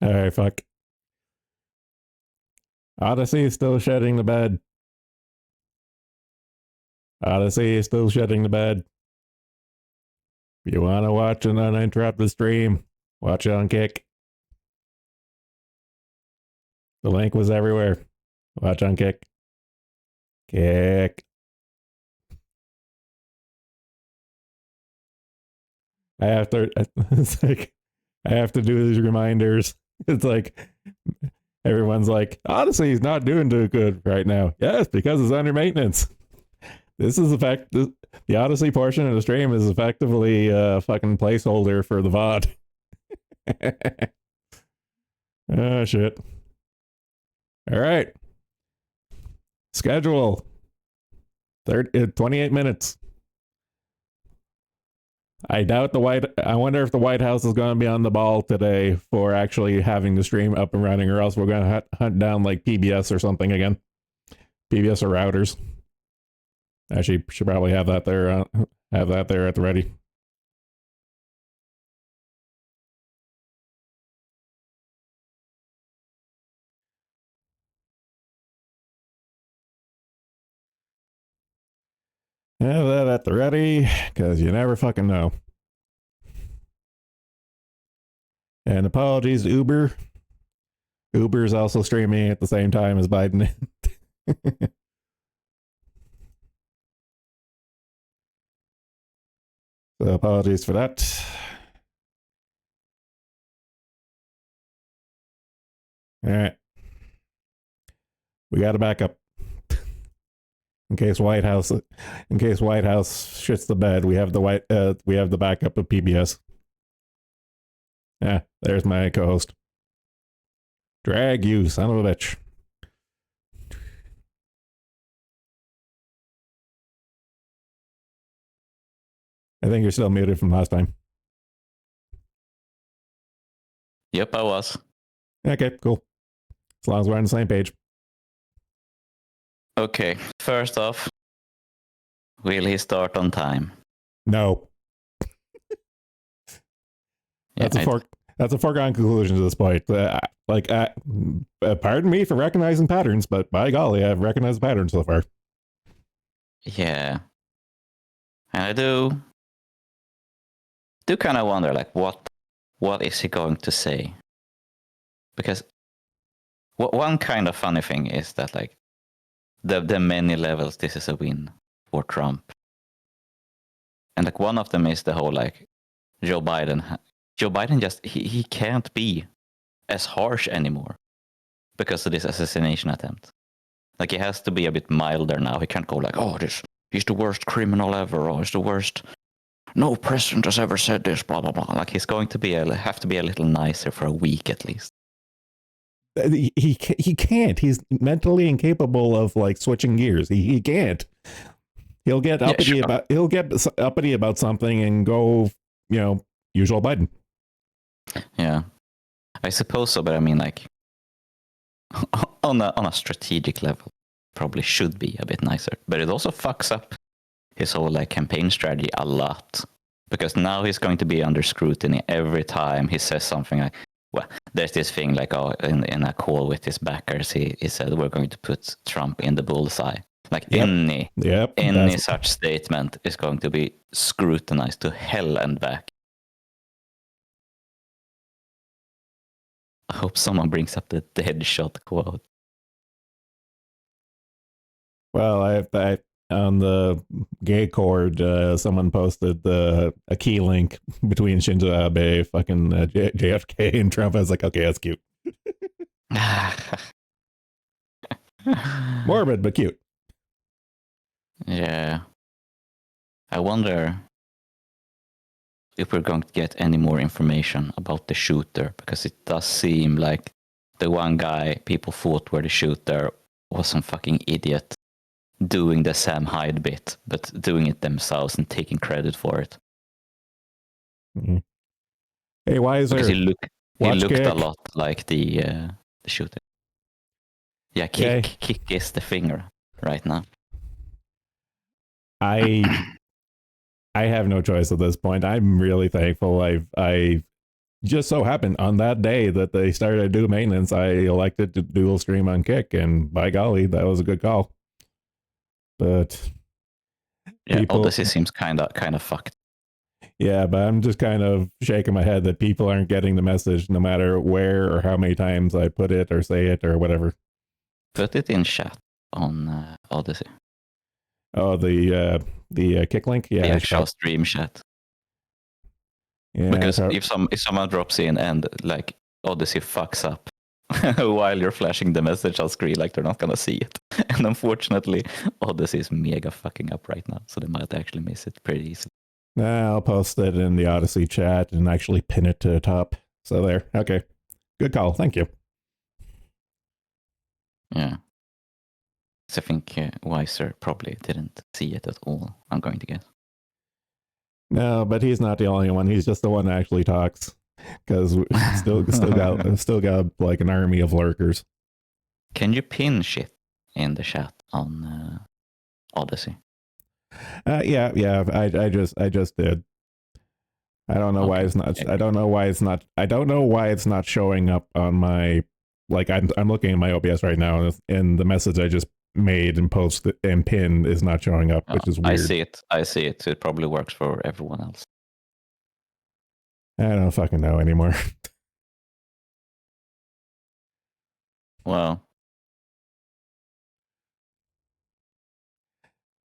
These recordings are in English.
All right, fuck. Odyssey is still shedding the bed. Odyssey is still shedding the bed. If you want to watch an uninterrupted stream, watch it on Kick. The link was everywhere. Watch on Kick. Kick. I have to. It's like I have to do these reminders. It's like everyone's like, Odyssey's not doing too good right now. Yes, because it's under maintenance. This is the Odyssey portion of the stream is effectively a fucking placeholder for the VOD. Oh shit. All right. Schedule 28 minutes. I wonder if the White House is going to be on the ball today for actually having the stream up and running, or else we're going to hunt down like PBS or something again. PBS or routers. Actually, should probably have that there at the ready. Have that at the ready, because you never fucking know. And apologies to Uber. Uber is also streaming at the same time as Biden. So apologies for that. All right. We got a backup. In case White House shits the bed, we have the backup of PBS. Yeah, there's my co-host. Drag you, son of a bitch. I think you're still muted from last time. Yep, I was. Okay, cool. As long as we're on the same page. Okay, first off, will he start on time? No. That's a foregone conclusion to this point. Pardon me for recognizing patterns, but by golly, I've recognized patterns so far. Yeah. And I do kind of wonder, like, what is he going to say? Because one kind of funny thing is that, like, the many levels this is a win for Trump. And, like, one of them is the whole, like, Joe Biden just, he can't be as harsh anymore because of this assassination attempt. Like, he has to be a bit milder now. He can't go like, oh, he's the worst criminal ever, or he's the worst. No president has ever said this, blah, blah, blah. Like, he's going to have to be a little nicer for a week at least. He can't. He's mentally incapable of like switching gears. He can't. He'll get uppity about something and go, usual Biden. Yeah, I suppose so. But I mean, like, on a strategic level, probably should be a bit nicer. But it also fucks up his whole like campaign strategy a lot, because now he's going to be under scrutiny every time he says something like, well, there's this thing like, oh, in a call with his backers, he said we're going to put Trump in the bullseye. Like, any such statement is going to be scrutinized to hell and back. I hope someone brings up the Deadshot quote. Well, I on the gay cord, someone posted a key link between Shinzo Abe, fucking JFK, and Trump. I was like, okay, that's cute. Morbid, but cute. Yeah. I wonder if we're going to get any more information about the shooter, because it does seem like the one guy people thought were the shooter was some fucking idiot doing the Sam Hyde bit, but doing it themselves and taking credit for it. Mm-hmm. Hey, why is because there? He looked a lot like the shooter. Yeah, kick is the finger right now. I have no choice at this point. I'm really thankful. just so happened on that day that they started to do maintenance, I elected to dual stream on Kick, and by golly, that was a good call. But Yeah, Odyssey seems kind of fucked. Yeah, but I'm just kind of shaking my head that people aren't getting the message no matter where or how many times I put it or say it or whatever. Put it in chat on Odyssey. Oh, the Kick link? Yeah, the actual stream chat. Yeah, because if someone drops in and like Odyssey fucks up while you're flashing the message on screen, like they're not gonna see it. And unfortunately, Odyssey is mega fucking up right now, so they might actually miss it pretty easily. I'll post it in the Odyssey chat and actually pin it to the top. So there. Okay. Good call. Thank you. Yeah. So I think Weiser probably didn't see it at all, I'm going to guess. No, but he's not the only one. He's just the one that actually talks. Because still got like an army of lurkers. Can you pin shit in the chat on Odyssey? Yeah. I just did. I don't know why it's not. I don't know why it's not. I don't know why it's not showing up on my. Like I'm looking at my OBS right now, and the message I just made and posted and pinned is not showing up, which is weird. I see it. It probably works for everyone else. I don't fucking know anymore. Well,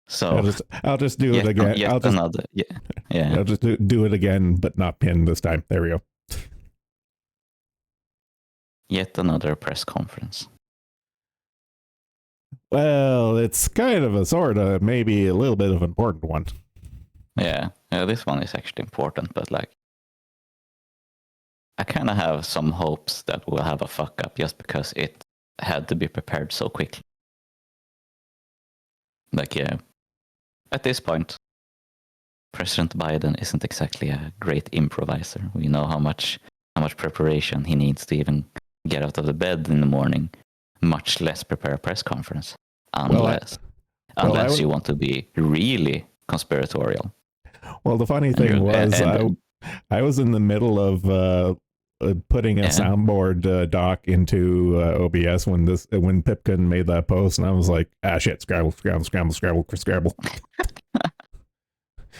so I'll just do it again. I'll just do it again, but not pin this time. There we go. Yet another press conference. Well, it's kind of a sort of maybe a little bit of an important one. Yeah, this one is actually important, but like I kind of have some hopes that we'll have a fuck up just because it had to be prepared so quickly. Like, yeah, at this point, President Biden isn't exactly a great improviser. We know how much preparation he needs to even get out of the bed in the morning, much less prepare a press conference, unless you want to be really conspiratorial. Well, the funny thing was, I was in the middle of putting a soundboard doc into OBS when Pipkin made that post, and I was like, shit, scrabble.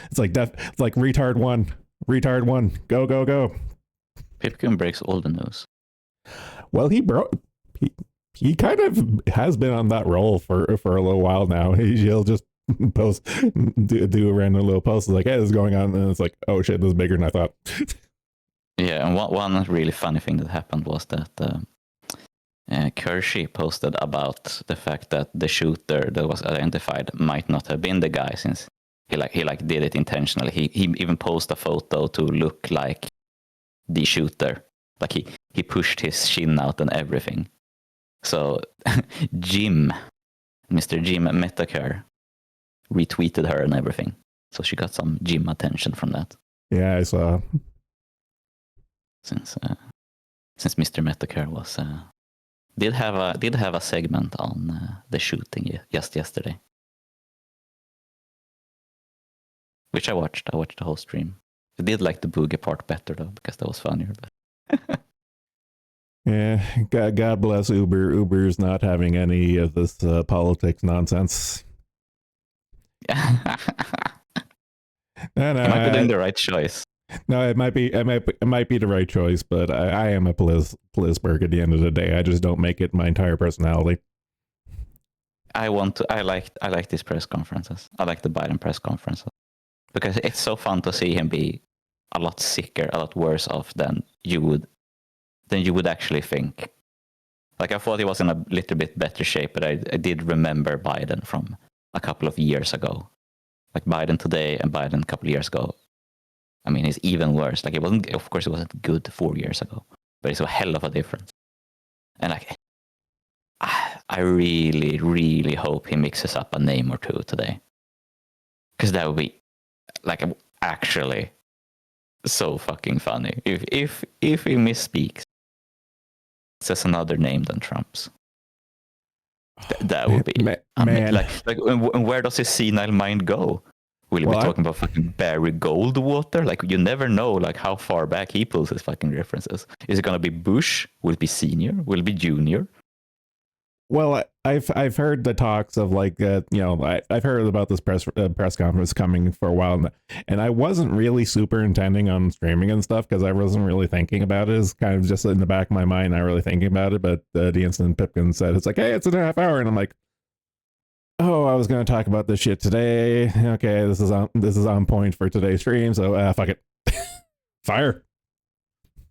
It's like it's like retard one, go. Pipkin breaks all the news. Well, he kind of has been on that role for a little while now. He'll just post, do a random little post like, hey, this is going on, and it's like, oh shit, this is bigger than I thought. Yeah, and one really funny thing that happened was that Kershey posted about the fact that the shooter that was identified might not have been the guy, since he did it intentionally. He even posted a photo to look like the shooter. Like he pushed his chin out and everything. So Mr. Jim Metacare retweeted her and everything. So she got some Jim attention from that. Yeah, I saw. Since Mr. Metacare was did have a segment on the shooting just yesterday, which I watched. I watched the whole stream. I did like the boogie part better though, because that was funnier. But yeah, God bless Uber. Uber's not having any of this politics nonsense. No, you might be doing the right choice. No, it might be the right choice, but I am a Plisberg at the end of the day. I just don't make it my entire personality. I like these press conferences. I like the Biden press conferences because it's so fun to see him be a lot sicker, a lot worse off than you would actually think. Like, I thought he was in a little bit better shape, but I did remember Biden from a couple of years ago. Like Biden today and Biden a couple of years ago. I mean, he's even worse. Like, of course, it wasn't good 4 years ago, but it's a hell of a difference. And like, I really, really hope he mixes up a name or two today, because that would be like actually so fucking funny if he misspeaks, says another name than Trump's. That would be man. like where does his senile mind go Will we be talking about fucking Barry Goldwater? Like, you never know, like, how far back he pulls his fucking references. Is it gonna be Bush? Will it be senior? Will it be junior? Well, I've heard the talks of like I've heard about this press conference coming for a while, and I wasn't really super intending on streaming and stuff because I wasn't really thinking about it. It's kind of just in the back of my mind, not really thinking about it. But the instant Pipkin said it's like, hey, it's in a half hour, and I'm like, oh, I was going to talk about this shit today. Okay, this is on point for today's stream, so fuck it, fire.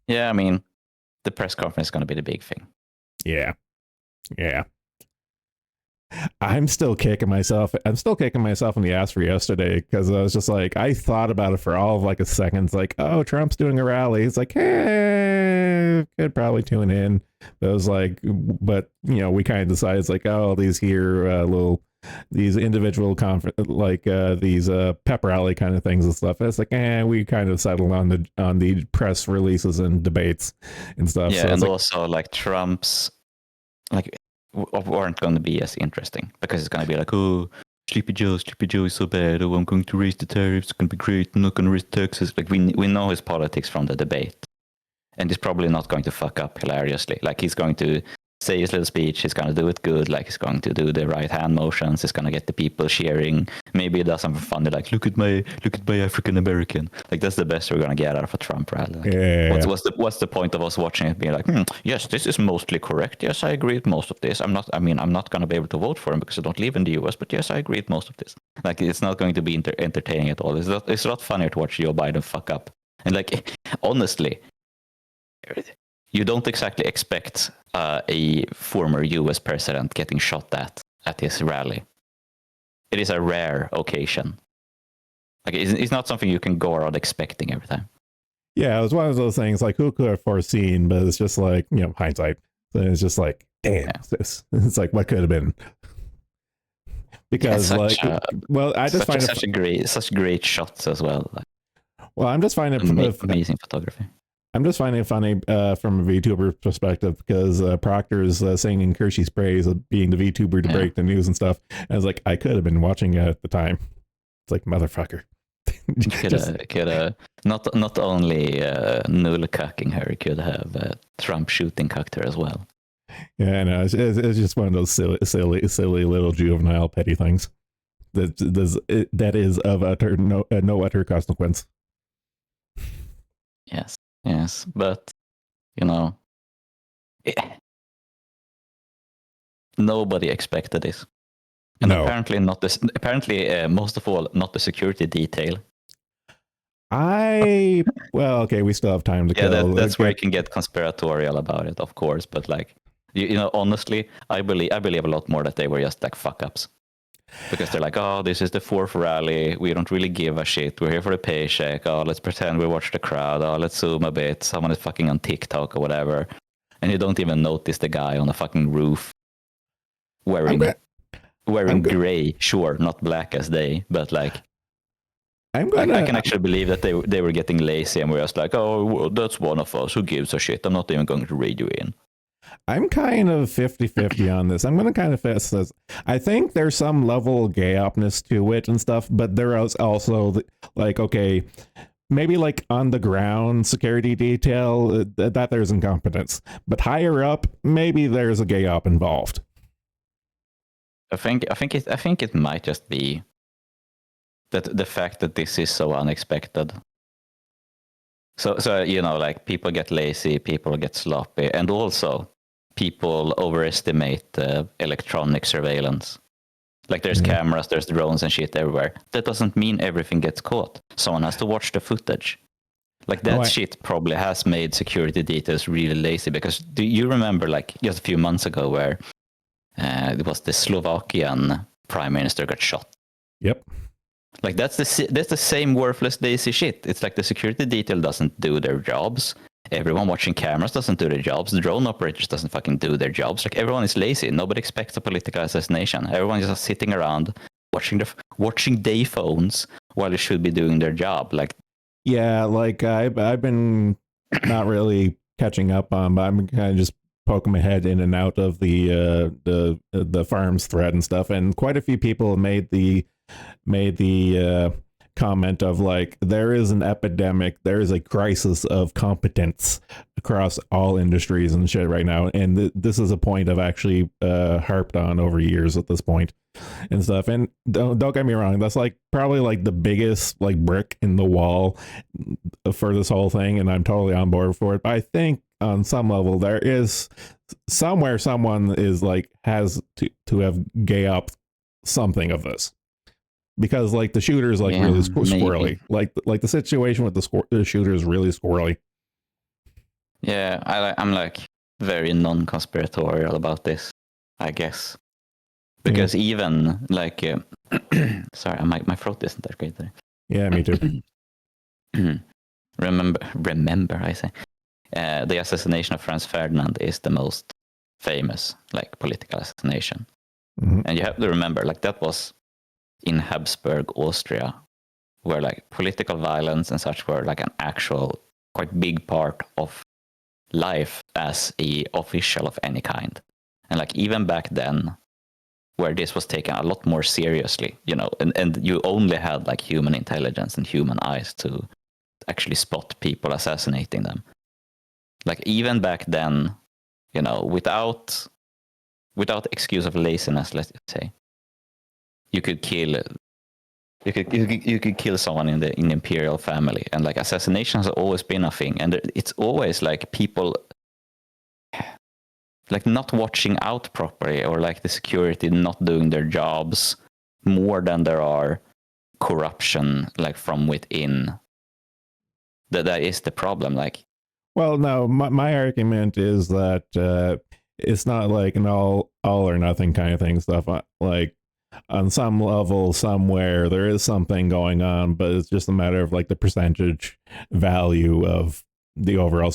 Yeah, I mean, the press conference is going to be the big thing. Yeah. I'm still kicking myself in the ass for yesterday because I was just like, I thought about it for all of like a second. It's like, oh, Trump's doing a rally. It's like, hey, could probably tune in. But it was like, but we kind of decided it's like, oh, these individual conference, like these pep rally kind of things and stuff. It's like, we kind of settled on the press releases and debates and stuff. Yeah, so and also like Trump's like aren't going to be as interesting because it's going to be like, oh, Sleepy Joe is so bad. Oh, I'm going to raise the tariffs. It's going to be great. I'm not going to raise taxes. Like we know his politics from the debate, and he's probably not going to fuck up hilariously. Like he's going to say his little speech. He's going to do it good. Like he's going to do the right hand motions. He's going to get the people cheering. Maybe he does something funny like, look at my African American. Like that's the best we're going to get out of a Trump rally. Like, yeah. What's the point of us watching it being like, yes, this is mostly correct. Yes, I agree with most of this. I'm not going to be able to vote for him because I don't live in the US, but yes, I agree with most of this. Like it's not going to be entertaining at all. It's a lot funnier to watch Joe Biden fuck up. And like, honestly, you don't exactly expect a former US president getting shot at his rally. It is a rare occasion. Like it's not something you can go around expecting every time. Yeah, it was one of those things like who could have foreseen, but it's just like, hindsight. So it's just like, damn, it's like what could have been. Because I just find such great shots as well. Like, well, I'm just finding amazing photography. I'm just finding it funny from a VTuber perspective because Proctor's singing Hershey's praise of being the VTuber to break the news and stuff. And I was like, I could have been watching it at the time. It's like, motherfucker. Could have not only null cucking her, he could have Trump shooting cucked her as well. Yeah, no, it's just one of those silly little juvenile petty things that is of no utter consequence. Yes, but nobody expected this, and apparently not this. Apparently, most of all, not the security detail. Okay, we still have time to kill. That's where you can get conspiratorial about it, of course. But like, honestly, I believe a lot more that they were just like fuck ups. Because they're like, oh, this is the fourth rally. We don't really give a shit. We're here for the paycheck. Oh, let's pretend we watch the crowd. Oh, let's zoom a bit. Someone is fucking on TikTok or whatever. And you don't even notice the guy on the fucking roof wearing gray. Sure, not black as they, but like, I can actually believe that they were getting lazy and were just like, oh, well, that's one of us. Who gives a shit? I'm not even going to read you in. I'm kind of 50-50 on this. I'm going to kind of fess this. I think there's some level of gay-upness to it and stuff, but there is also like, okay, maybe like on the ground security detail that there's incompetence, but higher up, maybe there's a gay-up involved. I think it might just be that the fact that this is so unexpected. So like people get lazy, people get sloppy, and also people overestimate electronic surveillance. Like there's cameras, there's drones and shit everywhere. That doesn't mean everything gets caught. Someone has to watch the footage. Like that shit probably has made security details really lazy, because do you remember like just a few months ago where it was the Slovakian prime minister got shot? Yep. Like that's the same worthless lazy shit. It's like the security detail doesn't do their jobs. Everyone watching cameras doesn't do their jobs. The drone operators doesn't fucking do their jobs. Like everyone is lazy. Nobody expects a political assassination. Everyone is just sitting around watching day phones while they should be doing their job. Like, yeah, like I've been not really catching up on, but I'm kind of just poking my head in and out of the farms thread and stuff, and quite a few people made the comment of like, there is an epidemic, there is a crisis of competence across all industries and shit right now, and this is a point I've actually harped on over years at this point and stuff. And don't get me wrong, that's like probably like the biggest like brick in the wall for this whole thing, and I'm totally on board for it. But I think on some level there is somewhere someone is like has to have gay up something of this, because like the shooter is like really squirrely, like the situation with the shooter is really squirrely. Yeah, I'm like very non-conspiratorial about this, I guess, because even like sorry, my throat isn't that great today. Yeah, me too. remember I say the assassination of Franz Ferdinand is the most famous like political assassination. And you have to remember, like, that was in Habsburg Austria, where like political violence and such were like an actual quite big part of life as a official of any kind. And like even back then, where this was taken a lot more seriously, you know, and you only had like human intelligence and human eyes to actually spot people assassinating them. Like even back then, you know, without excuse of laziness, let's say, you could kill someone in the imperial family, and like assassination has always been a thing, and it's always like people like not watching out properly, or like the security not doing their jobs more than there are corruption like from within. That is the problem. Like, well, no, my argument is that it's not like an all or nothing kind of thing stuff. Like on some level, somewhere there is something going on, but it's just a matter of like the percentage value of the overall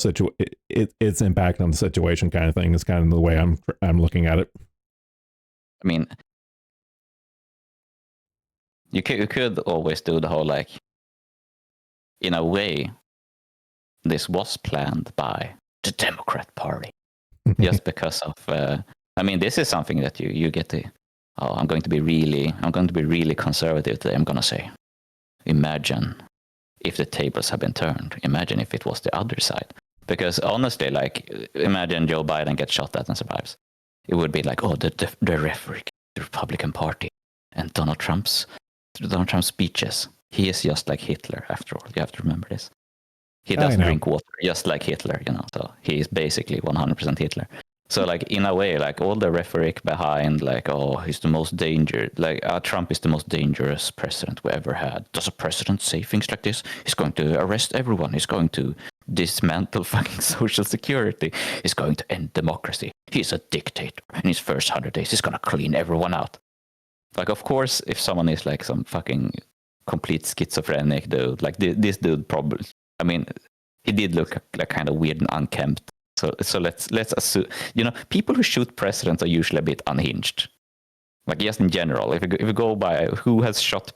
its impact on the situation kind of thing is kind of the way I'm looking at it. I mean, you could always do the whole like, in a way, this was planned by the Democrat Party, just because of. I mean, this is something that you get to. Oh, I'm going to be really conservative today. I'm going to say, imagine if the tables have been turned. Imagine if it was the other side. Because honestly, like, imagine Joe Biden gets shot at and survives. It would be like, oh, the rhetoric, the Republican Party, and Donald Trump's speeches. He is just like Hitler, after all. You have to remember this. He doesn't drink water, just like Hitler, you know. So he is basically 100% Hitler. So like in a way, like all the rhetoric behind, like, oh, he's the most dangerous, like Trump is the most dangerous president we ever had. Does a president say things like this? He's going to arrest everyone. He's going to dismantle fucking social security. He's going to end democracy. He's a dictator. In his first 100 days, he's going to clean everyone out. Like, of course, if someone is like some fucking complete schizophrenic dude, like this dude probably, I mean, he did look like kind of weird and unkempt. So let's assume, you know, people who shoot presidents are usually a bit unhinged. Like just in general, if you go by who has shot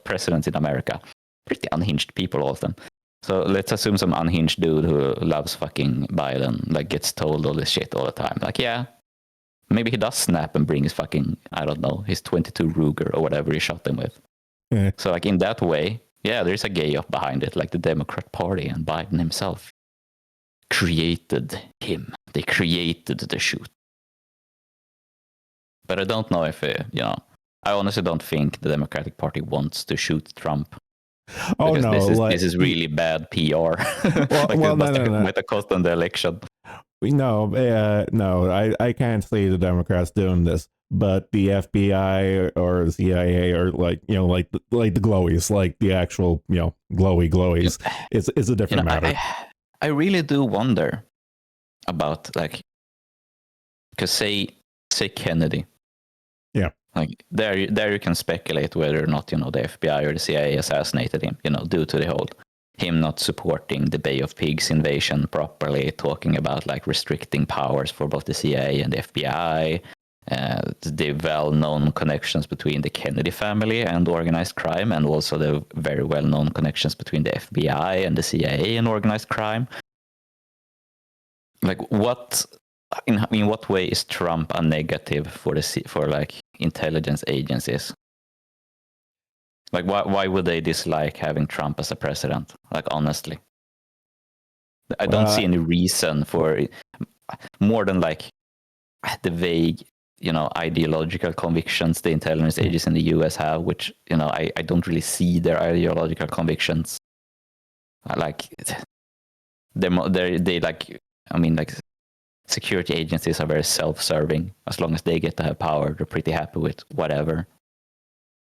presidents in America, pretty unhinged people, all of them. So let's assume some unhinged dude who loves fucking Biden, like gets told all this shit all the time. Like, yeah, maybe he does snap and bring his fucking, I don't know, his 22 Ruger or whatever he shot them with. Yeah. So like in that way, yeah, there's a gay up behind it, like the Democrat Party and Biden himself created him. They created the shoot. But I don't know if, you know, I honestly don't think the Democratic Party wants to shoot Trump. Oh, because no. this is really bad PR. Well, like well, no. With the cost on the election. No, I can't see the Democrats doing this, but the FBI or the CIA or like, you know, like the glowies, like the actual, you know, glowies, it's a different matter. I really do wonder about, like, because say Kennedy. Yeah. Like there you can speculate whether or not, you know, the FBI or the CIA assassinated him, you know, due to the whole him not supporting the Bay of Pigs invasion properly, talking about like restricting powers for both the CIA and the FBI, the well-known connections between the Kennedy family and organized crime, and also the very well-known connections between the FBI and the CIA and organized crime. Like, in what way is Trump a negative for like intelligence agencies? Like, why would they dislike having Trump as a president? Like, honestly, I don't see any reason for it, more than like the vague, ideological convictions the intelligence agencies in the US have, which, I don't really see their ideological convictions. Like, they like, I mean, like, security agencies are very self-serving. As long as they get to have power, they're pretty happy with whatever.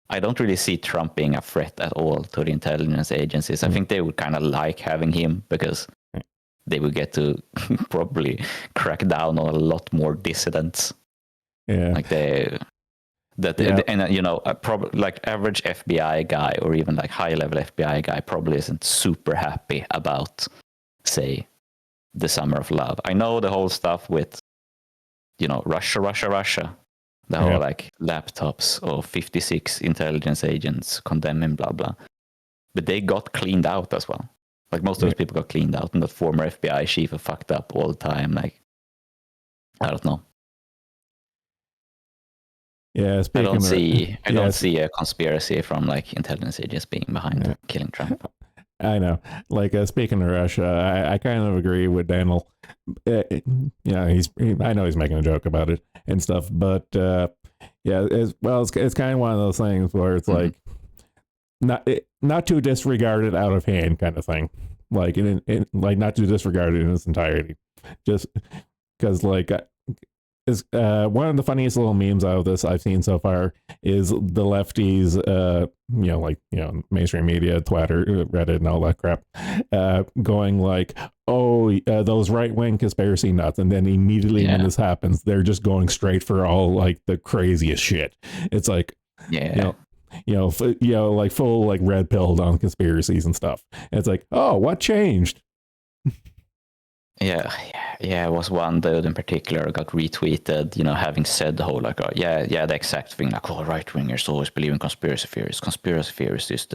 I don't really see Trump being a threat at all to the intelligence agencies. I think they would kind of like having him because they would get to probably crack down on a lot more dissidents. Yeah. Like probably like average FBI guy or even like high level FBI guy probably isn't super happy about, say, the Summer of Love. I know the whole stuff with, Russia. The whole like laptops of 56 intelligence agents condemning blah blah. But they got cleaned out as well. Like most of those people got cleaned out, and the former FBI chief are fucked up all the time. Like, I don't know. Yeah, I don't see a conspiracy from like intelligence agents being behind killing Trump. I know. Like, speaking of Russia, I kind of agree with Daniel. I know he's making a joke about it and stuff, but it's kind of one of those things where it's like not to disregard it out of hand kind of thing. Like, like not to disregard it in its entirety, just because like. Is one of the funniest little memes out of this I've seen so far is the lefties, mainstream media, Twitter, Reddit, and all that crap, going like, those right wing conspiracy nuts, and then immediately when this happens, they're just going straight for all like the craziest shit. It's like, like full like red pilled on conspiracies and stuff. And it's like, oh, what changed? Yeah, it was one dude in particular got retweeted, having said the whole like, the exact thing, like, right wingers always believe in conspiracy theories. Conspiracy theories is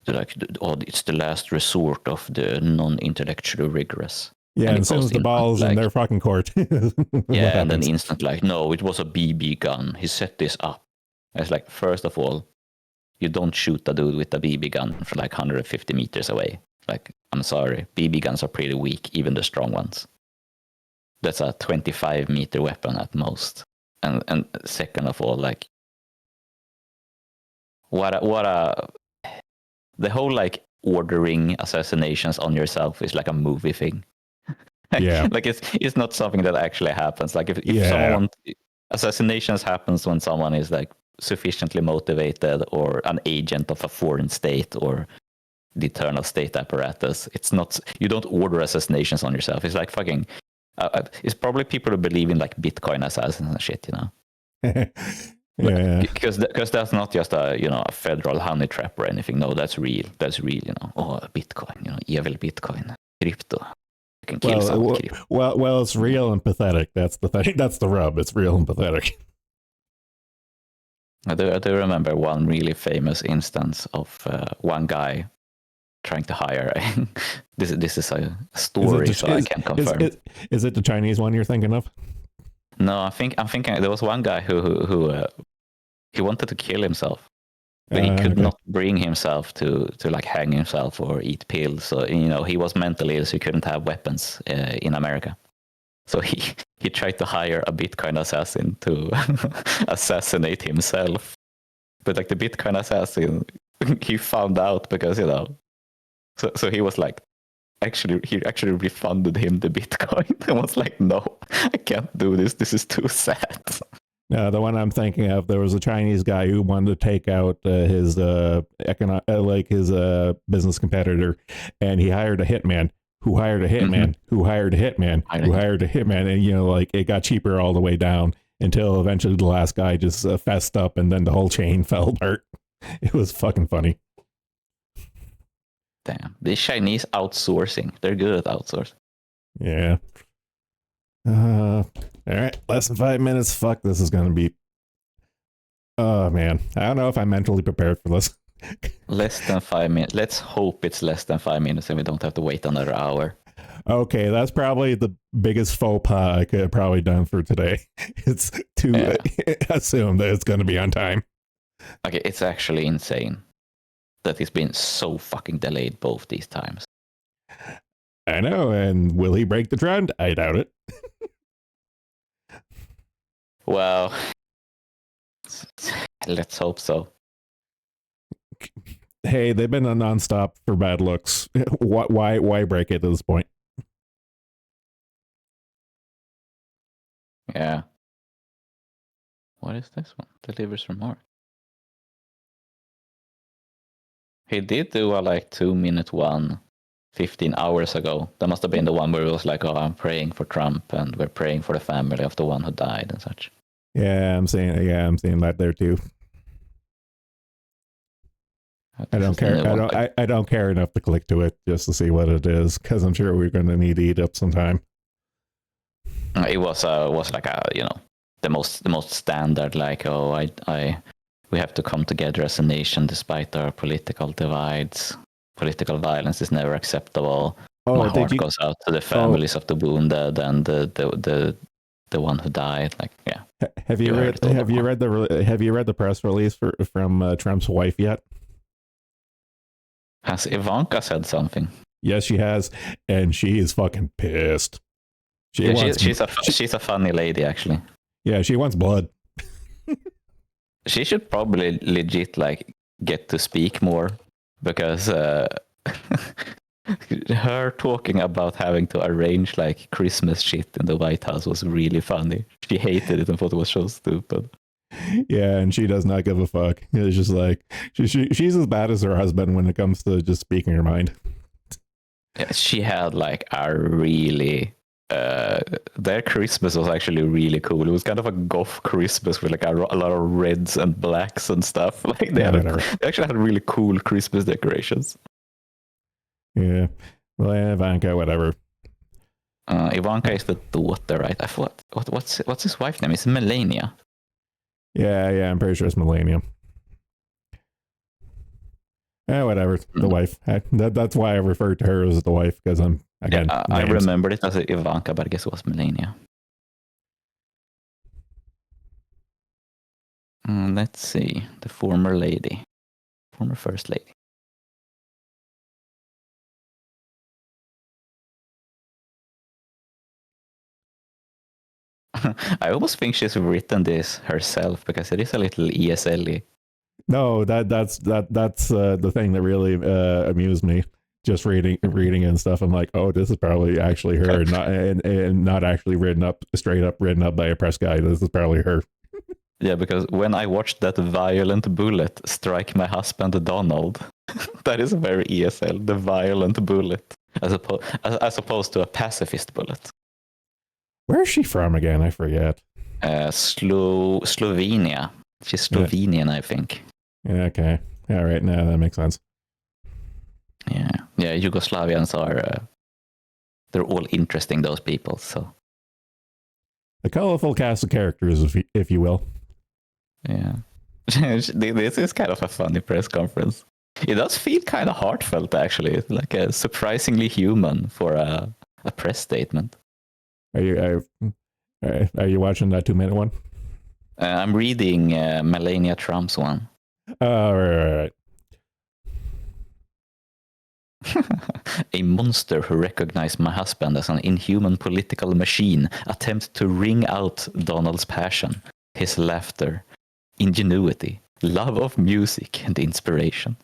it's the last resort of the non-intellectually rigorous. Yeah, and as soon as the ball's in their fucking court. And then instant like, no, it was a BB gun. He set this up. It's like, first of all, you don't shoot a dude with a BB gun from like 150 meters away. Like, I'm sorry, BB guns are pretty weak, even the strong ones. That's a 25-meter weapon at most. And second of all, like, the whole like ordering assassinations on yourself is like a movie thing. Like it's not something that actually happens. Like if someone assassinations happens when someone is like sufficiently motivated or an agent of a foreign state or the eternal state apparatus. It's not, you don't order assassinations on yourself. It's like fucking, it's probably people who believe in like Bitcoin assassins and shit, Because that's not just a federal honey trap or anything. No, that's real. That's real, Bitcoin, evil Bitcoin, crypto. You can kill someone with crypto. Well, it's real and pathetic. That's the thing. That's the rub. It's real and pathetic. I do remember one really famous instance of one guy trying to hire this is a story, so I can't confirm. Is it the Chinese one you're thinking of? No, I'm thinking there was one guy who he wanted to kill himself, but he could not bring himself to like hang himself or eat pills. So he was mentally ill, so he couldn't have weapons in America. So he tried to hire a Bitcoin assassin to assassinate himself. But like the Bitcoin assassin, he found out because So he was like, he actually refunded him the Bitcoin and was like, no, I can't do this. This is too sad. No, the one I'm thinking of, there was a Chinese guy who wanted to take out his business competitor, and he hired a hitman who hired a hitman who hired a hitman who hired a hitman, and it got cheaper all the way down until eventually the last guy just fessed up, and then the whole chain fell apart. It was fucking funny. Damn, the Chinese outsourcing. They're good at outsourcing. Yeah. All right, less than 5 minutes. Fuck, this is gonna be. Oh man, I don't know if I'm mentally prepared for this. Less than 5 minutes. Let's hope it's less than 5 minutes, and we don't have to wait another hour. Okay, that's probably the biggest faux pas I could have probably done for today. It's to assume that it's going to be on time. Okay, it's actually insane. that it's been so fucking delayed both these times. I know, and will he break the trend? I doubt it. Well, let's hope so. Hey, they've been a nonstop for bad looks. Why break it at this point? Yeah. What is this one? Delivers from Mark. He did do a 2-minute one 15 hours ago. That must have been the one where it was like, oh, I'm praying for Trump and we're praying for the family of the one who died and such. Yeah, I'm seeing that there too. I don't care. I don't care enough to click to it just to see what it is, because I'm sure we're going to need to eat up some time. It was like the most standard, we have to come together as a nation despite our political divides. Political violence is never acceptable. My heart goes out to the families of the wounded and the one who died. Have you read the press release from Trump's wife yet? Has Ivanka said something? Yes, she has, and she is fucking pissed. She's a funny lady, actually. Yeah, she wants blood. She should probably legit get to speak more, because her talking about having to arrange Christmas shit in the White House was really funny. She hated it and thought it was so stupid. Yeah, and she does not give a fuck. It's just she's as bad as her husband when it comes to just speaking her mind. Yeah, she had a really their Christmas was actually really cool. It was kind of a goth Christmas with a lot of reds and blacks and stuff. They actually had really cool Christmas decorations. Yeah, well, Ivanka, whatever. Ivanka is the daughter, right? I thought what's his wife's name? It's Melania. Yeah, I'm pretty sure it's Millennium. Yeah, whatever. The wife. That's why I referred to her as the wife, because I remembered it as Ivanka, but I guess it was Melania. Let's see. The former first lady. I almost think she's written this herself, because it is a little ESL-y. No, that's the thing that really amused me. Just reading and stuff. I'm like, oh, this is probably actually her, and not actually straight up written up by a press guy. This is probably her. Yeah, because when I watched that violent bullet strike my husband Donald, that is a very ESL, the violent bullet, as opposed to a pacifist bullet. Where is she from again? I forget. Slovenia. She's Slovenian, I think. Yeah, okay. All right, now that makes sense. Yeah. Yugoslavians are they're all interesting, those people. So a colorful cast of characters, if you will. Yeah. This is kind of a funny press conference. It does feel kind of heartfelt, actually, like a surprisingly human for a press statement. Are you watching that 2-minute one? I'm reading Melania Trump's one. Right. A monster who recognized my husband as an inhuman political machine attempts to wring out Donald's passion, his laughter, ingenuity, love of music, and inspiration.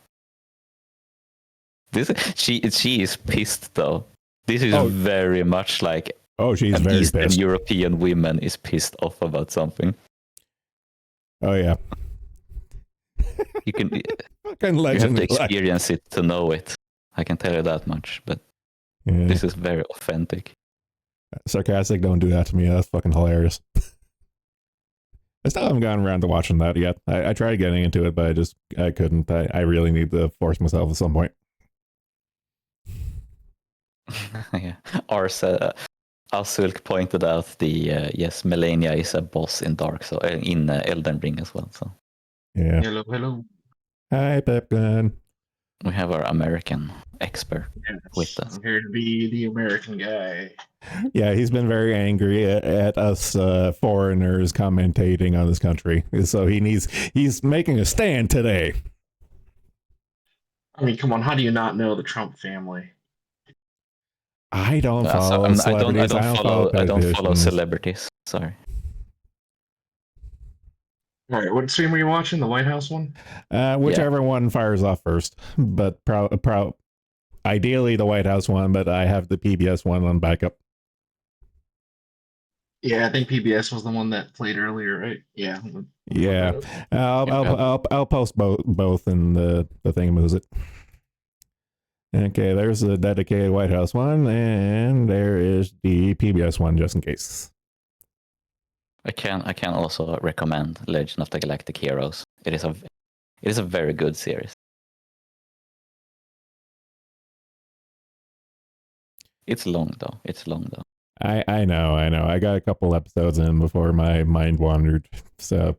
She is pissed, though. This is very much like she's very Eastern pissed. European woman is pissed off about something. Oh yeah. You have to experience it to know it. I can tell you that much, but this is very authentic. Sarcastic, don't do that to me. That's fucking hilarious. I still haven't gotten around to watching that yet. I tried getting into it, but I couldn't. I really need to force myself at some point. Yeah. Asulk pointed out yes, Melania is a boss in in Elden Ring as well. So yeah. Hello. Hi, Pepgun. We have our American expert with us. I'm here to be the American guy. Yeah, he's been very angry at us foreigners commentating on this country. So he's making a stand today. I mean, come on, how do you not know the Trump family? I don't So follow celebrities. I don't follow I don't follow politicians. celebrities. Sorry. All right, what stream were you watching? The White House one? Whichever one fires off first, but ideally the White House one, but I have the PBS one on backup. Yeah, I think PBS was the one that played earlier, right? Yeah. Yeah, I'll post both in the thing moves it. Okay, there's the dedicated White House one, and there is the PBS one just in case. I can also recommend Legend of the Galactic Heroes. It is a very good series. It's long though. I know. I got a couple episodes in before my mind wandered. So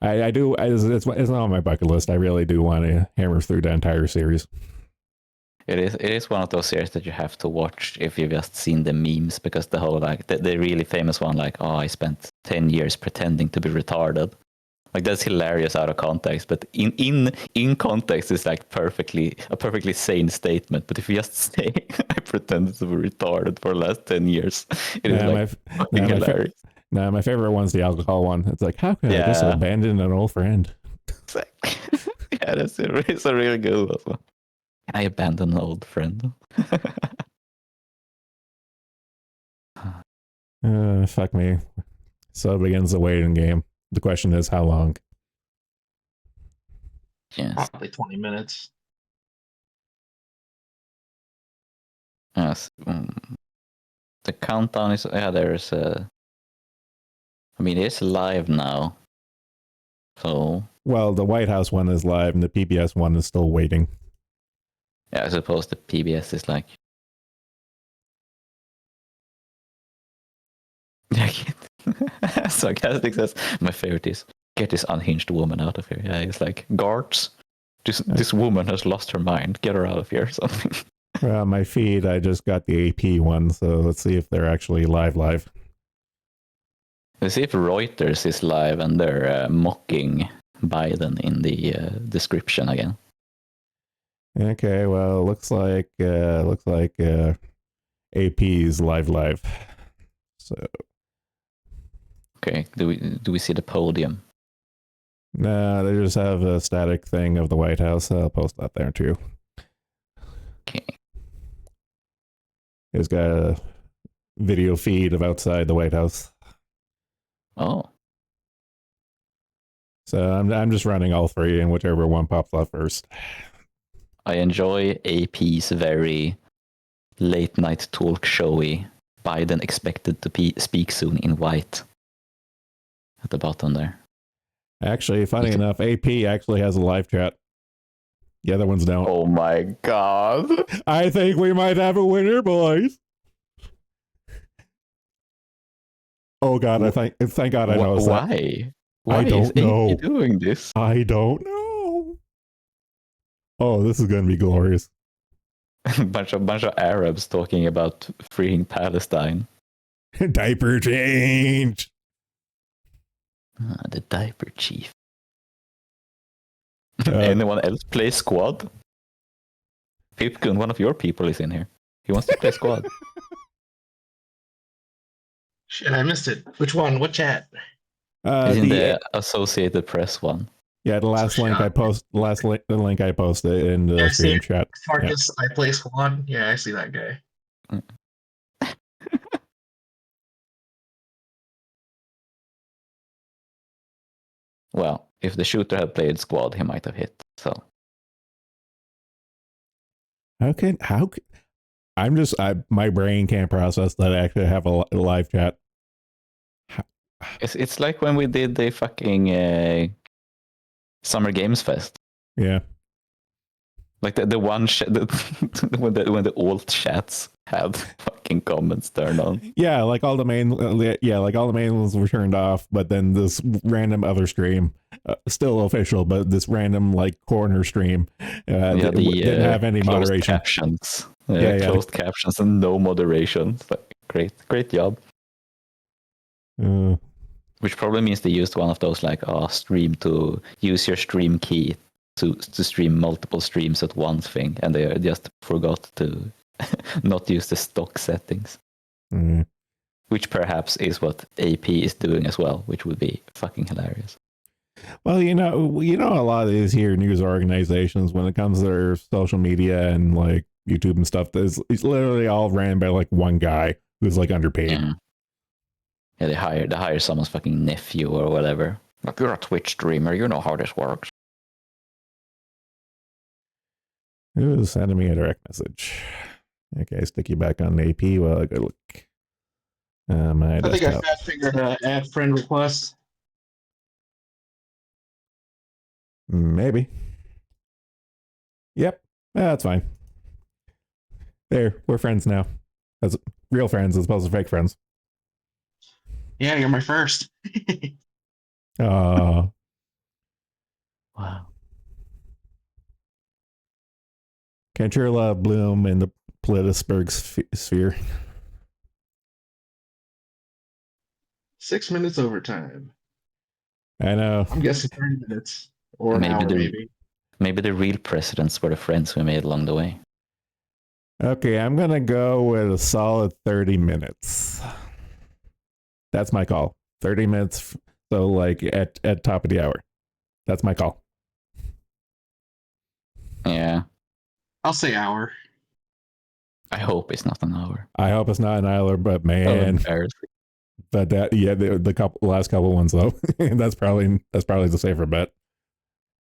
I do. It's not on my bucket list. I really do want to hammer through the entire series. It is one of those series that you have to watch if you've just seen the memes, because the whole like the really famous one, like, oh, I spent 10 years pretending to be retarded. Like, that's hilarious out of context, but in context it's like a perfectly sane statement. But if you just say I pretended to be retarded for the last 10 years, it is like fucking hilarious. My favorite one's the alcohol one. It's like, how could I just abandon an old friend? Exactly. Yeah, it's a really good one. Can I abandon an old friend? Fuck me. So it begins the waiting game. The question is, how long? Yes. Probably 20 minutes. Yes. The countdown is there's I mean, it's live now. So well, the White House one is live and the PBS one is still waiting. Yeah, I suppose the PBS is like sarcastic says my favorite is get this unhinged woman out of here. Yeah, it's like, guards, this woman has lost her mind. Get her out of here or something. Well, my feed, I just got the AP one, so let's see if they're actually live. Let's see if Reuters is live and they're mocking Biden in the description again. Okay, well, looks like AP is live. So okay, do we see the podium? Nah, they just have a static thing of the White House. I'll post that there too. Okay. It's got a video feed of outside the White House. Oh. So I'm just running all three, and whichever one pops up first. I enjoy AP's very late night talk showy. Biden expected to speak soon in white. At the bottom there. Actually, funny enough, AP actually has a live chat. The other ones don't. Oh my god. I think we might have a winner, boys. Oh god, thank God I know. Why? Why I don't know. AP doing this? I don't know. Oh, this is gonna be glorious. bunch of Arabs talking about freeing Palestine. Diaper change. The diaper chief. Anyone else play squad? Pipkun, one of your people is in here. He wants to play squad. Shit, I missed it. Which one? What chat? It's in the Associated Press one. Yeah, the link I posted in the stream chat. Marcus, I play squad. Yeah, I see that guy. Well, if the shooter had played squad, he might have hit. So my brain can't process that I actually have a live chat. It's like when we did the fucking Summer Games Fest. Yeah. Like the one when the alt chats had fucking comments turned on. Yeah, like all the main ones were turned off, but then this random other stream, still official, but this random like corner stream, didn't have any moderation. Captions. Closed captions and no moderation. Great job. Which probably means they used one of those like stream to use your stream key to stream multiple streams at once thing, and they just forgot to not use the stock settings. Mm. Which perhaps is what AP is doing as well, which would be fucking hilarious. Well, a lot of these here news organizations, when it comes to their social media and like YouTube and stuff, it's literally all ran by like one guy who's like underpaid. Yeah, they hire someone's fucking nephew or whatever. Like, you're a Twitch streamer, you know how this works. Who's sending me a direct message? Okay, stick you back on AP while I go look. My I think I desktop. fat fingered add friend request. Maybe. Yep. Yeah, that's fine. There, we're friends now. As real friends as opposed to fake friends. Yeah, you're my first. Uh Wow. Cantrilla bloom in the Politisburg sphere. 6 minutes overtime. I know. I'm guessing 30 minutes or an hour, maybe. Maybe the real presidents were the friends we made along the way. Okay, I'm gonna go with a solid 30 minutes. That's my call. 30 minutes. So like at top of the hour. That's my call. Yeah. I'll say hour. I hope it's not an hour. I hope it's not an hour, but Oh, man, embarrassing. but that the last couple ones though, that's probably the safer bet.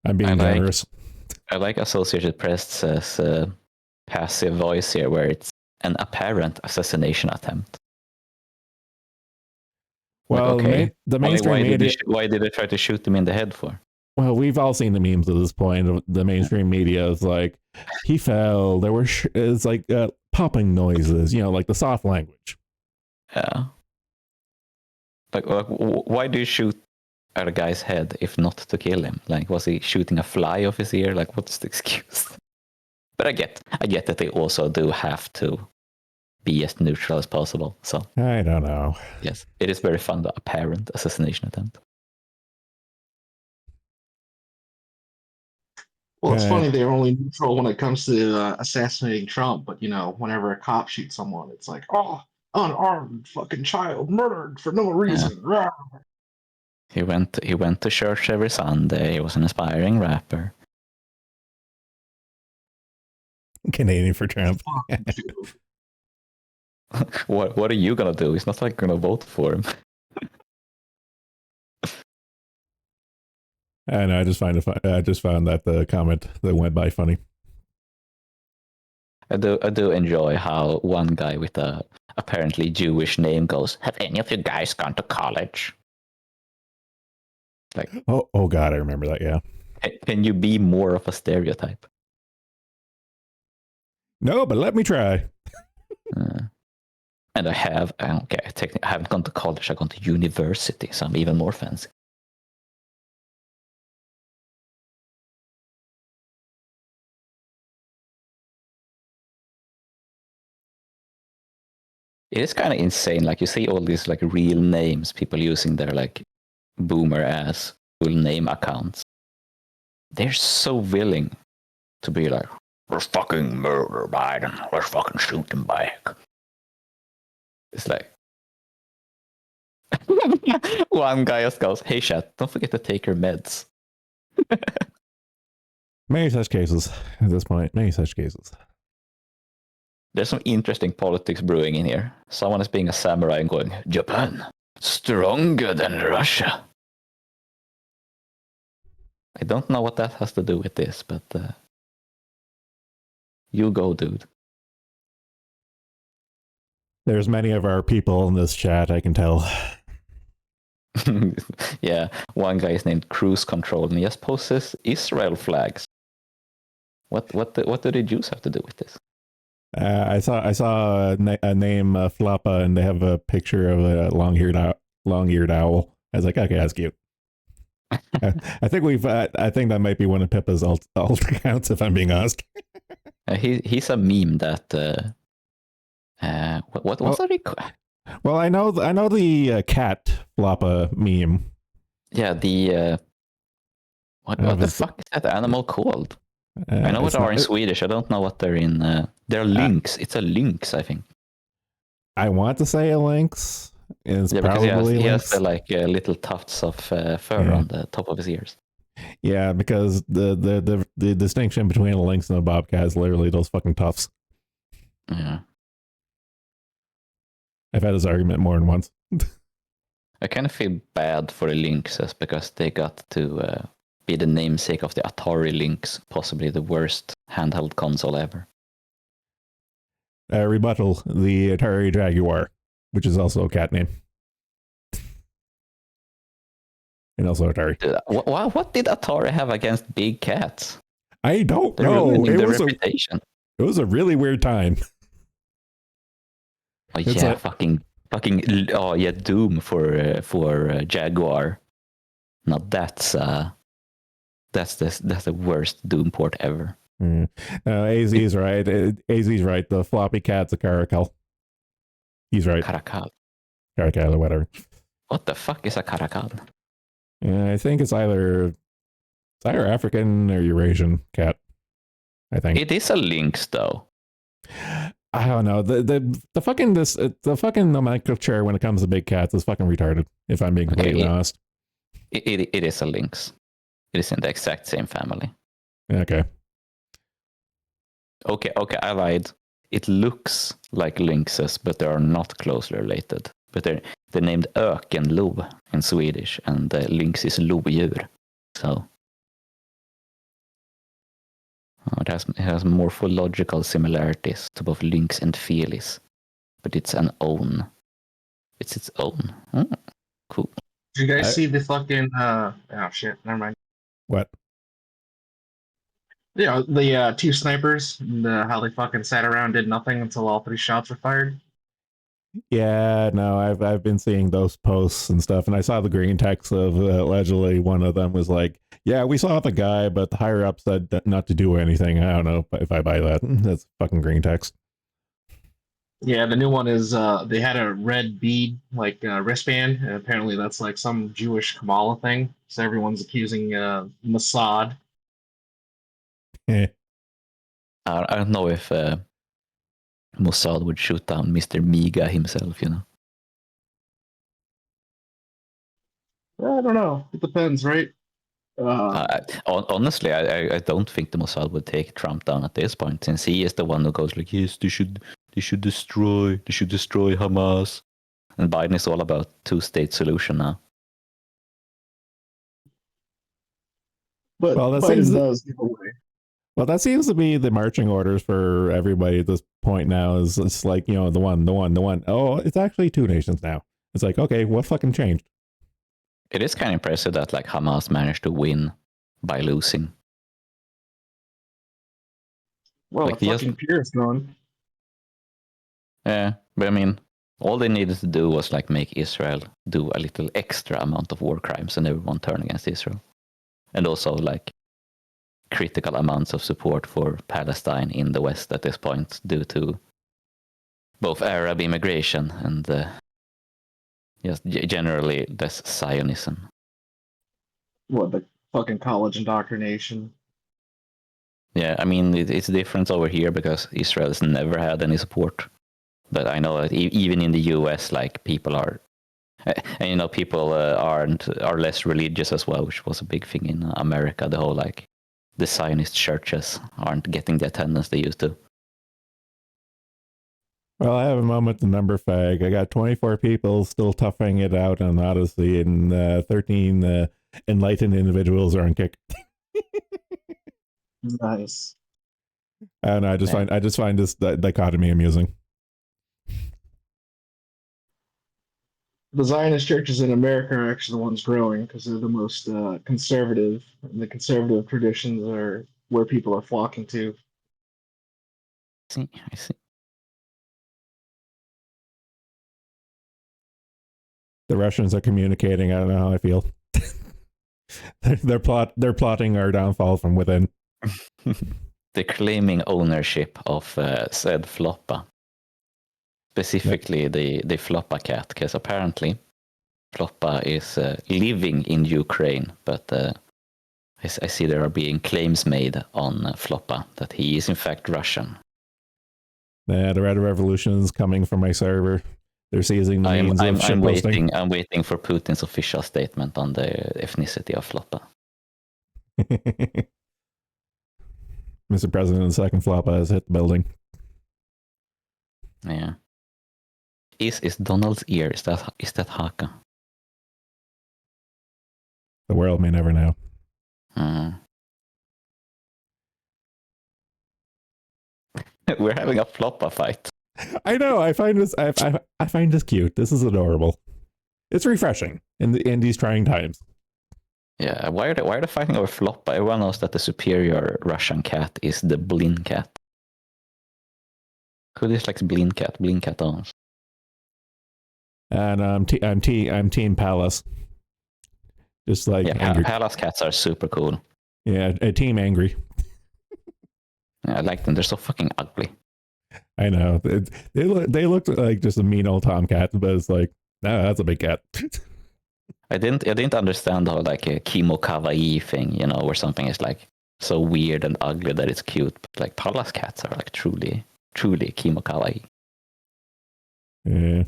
I'm being generous. I like Associated Press's passive voice here, where it's an apparent assassination attempt. Well, like, okay, the mainstream media. Why did they try to shoot him in the head for? Well, we've all seen the memes at this point. The mainstream media is like, he fell. There were it's like popping noises, like the soft language. Yeah. Like, why do you shoot at a guy's head if not to kill him? Like, was he shooting a fly off his ear? Like, what's the excuse? But I get that they also do have to be as neutral as possible. So I don't know. Yes, it is very fun, the apparent assassination attempt. Well, it's funny they're only neutral when it comes to assassinating Trump, but whenever a cop shoots someone, it's like, oh, unarmed fucking child murdered for no reason. Yeah. He went to church every Sunday. He was an aspiring rapper. Canadian for Trump. What are you gonna do? He's not like gonna vote for him. And I just found that the comment that went by funny. I do enjoy how one guy with a apparently Jewish name goes, "Have any of you guys gone to college?" Like, oh God, I remember that. Yeah. Can you be more of a stereotype? No, but let me try. And I haven't gone to college. I've gone to university, so I'm even more fancy. It is kind of insane. Like, you see all these like real names, people using their like boomer ass full name accounts. They're so willing to be like, "Let's fucking murder Biden. Let's fucking shoot him back." It's like one guy just goes, "Hey chat, don't forget to take your meds." Many such cases at this point. Many such cases. There's some interesting politics brewing in here. Someone is being a samurai and going, "Japan, stronger than Russia." I don't know what that has to do with this, but you go, dude. There's many of our people in this chat, I can tell. Yeah, one guy is named Cruise Control and he just posts Israel flags. What do the Jews have to do with this? I saw a name Floppa, and they have a picture of a long-eared owl. I was like, okay, that's cute. I think that might be one of Pippa's alt accounts, if I'm being honest. He's a meme that what was it? Well, I know the cat Floppa meme. Yeah, the What the fuck is that animal called? I know what they are in Swedish. I don't know what they're in. They're lynx. It's a lynx, I think. I want to say a lynx. It's Yeah, because probably he has lynx. the little tufts of fur on the top of his ears. Yeah, because the distinction between a lynx and a bobcat is literally those fucking tufts. Yeah. I've had this argument more than once. I kind of feel bad for the lynxes because they got to be the namesake of the Atari Lynx, possibly the worst handheld console ever. Rebuttal, the Atari Jaguar, which is also a cat name. And also Atari. Dude, what did Atari have against big cats? I don't They're know. ruining It their was reputation. it was a really weird time. Oh It's yeah, like- fucking. Oh yeah, Doom for Jaguar. Now that's the worst Doom port ever. AZ's right. AZ's right. The floppy cat's a caracal. He's right. Caracal. Caracal or whatever. What the fuck is a caracal? Yeah, I think it's either African or Eurasian cat. I think It is a lynx though. I don't know. The fucking nomenclature when it comes to big cats is fucking retarded. If I'm being completely honest. It is a lynx. It is in the exact same family. Okay. Okay, I lied. It looks like lynxes, but they are not closely related. But they're named ökenlo in Swedish, and lynx is lodjur. So it has morphological similarities to both lynx and felis, but it's its own. Oh, cool. Did you guys see the fucking oh shit, never mind. What? Yeah, the two snipers, and how they fucking sat around, did nothing until all 3 shots were fired. Yeah, no, I've been seeing those posts and stuff, and I saw the green text of allegedly one of them was like, "Yeah, we saw the guy, but the higher up said not to do anything." I don't know if I buy that. That's fucking green text. Yeah, the new one is they had a red bead wristband, and apparently that's like some Jewish Kamala thing. So everyone's accusing Mossad. Eh. I don't know if Mossad would shoot down Mr. Miga himself, you know. I don't know. It depends, right? Honestly, I don't think the Mossad would take Trump down at this point, since he is the one who goes like, yes, they should destroy Hamas, and Biden is all about 2-state solution now. But Well, that Biden seems does give away. well, that seems to be the marching orders for everybody at this point now. Is it's like the one. Oh, it's actually 2 nations now. It's like, okay, what fucking changed? It is kind of impressive that like Hamas managed to win by losing. Well, Like, the fucking peer is gone. Yeah, but I mean, all they needed to do was like make Israel do a little extra amount of war crimes, and everyone turn against Israel, and also like critical amounts of support for Palestine in the West at this point, due to both Arab immigration and just generally this Zionism. What, the fucking college indoctrination? Yeah, I mean, it's different over here because Israel has never had any support. But I know that even in the US, like people are, and people are less religious as well, which was a big thing in America. The whole like the Zionist churches aren't getting the attendance they used to. Well, I have a moment to number fag. I got 24 people still toughing it out on Odyssey, and 13 enlightened individuals are on kick. Nice. I don't know. I just find this dichotomy amusing. The Zionist churches in America are actually the ones growing because they're the most conservative, and the conservative traditions are where people are flocking to. I see. The Russians are communicating. I don't know how I feel. they're plotting our downfall from within. They're claiming ownership of said Floppa. Specifically, the Floppa cat, because apparently Floppa is living in Ukraine, but I see there are being claims made on Floppa that he is in fact Russian. Yeah, the Red Revolution is coming from my server. They're seizing the means of shitposting. I'm waiting for Putin's official statement on the ethnicity of Floppa. Mr. President, the second Floppa has hit the building. Yeah. Is Donald's ear? Is that Haka? The world may never know. We're having a Floppa fight. I know. I find this. I find this cute. This is adorable. It's refreshing in these trying times. Yeah. Why are they fighting over Floppa? Everyone knows that the superior Russian cat is the Blin cat. Who dislikes Blin cat? Blin cat owns. And I'm Team Palace. Just like yeah, Palace cats are super cool. Yeah, a Team Angry. Yeah, I like them. They're so fucking ugly. I know. They look like just a mean old tomcat, but it's like, no, that's a big cat. I didn't understand how like a kimo kawaii thing, where something is like so weird and ugly that it's cute. But like Palace cats are like truly kimo kawaii. Yeah.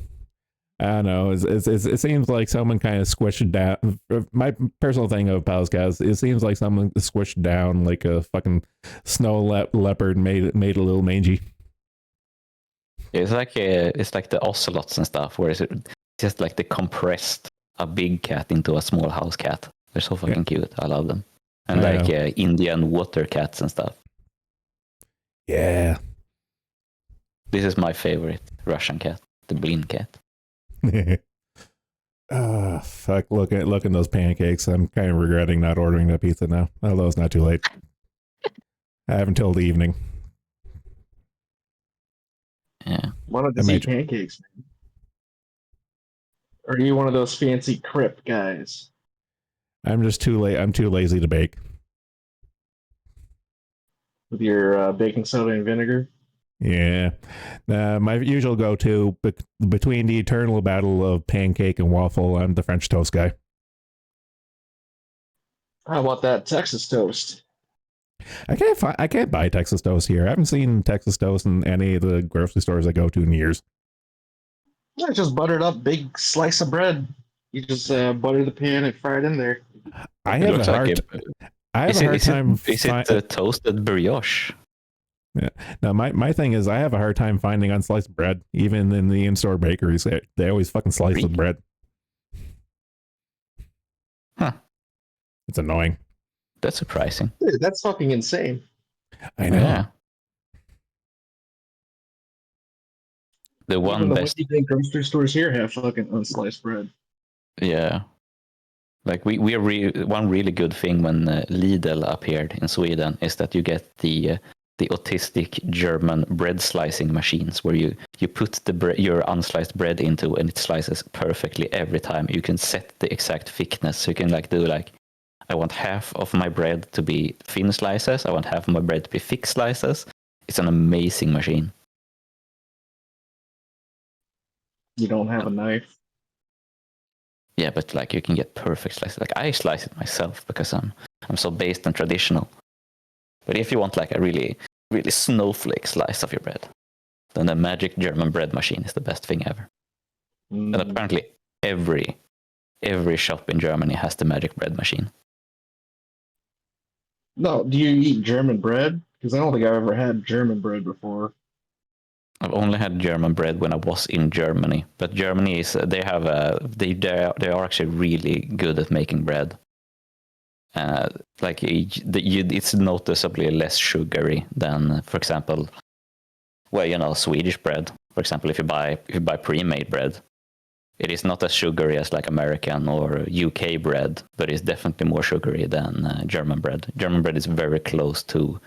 I don't know. It seems like someone kind of squished down. My personal thing of Palace cats, it seems like someone squished down like a fucking snow leopard and made it a little mangy. It's like the ocelots and stuff, where it's just like they compressed a big cat into a small house cat. They're so fucking cute. I love them. And like Indian water cats and stuff. Yeah. This is my favorite Russian cat, the Blin cat. Fuck! Look at those pancakes. I'm kind of regretting not ordering that pizza now. Although it's not too late. I have until the evening. Yeah. Wanted to see pancakes, man. Or are you one of those fancy crip guys? I'm just too late. I'm too lazy to bake. With your baking soda and vinegar? Yeah. My usual go-to between the eternal battle of pancake and waffle, I'm the French toast guy. How about that Texas toast? I can't buy Texas toast here. I haven't seen Texas toast in any of the grocery stores I go to in years. Yeah, just buttered up big slice of bread. You just butter the pan and fry it in there. I have a hard time. Is it toasted brioche? Yeah. Now my thing is I have a hard time finding unsliced bread, even in the in-store bakeries. They always fucking slice the bread. Huh. It's annoying. That's surprising. Dude, that's fucking insane. I know. Yeah. Even the best grocery stores here have fucking unsliced bread. Yeah. Like we are one really good thing when Lidl appeared in Sweden is that you get the autistic German bread slicing machines where you put your unsliced bread into and it slices perfectly every time. You can set the exact thickness. So you can I want half of my bread to be thin slices. I want half of my bread to be thick slices. It's an amazing machine. You don't have a knife. Yeah, but you can get perfect slices. I slice it myself because I'm so based and traditional. But if you want a really, really snowflake slice of your bread, then the magic German bread machine is the best thing ever. And apparently every shop in Germany has the magic bread machine. No, do you eat German bread? Because I don't think I've ever had German bread before. I've only had German bread when I was in Germany, but Germany is they are actually really good at making bread. It's noticeably less sugary than, for example, Swedish bread. For example, if you buy pre-made bread, it is not as sugary as American or UK bread, but it's definitely more sugary than German bread. German bread is very close to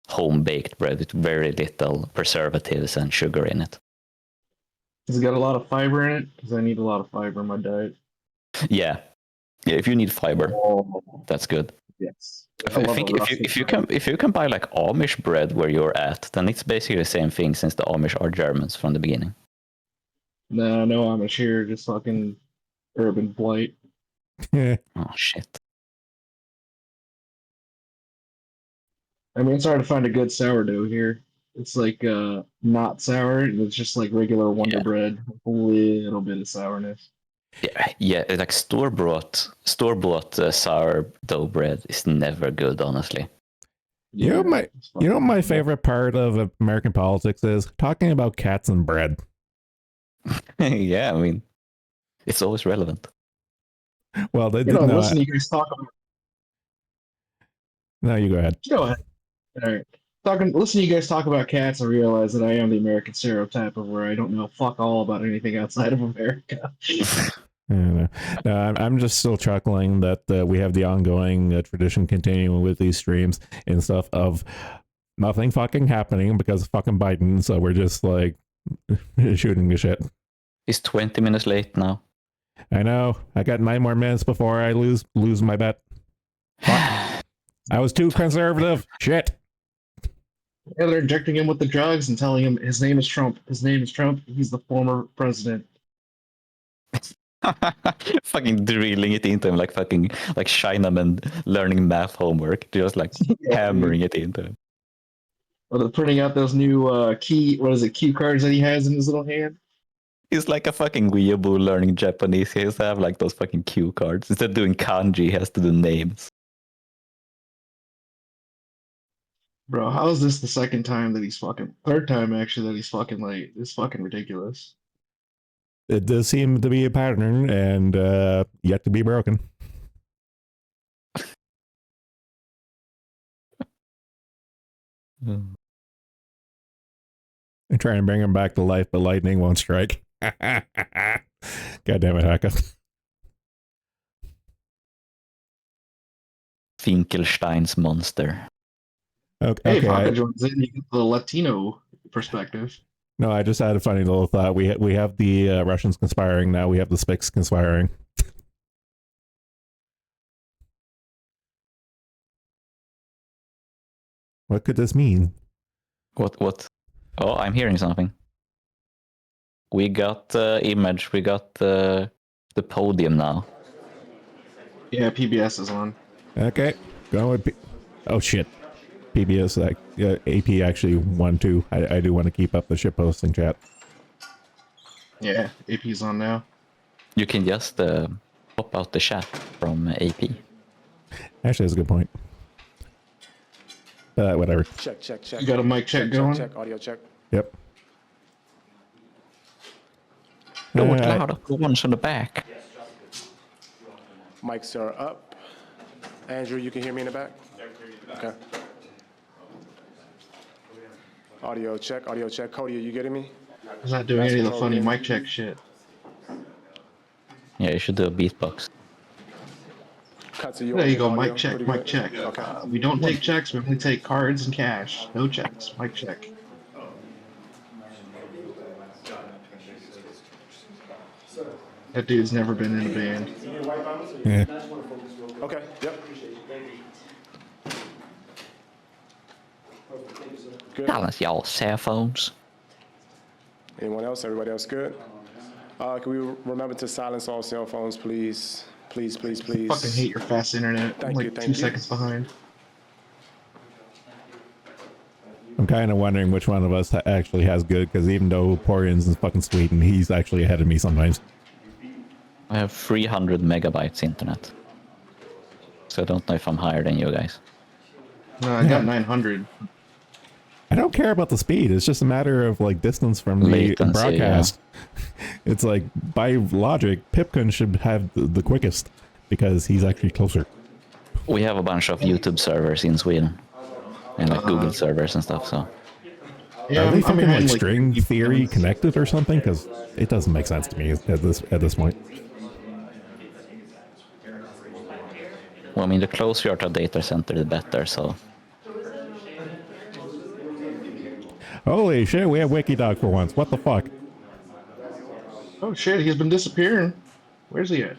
home-baked bread with very little preservatives and sugar in it. Has it got a lot of fiber in it? Because I need a lot of fiber in my diet. Yeah, if you need fiber, that's good. Yes. I think if you can buy Amish bread where you're at, then it's basically the same thing since the Amish are Germans from the beginning. No Amish here, just fucking urban blight. Oh shit. I mean, it's hard to find a good sourdough here. It's like not sour. It's just like regular Wonder Yeah, Bread with a little bit of sourness. yeah. Like store bought sourdough bread is never good, honestly. You know Yeah, my it's you know what my fucking bad. favorite part of American politics is talking about cats and bread. Yeah, I mean, it's always relevant. Well, they You did know, no. listen to you guys talk about. No, you go ahead. Go ahead. All right. Listen to you guys talk about cats and realize that I am the American stereotype of where I don't know fuck all about anything outside of America. No, I'm just still chuckling that we have the ongoing tradition continuing with these streams and stuff of nothing fucking happening because of fucking Biden. So we're just like shooting the shit. He's 20 minutes late now. I know. I got 9 more minutes before I lose my bet. Fuck. I was too conservative. Shit. Yeah, they're injecting him with the drugs and telling him his name is Trump. His name is Trump. He's the former president. Fucking drilling it into him like fucking like Chinaman learning math homework, just like Yeah, dude. hammering it into him. Or they're printing out those new cue cards that he has in his little hand. He's like a fucking weeaboo learning Japanese. He has to have like those fucking cue cards. Instead of doing kanji, he has to do names. Bro, how is this the second time that he's fucking third time actually that he's fucking late? It's fucking ridiculous. It does seem to be a pattern and yet to be broken. Mm. And trying to bring him back to life, but lightning won't strike. God damn it, Haka. Finkelstein's monster. Okay, Hey, if Haka joins in, you get the Latino perspective. no, I just had a funny little thought. We have the Russians conspiring now. We have the Spics conspiring. What could this mean? What? Oh, I'm hearing something. We got the image. We got the podium now. Yeah, PBS is on. Okay, going with oh shit, PBS. Like AP actually won too. I do want to keep up the shit posting chat. Yeah, AP's on now. You can just pop out the chat from AP. Actually, that's a good point. Whatever. Check. You got a mic check going? Check. Audio check. Yep. Do it louder. The ones on the back. Mics are up. Andrew, you can hear me in the back? Okay. Audio check. Cody, are you getting me? He's not doing any of the funny mic check shit. Yeah, you should do a beatbox. Cut to you. There you go, audio. mic check, Pretty mic good? check. Okay. We don't take checks, we only take cards and cash. No checks, mic check. That dude's never been in a band. Yeah. Okay. Yep. Good. Balance y'all cell phones. Anyone else? Everybody else good? Can we remember to silence all cell phones, please? Please. Fucking hate your fast internet. I'm Thank like you, 2 seconds behind. I'm kind of wondering which one of us actually has good, because even though Porian's in fucking Sweden, he's actually ahead of me sometimes. I have 300 megabytes internet. So I don't know if I'm higher than you guys. No, I got 900. I don't care about the speed. It's just a matter of like distance from the Latency, broadcast. It's like by logic, Pipkin should have the quickest because he's actually closer. We have a bunch of YouTube servers in Sweden. And like Google servers and stuff, so. Yeah, Are they I'm fucking behind, like string 50 theory minutes. connected or something? Because it doesn't make sense to me at this point. Well, I mean, the closer you are to a data center, the better, so. Holy shit, we have Wikidog for once. What the fuck? Oh shit, he's been disappearing. Where's he at?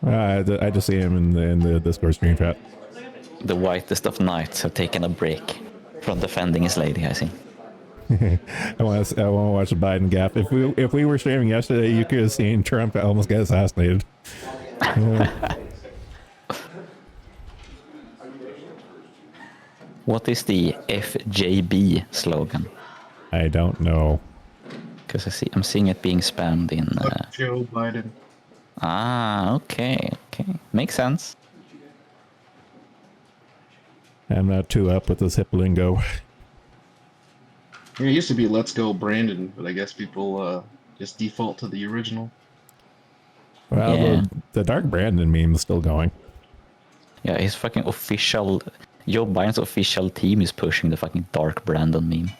I just see him in the Discord stream chat. The whitest of knights have taken a break from defending his lady, I see. I want to watch the Biden gap. If we were streaming yesterday, you could have seen Trump almost get assassinated. What is the FJB slogan? I don't know. Because I'm seeing it being spammed in. Fuck Joe Biden. Okay. Makes sense. I'm not too up with this hip lingo. It used to be Let's Go Brandon, but I guess people just default to the original. Well, Yeah. the Dark Brandon meme is still going. Yeah, his fucking official. Joe Biden's official team is pushing the fucking Dark Brandon meme.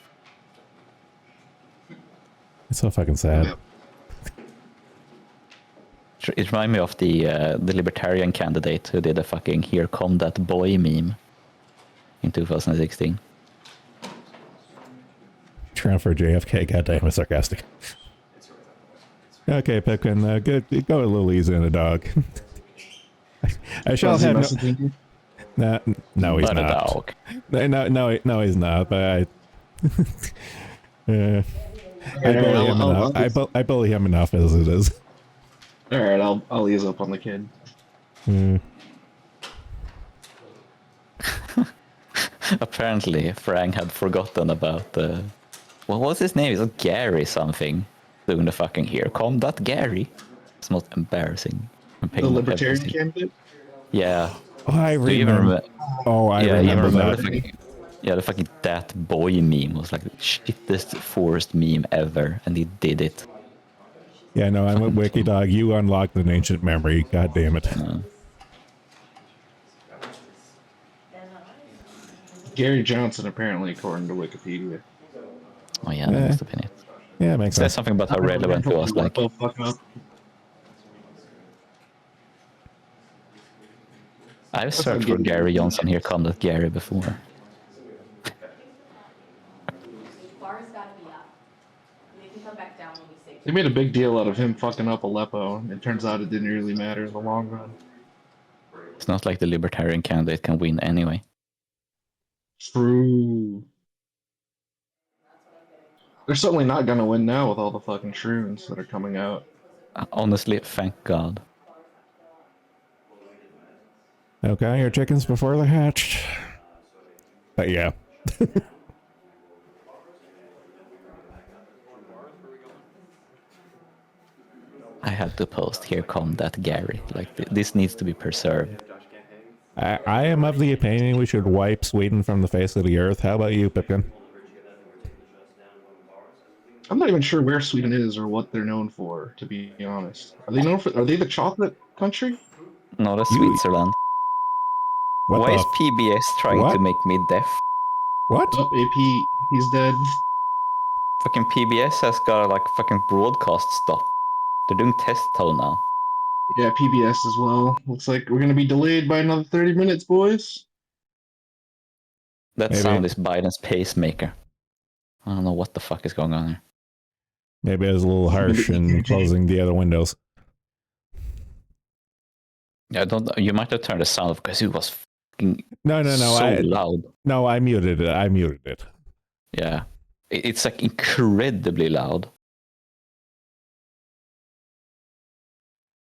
It's so fucking sad. Yep. It reminds me of the libertarian candidate who did a fucking "Here Come That Boy" meme in 2016. Trump for JFK, goddamn, it's sarcastic. Okay, Pipkin, go a little easy on the dog. I shall Was he have no. messaging you? No, he's But a not. dog. No, he's not. But I bully him enough. I bully him enough as it is. All right, I'll ease up on the kid. Apparently, Frank had forgotten about what was his name? Is it Gary something? Doing the fucking "Here Come That Gary." It's not embarrassing. The libertarian candidate. Yeah. Oh, I Do you even remember. Oh, I remember that. The fucking "that boy" meme was like the shittest forced meme ever, and he did it. Yeah, no, I'm with Wiki Dog. You unlocked an ancient memory. God damn it. Gary Johnson, apparently, according to Wikipedia. Oh yeah, that must have been it. Yeah, it makes Says sense. something about how relevant it was. Like, Fuck up. I've searched for Gary Johnson. Here Come That Gary before. Bar's gotta be up. They can come back down when we say. They made a big deal out of him fucking up Aleppo. It turns out it didn't really matter in the long run. It's not like the libertarian candidate can win anyway. True. They're certainly not gonna win now with all the fucking shrooms that are coming out. Honestly, thank God. Okay, your chickens before they're hatched. But yeah. I had to post "Here Come That Gary." Like, this needs to be preserved. I am of the opinion we should wipe Sweden from the face of the earth. How about you, Pipkin? I'm not even sure where Sweden is or what they're known for, to be honest. Are they known for? Are they the chocolate country? No, that's Switzerland. What Why the is PBS trying what? to make me deaf? What? Oh, he's dead. Fucking PBS has got like fucking broadcast stop. They're doing test tone now. Yeah, PBS as well. Looks like we're gonna be delayed by another 30 minutes, boys. That Maybe. sound is Biden's pacemaker. I don't know what the fuck is going on here. Maybe I was a little harsh in closing the other windows. I don't. You might have turned the sound off because it was fucking No, so loud. No, I muted it. Yeah, it's like incredibly loud.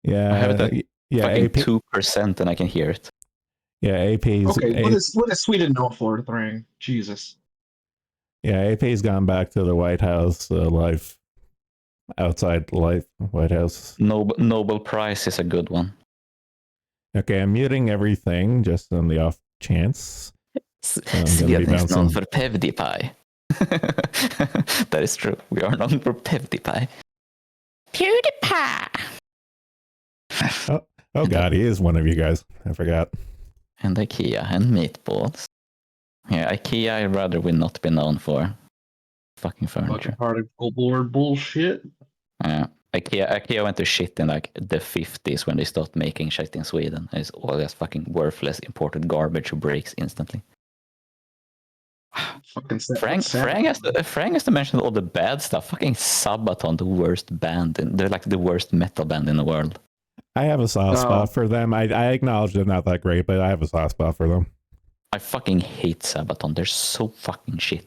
Yeah, I have it at fucking AP, 2%, and I can hear it. yeah, AP's Okay, what is Sweden known for, Thrang? Jesus. Yeah, AP's gone back to the White House life outside life White House. Nobel Prize is a good one. Okay, I'm muting everything just on the off chance. Sweden is known for PewDiePie. That is true. We are known for PewDiePie. PewDiePie! Oh God, he is one of you guys. I forgot. And IKEA and meatballs. Yeah, IKEA I'd rather we not be known for. Fucking furniture. Fucking particle board bullshit. Yeah. IKEA went to shit in like the 50s when they stopped making shit in Sweden. It's all this fucking worthless imported garbage who breaks instantly. Fucking Frank has to mention all the bad stuff. Fucking Sabaton, the worst band. They're like the worst metal band in the world. I have a soft spot for them. I acknowledge they're not that great, but I have a soft spot for them. I fucking hate Sabaton. They're so fucking shit.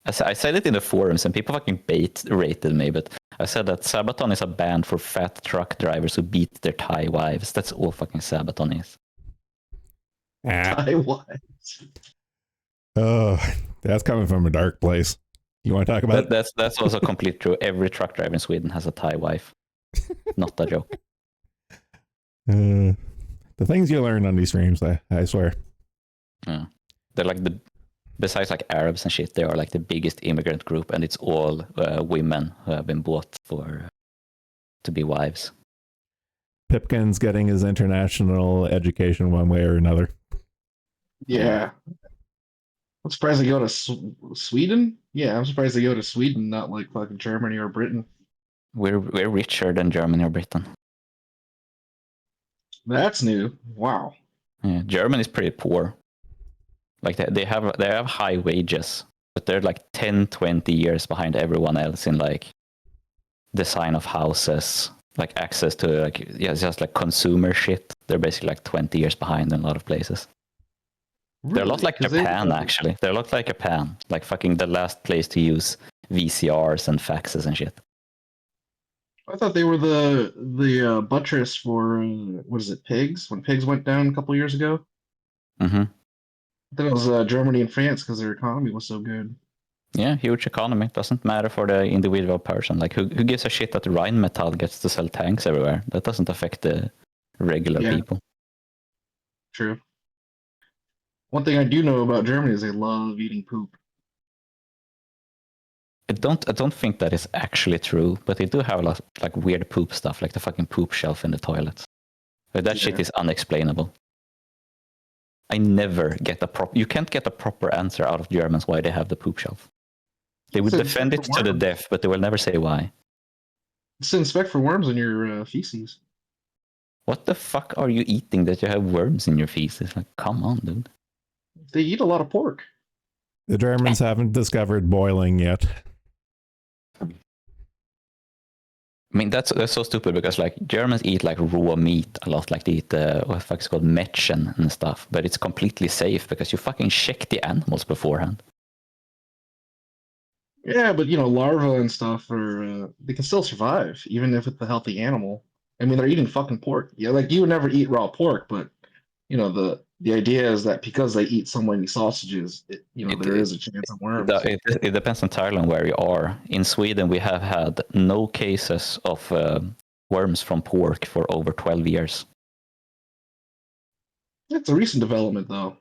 I said it in the forums and people fucking rated me, but I said that Sabaton is a band for fat truck drivers who beat their Thai wives. That's all fucking Sabaton is. Ah. Thai wives. Oh, that's coming from a dark place. You want to talk about? That's also complete true. Every truck driver in Sweden has a Thai wife. Not a joke. The things you learn on these streams, I swear. Yeah. They're like besides like Arabs and shit, they are like the biggest immigrant group, and it's all women who have been bought to be wives. Pipkin's getting his international education one way or another. Yeah. I'm surprised they go to Sweden. Yeah, I'm surprised they go to Sweden, not like fucking Germany or Britain. We're richer than Germany or Britain. That's new. Wow. Yeah, Germany's pretty poor. Like they have high wages, but they're like 10, 20 years behind everyone else in like design of houses, like access to like just like consumer shit. They're basically like 20 years behind in a lot of places. They're a lot like Japan, actually. They're a lot like Japan, like fucking the last place to use VCRs and faxes and shit. I thought they were the buttress for what is it, pigs? When pigs went down a couple years ago. Mm-hmm. I thought it was Germany and France because their economy was so good. Yeah, huge economy. Doesn't matter for the individual person. Like, who gives a shit that Rheinmetall gets to sell tanks everywhere? That doesn't affect the regular people. True. One thing I do know about Germany is they love eating poop. I don't think that is actually true, but they do have a lot of like weird poop stuff, like the fucking poop shelf in the toilets. But that shit is unexplainable. I never get you can't get a proper answer out of Germans why they have the poop shelf. They would defend it to the death, but they will never say why. It's inspect for worms in your feces. What the fuck are you eating that you have worms in your feces? Like, come on, dude. They eat a lot of pork. The Germans haven't discovered boiling yet. I mean, that's so stupid because like Germans eat like raw meat a lot, like they eat what the fuck is called Mädchen and stuff, but it's completely safe because you fucking check the animals beforehand. Yeah, but larvae and stuff are they can still survive even if it's a healthy animal. I mean, they're eating fucking pork. Yeah, like you would never eat raw pork, but the idea is that because they eat so many sausages, there is a chance of worms. It depends entirely on where you are. In Sweden, we have had no cases of worms from pork for over 12 years. It's a recent development, though.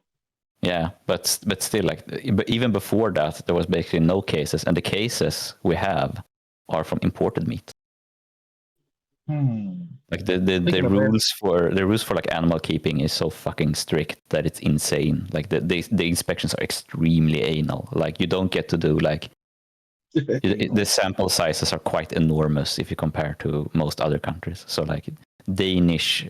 Yeah, but still, like, but even before that, there was basically no cases, and the cases we have are from imported meat. Like the rules for like animal keeping is so fucking strict that it's insane. Like the inspections are extremely anal. Like you don't get to do like the sample sizes are quite enormous if you compare to most other countries. So like Danish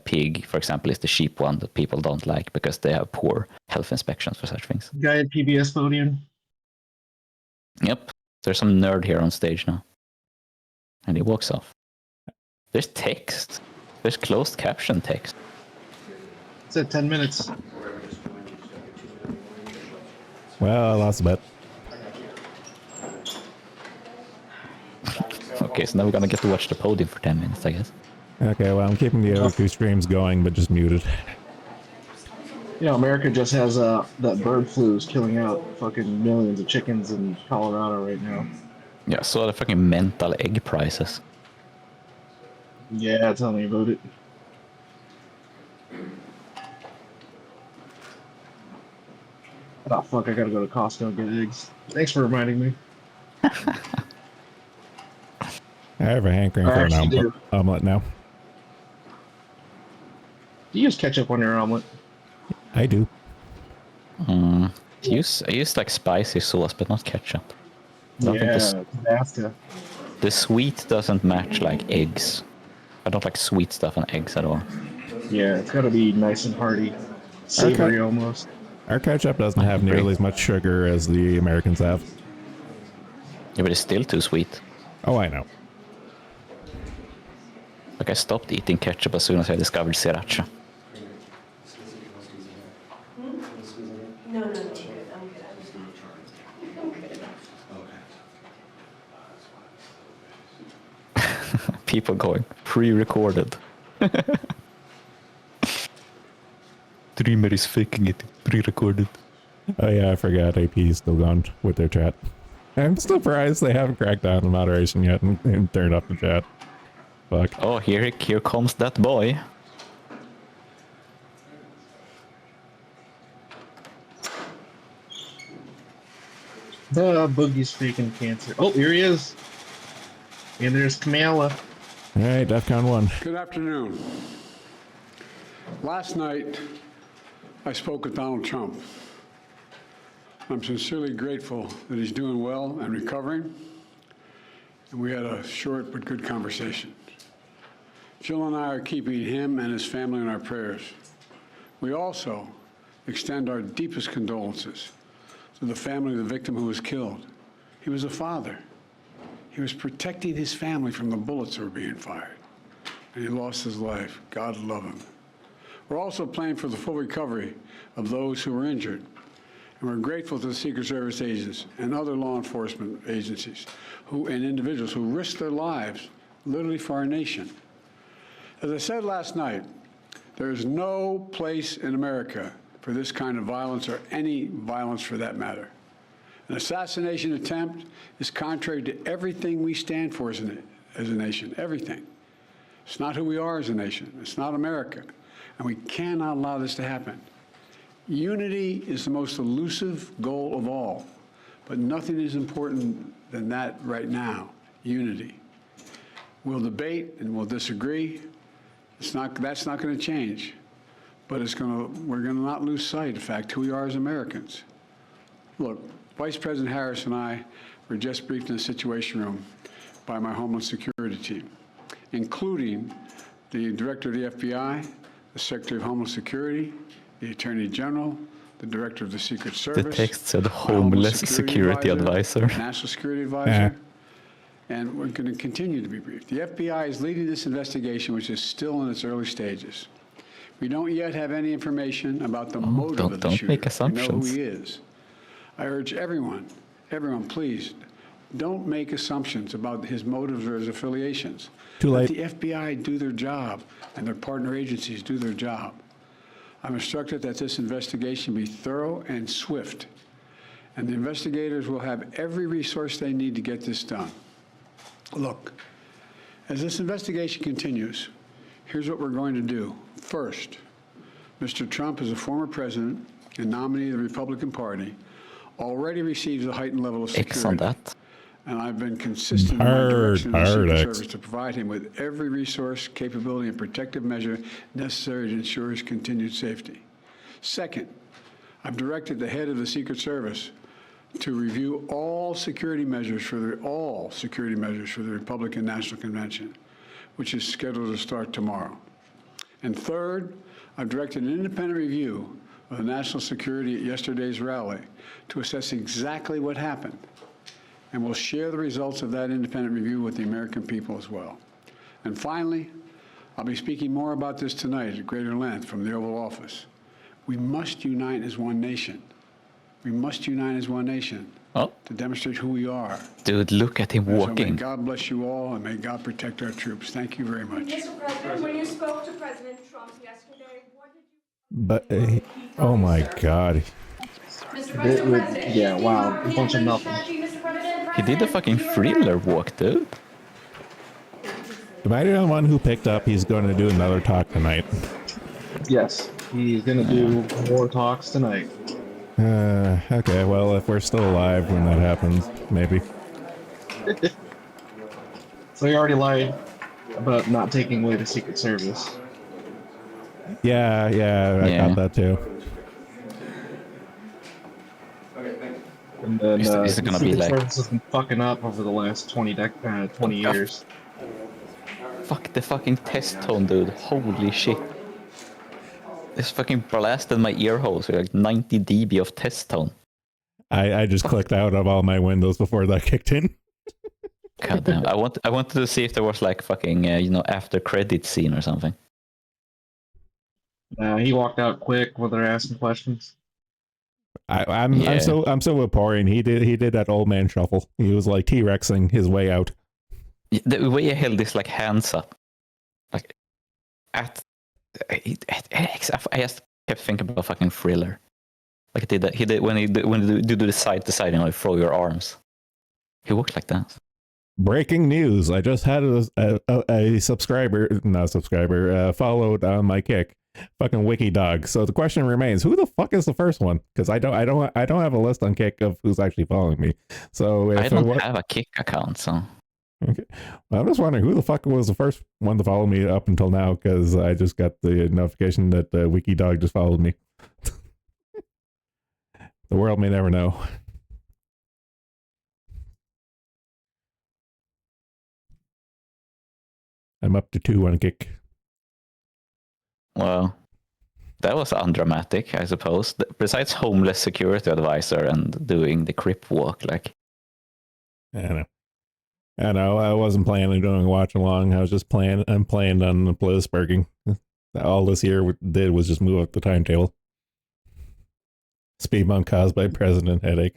pig, for example, is the cheap one that people don't like because they have poor health inspections for such things. Guy at PBS podium. Yep, there's some nerd here on stage now, and he walks off. There's text. There's closed caption text. It's at 10 minutes. Well, I lost a bet. Okay, so now we're gonna get to watch the podium for 10 minutes, I guess. Okay, well, I'm keeping the other two streams going, but just muted. America just has that bird flu is killing out fucking millions of chickens in Colorado right now. Yeah, so the fucking mental egg prices. Yeah, tell me about it. Oh fuck, I gotta go to Costco and get eggs. Thanks for reminding me. I have a hankering for an omelet now. Do you use ketchup on your omelet? I do. I use like spicy sauce, but not ketchup. Tabasco. The sweet doesn't match like eggs. I don't like sweet stuff on eggs at all. Yeah, it's gotta be nice and hearty. Savory almost. Our ketchup doesn't have nearly as much sugar as the Americans have. Yeah, but it's still too sweet. Oh, I know. Like I stopped eating ketchup as soon as I discovered sriracha. No, I'm good. I'm good. People going pre-recorded. streamer is faking it. Pre-recorded. Oh yeah, I forgot. AP is still gone with their chat. I'm still surprised they haven't cracked down on moderation yet and turned off the chat. Fuck. Oh, here comes that boy. Boogie's faking cancer. Oh, here he is. And there's Kamala. All right, DEFCON 1. Good afternoon. Last night, I spoke with Donald Trump. I'm sincerely grateful that he's doing well and recovering, and we had a short but good conversation. Jill and I are keeping him and his family in our prayers. We also extend our deepest condolences to the family of the victim who was killed. He was a father. He was protecting his family from the bullets that were being fired, and he lost his life. God love him. We're also praying for the full recovery of those who were injured, and we're grateful to the Secret Service agents and other law enforcement agencies and individuals who risked their lives literally for our nation. As I said last night, there is no place in America for this kind of violence or any violence for that matter. An assassination attempt is contrary to everything we stand for as a nation, everything. It's not who we are as a nation. It's not America. And we cannot allow this to happen. Unity is the most elusive goal of all, but nothing is important than that right now, unity. We'll debate and we'll disagree. That's not going to change, but we're going to not lose sight of the fact who we are as Americans. Look, Vice President Harris and I were just briefed in the Situation Room by my Homeland Security team, including the Director of the FBI, the Secretary of Homeland Security, the Attorney General, the Director of the Secret Service. The text said Homeless Security Advisor. National Security Advisor. And we're going to continue to be briefed. The FBI is leading this investigation, which is still in its early stages. We don't yet have any information about the motive of the shooter. Don't make assumptions. We know who he is. I urge everyone, please, don't make assumptions about his motives or his affiliations. Too late. Let the FBI do their job and their partner agencies do their job. I'm instructed that this investigation be thorough and swift, and the investigators will have every resource they need to get this done. Look, as this investigation continues, here's what we're going to do. First, Mr. Trump, as a former president and nominee of the Republican Party, already receives a heightened level of security. X on that. And I've been consistent in my direction to the Secret Service to provide him with every resource, capability, and protective measure necessary to ensure his continued safety. Second, I've directed the head of the Secret Service to review all security measures for the Republican National Convention, which is scheduled to start tomorrow. And third, I've directed an independent review of the national security at yesterday's rally to assess exactly what happened. And we'll share the results of that independent review with the American people as well. And finally, I'll be speaking more about this tonight at greater length from the Oval Office. We must unite as one nation. We must unite as one nation to demonstrate who we are. Dude, look at him walking. So may God bless you all, and may God protect our troops. Thank you very much. Mr. President, when you spoke to President Trump yesterday, what did you... But, oh my God. Mr. President, Yeah, wow, a bunch of nothing. He did a fucking thriller walk, dude. Am I the one who picked up he's going to do another talk tonight? Yes, he's gonna do more talks tonight. Okay, well, if we're still alive when that happens, maybe. So he already lied about not taking away the Secret Service. Yeah, I got that too. And then Is it gonna be Secret like... Service has been fucking up over the last 20 years. Fuck the fucking test tone, dude. Holy shit. This fucking blasted my ear holes with like 90 dB of test tone. I just clicked out of all my windows before that kicked in. God damn. I wanted to see if there was like fucking, after credit scene or something. He walked out quick when they're asking questions. I'm so abhorring. He did that old man shuffle. He was like T-Rexing his way out. The way he held his like hands up, like I asked, kept thinking about fucking Thriller. Like he did when you do the side to side, throw your arms. He walked like that. Breaking news. I just had a subscriber, not subscriber, followed on my Kick. Fucking Wiki Dog. So the question remains, who the fuck is the first one? Because I don't have a list on Kick of who's actually following me. So I don't have a Kick account, so okay. Well, I'm just wondering who the fuck was the first one to follow me up until now, because I just got the notification that Wiki Dog just followed me. The world may never know. I'm up to 2 on Kick. well, that was undramatic, I suppose. Besides homeless security advisor and doing the crip walk, like. I know. I wasn't planning on doing a watch along. I was just playing. I'm playing on the Blitzburging. All this year did was just move up the timetable. Speed bump caused by president headache.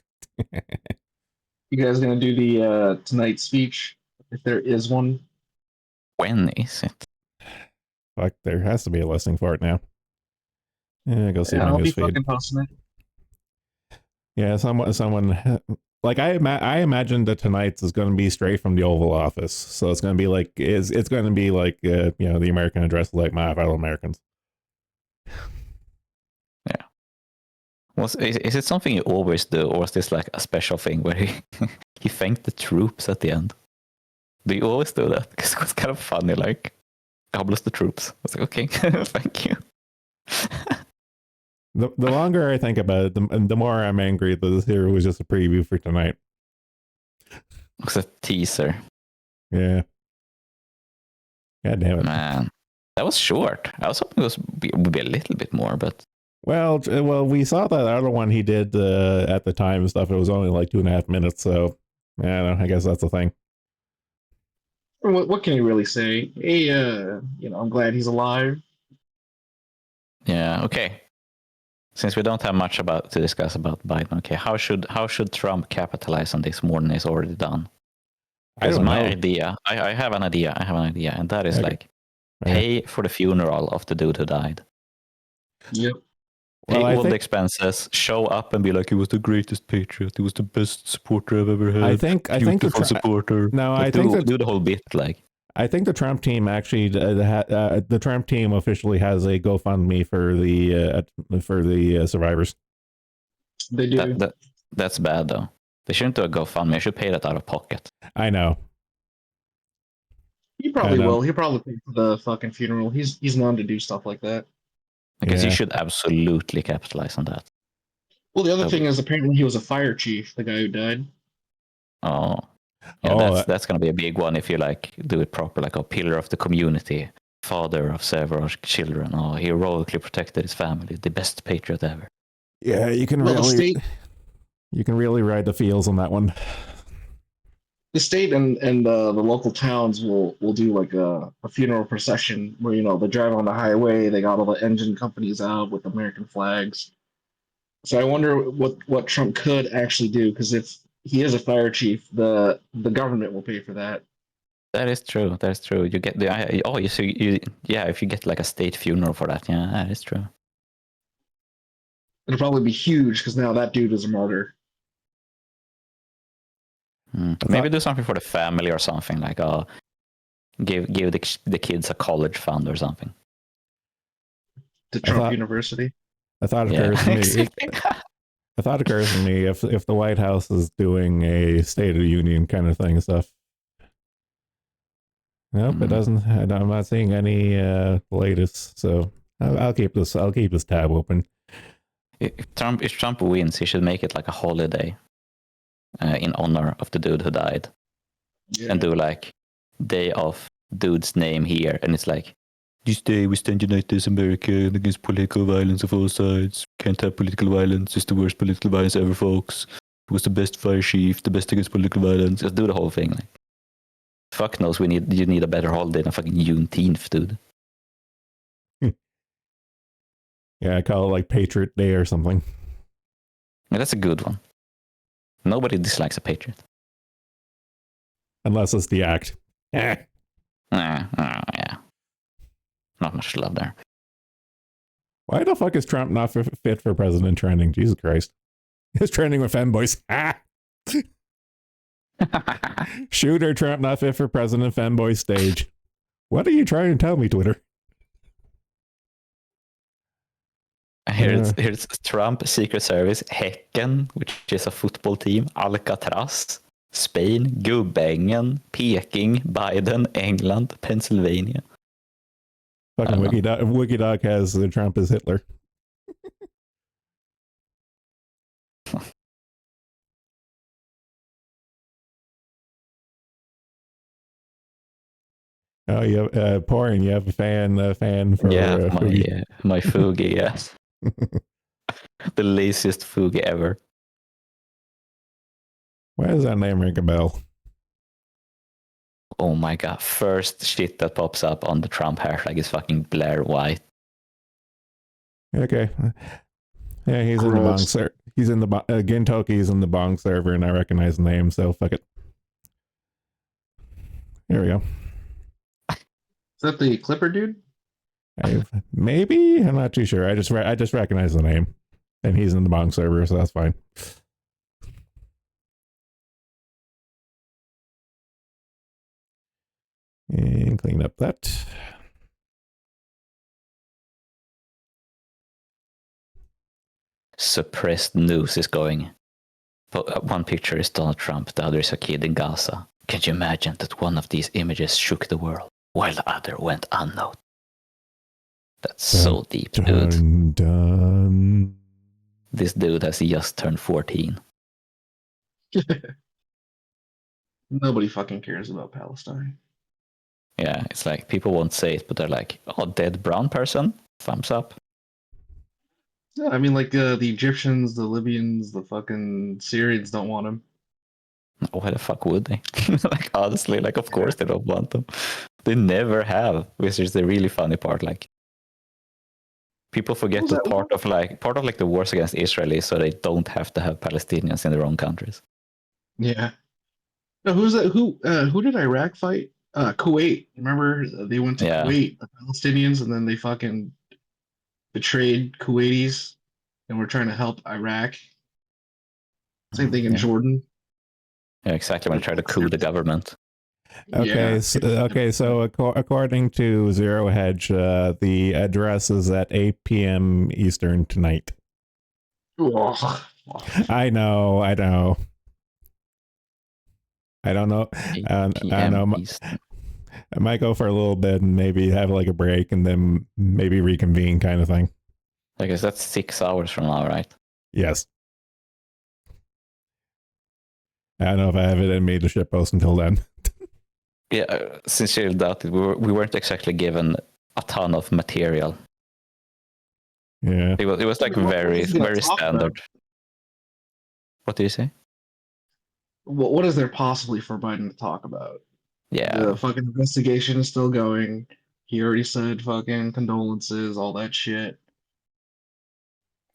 You guys gonna do the tonight speech if there is one? When is it? Fuck, there has to be a listing for it now. Yeah, go see my I'll be news feed. fucking posting it. Yeah, someone like I imagine that tonight's is going to be straight from the Oval Office, so it's going to be like it's going to be like the American address, like my fellow Americans. Yeah. Is it something you always do, or is this like a special thing where he thanked the troops at the end? Do you always do that? Because it was kind of funny, like, God bless the troops. I was like, okay, thank you. The longer I think about it, the more I'm angry that this here was just a preview for tonight. It was a teaser. Yeah. God damn it. Man, that was short. I was hoping it would be a little bit more, but... Well, we saw that other one he did at the time and stuff. It was only like 2.5 minutes, so yeah, I guess that's the thing. What can you really say? Hey, I'm glad he's alive. Yeah, okay. Since we don't have much to discuss about Biden, okay, how should Trump capitalize on this more than he's already done? Because my idea, I have an idea, and that is like pay for the funeral of the dude who died. Yep. Pay all the expenses, show up and be like, he was the greatest patriot, he was the best supporter I've ever had. I think the supporter. No, like, I think do the whole bit like. I think the Trump team actually, the Trump team officially has a GoFundMe for the survivors. They do. That's bad though. They shouldn't do a GoFundMe. They should pay that out of pocket. I know. He probably will. He'll probably pay for the fucking funeral. He's known to do stuff like that. Because he should absolutely capitalize on that. Well, the other thing is apparently he was a fire chief, the guy who died. Oh. Yeah, that's going to be a big one if you like do it proper, like a pillar of the community, father of several children. Oh, he heroically protected his family, the best patriot ever. Yeah, you can really ride the feels on that one. The state and the local towns will do like a funeral procession where they drive on the highway. They got all the engine companies out with American flags. So I wonder what Trump could actually do, because if he is a fire chief, the government will pay for that. That is true. That's true. You get if you get like a state funeral for that, yeah, that is true. It'll probably be huge because now that dude is a martyr. Maybe do something for the family or something, like give the kids a college fund or something. To Trump University. I thought it occurs to me. I thought it occurs to me if the White House is doing a State of the Union kind of thing and stuff. Nope, it doesn't. I'm not seeing any latest. So I'll keep this tab open. If Trump wins, he should make it like a holiday in honor of the dude who died, and do like day of dude's name here, and it's like, this day we stand united as America against political violence of all sides. Can't have political violence. It's the worst political violence ever, folks. He was the best fire chief, the best against political violence. Just do the whole thing. Like, fuck knows you need a better holiday than fucking Juneteenth, dude. Yeah, I call it like Patriot Day or something. Yeah, that's a good one. Nobody dislikes a patriot. Unless it's the act. Yeah. Not much love there. Why the fuck is Trump not fit for president trending? Jesus Christ. It's trending with femboys. Ah! Shooter Trump not fit for president femboy stage. What are you trying to tell me, Twitter? Here's Trump, Secret Service, Häcken, which is a football team, Alcatraz, Spain, Gubbängen, Peking, Biden, England, Pennsylvania. Fucking Wikidog has Trump as Hitler. Oh, you have pouring. You have a fan for my Fugi, yes. The laziest Fugi ever. Why does that name ring a bell? Oh my god! First shit that pops up on the Trump hashtag is fucking Blair White. Okay, yeah, he's in the Bong server. He's in the Gintoki's in the Bong server, and I recognize the name, so fuck it. Here we go. Is that the Clipper dude? Maybe, I'm not too sure. I just recognize the name, and he's in the Bong server, so that's fine. And clean up that. Suppressed news is going. One picture is Donald Trump, the other is a kid in Gaza. Can you imagine that one of these images shook the world while the other went unnoticed? That's so deep, dude. Dun. This dude has just turned 14. Nobody fucking cares about Palestine. Yeah, it's like people won't say it, but they're like, oh, dead brown person? Thumbs up. Yeah, I mean, like the Egyptians, the Libyans, the fucking Syrians don't want him. Why the fuck would they? Like, honestly, like, of course they don't want them. They never have, which is the really funny part. Like, people forget that part of the wars against Israel is so they don't have to have Palestinians in their own countries. Yeah. No, who's that? Who did Iraq fight? Kuwait. Remember they went to Kuwait, the Palestinians, and then they fucking betrayed Kuwaitis and were trying to help Iraq. Same thing in Jordan. Yeah, exactly. When they try to coup the government. Okay, yeah. so according to Zero Hedge, the address is at 8 p.m. Eastern tonight. I know. I don't know. I know. I might go for a little bit and maybe have like a break and then maybe reconvene, kind of thing. I guess that's 6 hours from now, right? Yes. I don't know if I have it in me to ship post until then. Yeah, sincerely doubt it. We weren't exactly given a ton of material. Yeah. It was like very standard. What do you say? What is there possibly for Biden to talk about? Yeah. The fucking investigation is still going. He already said fucking condolences, all that shit.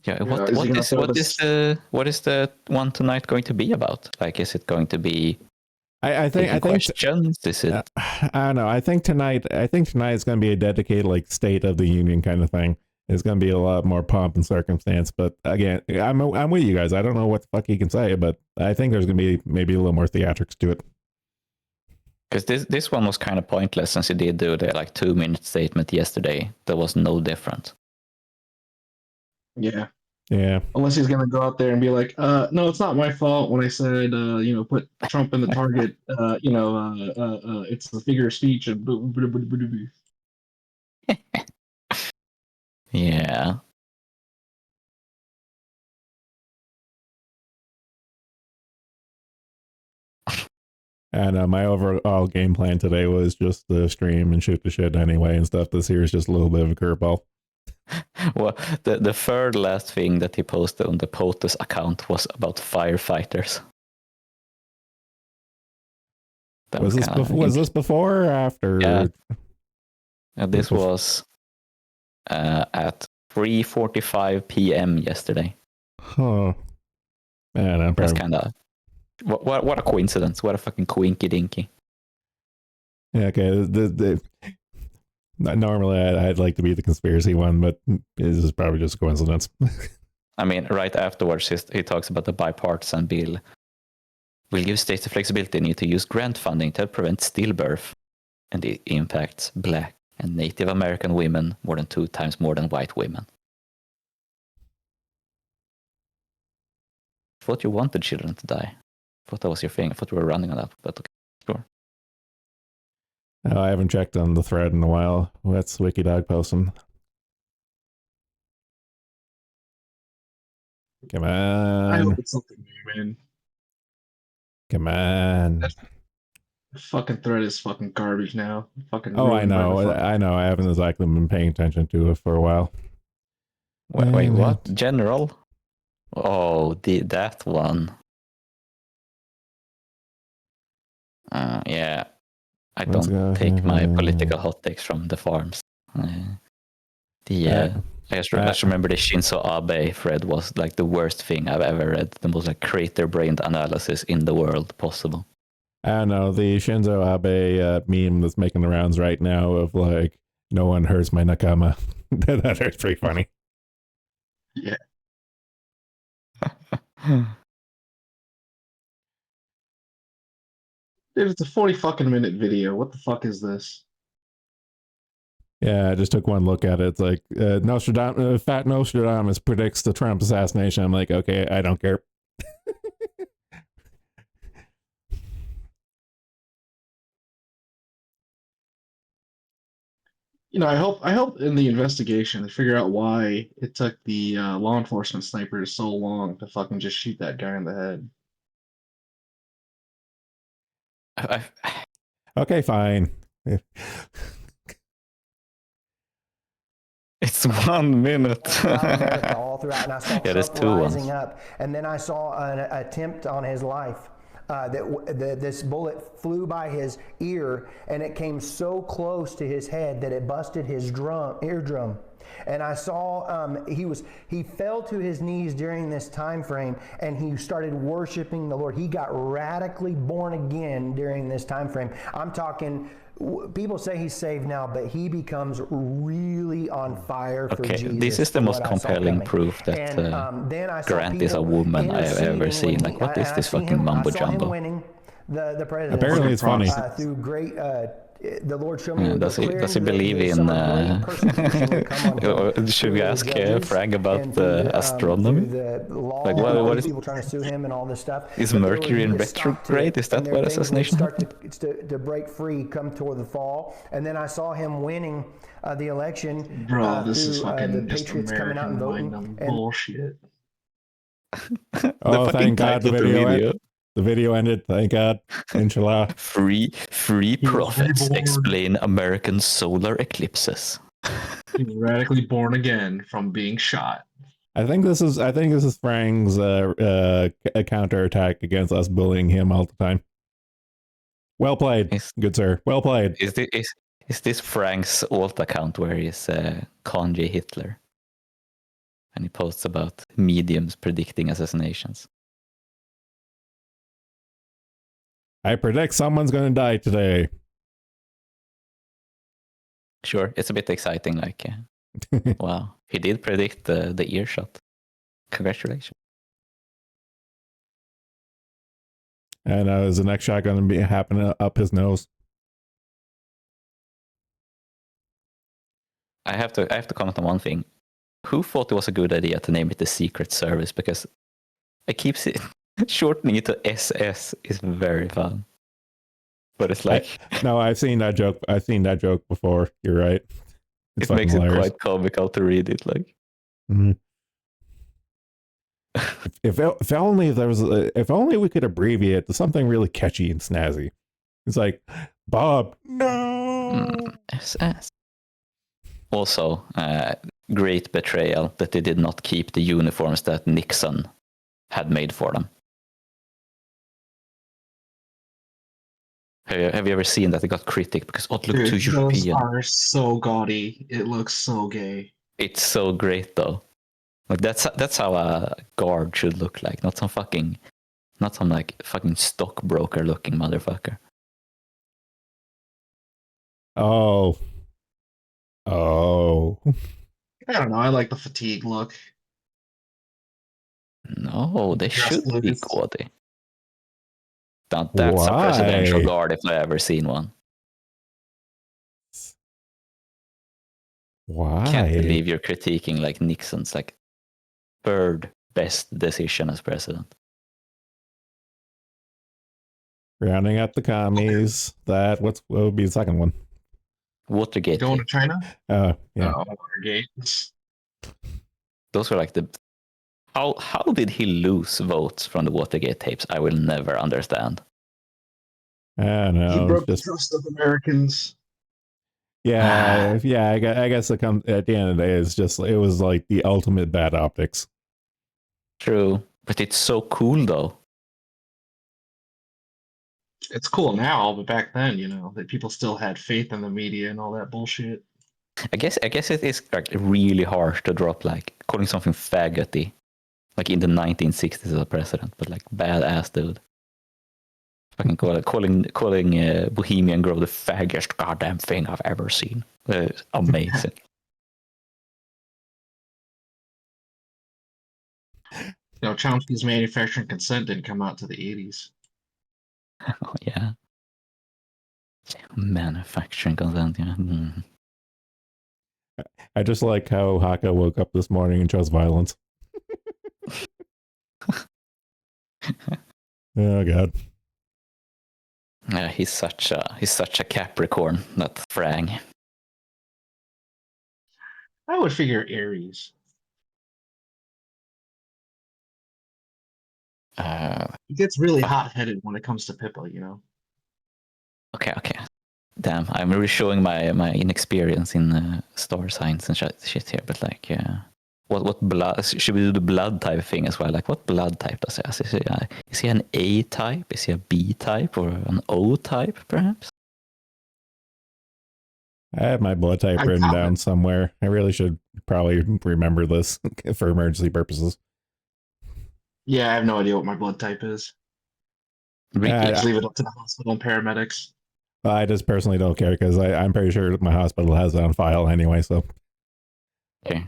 Yeah, what is the one tonight going to be about? Like, is it going to be? I think questions. Is it? I don't know. I think tonight is going to be a dedicated like State of the Union kind of thing. It's going to be a lot more pomp and circumstance. But again, I'm with you guys. I don't know what the fuck he can say, but I think there's going to be maybe a little more theatrics to it. Because this one was kind of pointless since he did do the like 2-minute statement yesterday. That was no different. Yeah. Yeah. Unless he's gonna go out there and be like, no, it's not my fault when I said, put Trump in the target. It's a figure of speech and Yeah. And my overall game plan today was just to stream and shoot the shit anyway and stuff. This here is just a little bit of a curveball. Well, the third last thing that he posted on the POTUS account was about firefighters. Was this before or after? Yeah. This was at 3:45 p.m. yesterday. Huh. Man, that's kind of what a coincidence! What a fucking coinky dinky. Yeah. Okay. Normally, I'd like to be the conspiracy one, but this is probably just a coincidence. I mean, right afterwards, he talks about the bipartisan bill. Will give states the flexibility need to use grant funding to prevent stillbirth, and it impacts Black and Native American women more than 2 times more than white women. I thought you wanted children to die. I thought that was your thing. I thought you were running on that, but okay, sure. I haven't checked on the thread in a while. What's Wikidog posting? Come I on. hope it's something new, man. Come on. The fucking thread is fucking garbage now. Fucking Oh, I ruined by the know. fuck- I know. I haven't exactly been paying attention to it for a while. Wait, what? General? Oh, that one. Yeah. I Let's don't go. take my political hot takes from the farms. I just remember the Shinzo Abe thread was like the worst thing I've ever read. The most like crater-brained analysis in the world possible. I don't know. The Shinzo Abe meme that's making the rounds right now of like, no one hurts my nakama. That hurts pretty funny. Yeah. Dude, it's a 40 fucking minute video. What the fuck is this? Yeah, I just took one look at it. It's like Fat Nostradamus predicts the Trump assassination. I'm like, okay, I don't care. You know, I hope in the investigation they figure out why it took the law enforcement snipers so long to fucking just shoot that guy in the head. Okay, fine. It's 1 minute. all throughout, and I saw Yeah, there's Trump 2 ones. rising up, and then I saw an attempt on his life. This bullet flew by his ear, and it came so close to his head that it busted his eardrum. And I saw he fell to his knees during this time frame, and he started worshiping the Lord. He got radically born again during this time frame. I'm talking. People say he's saved now, but he becomes really on fire for Jesus. Okay, this is the most compelling proof that then I saw Grant is a woman I have ever seen. Like, what is this fucking mumbo jumbo? Winning the presidency. Apparently it's funny. Through great, the Lord showed me. Does he believe in? Should we ask Frank about astronomy? Like, what is people trying to sue him and all this stuff? Is Mercury in retrograde? Is that what assassination? Start to break free, come toward the fall, and then I saw him winning the election. Bro, this is fucking the Patriots coming out and voting. Bullshit. Oh, thank God the video ended. Thank God. Inshallah. Free prophets explain American solar eclipses. He was radically born again from being shot. I think this is Frank's counterattack against us bullying him all the time. Well played, good sir. Well played. Is this Frank's alt account where he's Kanye Hitler? And he posts about mediums predicting assassinations. I predict someone's going to die today. Sure, it's a bit exciting. Like, wow, he did predict the earshot. Congratulations. And is the next shot going to be happening up his nose? I have to comment on one thing. Who thought it was a good idea to name it the Secret Service? Because I keep shortening it to SS is very fun. But it's like no, I've seen that joke. I've seen that joke before. You're right. It makes hilarious. It quite comical to read it. Like, if only we could abbreviate to something really catchy and snazzy. It's like Bob. No. SS. Also, great betrayal that they did not keep the uniforms that Nixon had made for them. Have you ever seen that? It got critic because it looked too European. Those are so gaudy. It looks so gay. It's so great though. Like that's how a guard should look like. Not some like fucking stockbroker looking motherfucker. Oh, Oh. I don't know. I like the fatigue look. No, they Dress should be blues. gaudy. That's a presidential Why? guard if I ever seen one. Can't Why? believe you're critiquing like Nixon's like third best decision as president. Rounding up the commies. What would be the second one? Watergate. Going to China? Yeah. Oh, Watergate. Those were like the. How did he lose votes from the Watergate tapes? I will never understand. I don't He know. broke the Just trust of Americans. yeah. I guess at the end of the day, it was like the ultimate bad optics. True, but it's so cool though. It's cool now, but back then, that people still had faith in the media and all that bullshit. I guess it is like really harsh to drop like calling something faggoty, like in the 1960s as a president, but like badass dude. Fucking calling Bohemian Grove the faggiest goddamn thing I've ever seen. Amazing. Chomsky's manufacturing consent didn't come out to the 80s. Oh, yeah. Manufacturing consent, yeah. Mm. I just like how Haka woke up this morning and chose violence. Oh god. He's such a Capricorn, that Frang. I would figure Aries. He gets really hot-headed when it comes to Pippa. Okay. Damn, I'm really showing my inexperience in star signs and shit here, but like, what blood should we do the blood type thing as well? Like, what blood type does he have? Is he an A type? Is he a B type or an O type, perhaps? I have my blood type written down somewhere. I really should probably remember this for emergency purposes. Yeah, I have no idea what my blood type is. Just leave it up to the hospital and paramedics. I just personally don't care because I'm pretty sure my hospital has it on file anyway. So okay,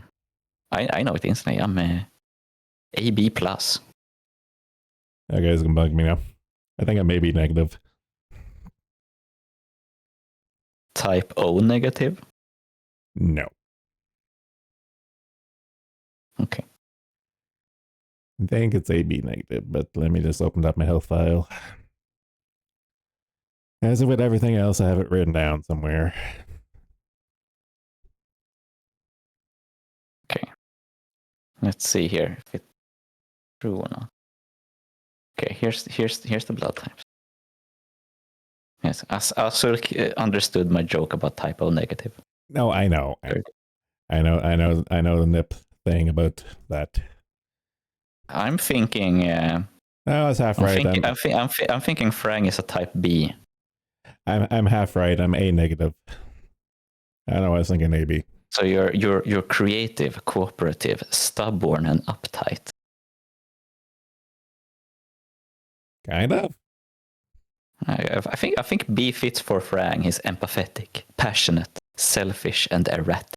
I know it instantly. I'm AB plus. that guy's gonna bug me now. I think I may be negative. Type O negative? No. Okay. I think it's AB negative, but let me just open up my health file. As with everything else, I have it written down somewhere. Okay. Let's see here if it's true or not. Okay, here's the blood types. Yes, Asurk understood my joke about type O negative. No, I know. I know the nip thing about that. I'm thinking. No, it's half right. I'm thinking Frang is a type B. I'm half right. I'm A negative. I know I was thinking AB. So you're creative, cooperative, stubborn, and uptight. Kind of. I think B fits for Frang. He's empathetic, passionate, selfish, and erratic.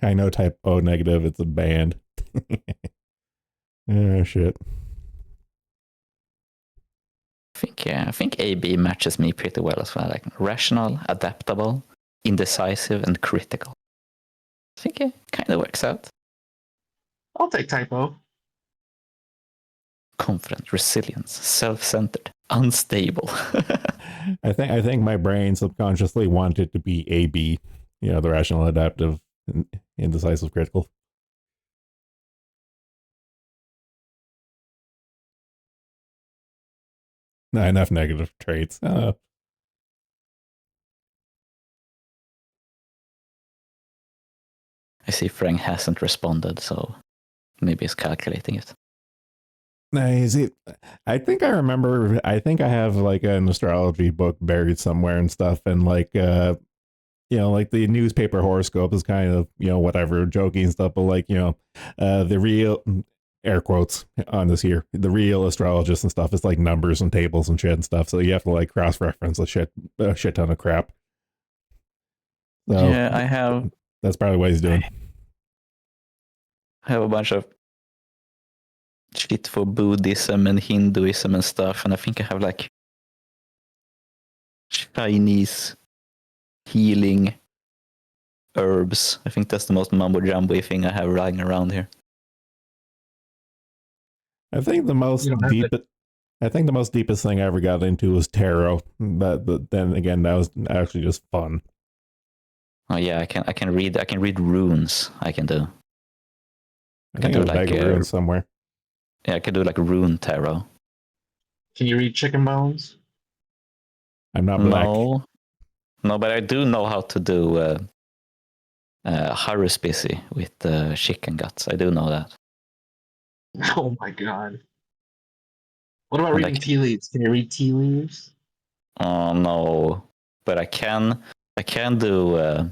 I know type O negative. It's a band. Oh shit. I think AB matches me pretty well as well. Like rational, adaptable, indecisive, and critical. I think it kind of works out. I'll take type O. Confident, resilient, self-centered, unstable. I think my brain subconsciously wanted to be AB. The rational, adaptive, indecisive, critical. Not enough negative traits. I see Frank hasn't responded, so maybe he's calculating it. Nice. I think I remember. I think I have like an astrology book buried somewhere and stuff, and like like the newspaper horoscope is kind of whatever joking stuff, but like the real air quotes on this here. The real astrologists and stuff is like numbers and tables and shit and stuff. So you have to like cross reference a shit ton of crap. So Yeah, I have that's probably what he's doing. a bunch of shit for Buddhism and Hinduism and stuff, and I think I have like Chinese healing herbs. I think that's the most mumbo jumbo thing I have lying around here. I think the most You don't have deep. I think the most deepest thing I ever got into was tarot. But then again, that was actually just fun. Oh yeah, I can read runes. I can do. I think I have a bag of runes somewhere. Yeah, I can do like rune tarot. Can you read chicken bones? I'm not black. No, but I do know how to do haruspicy with chicken guts. I do know that. Oh my god. What about And reading tea leaves? Can you read tea leaves? Oh no, but I can do a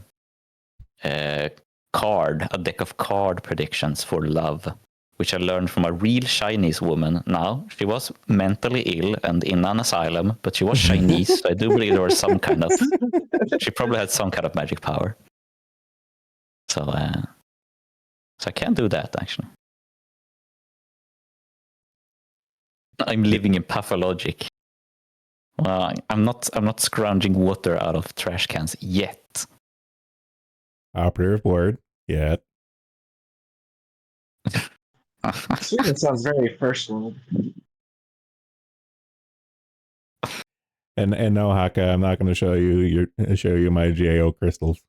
deck of card predictions for love, which I learned from a real Chinese woman. Now she was mentally ill and in an asylum, but she was Chinese, so I do believe there was some kind of. She probably had some kind of magic power. So I can do that actually. I'm living in pathologic. Well, I'm not scrounging water out of trash cans yet. Operative word. Yet. Sweden sounds very first world. And no, Haka, I'm not going to show you my GAO crystals.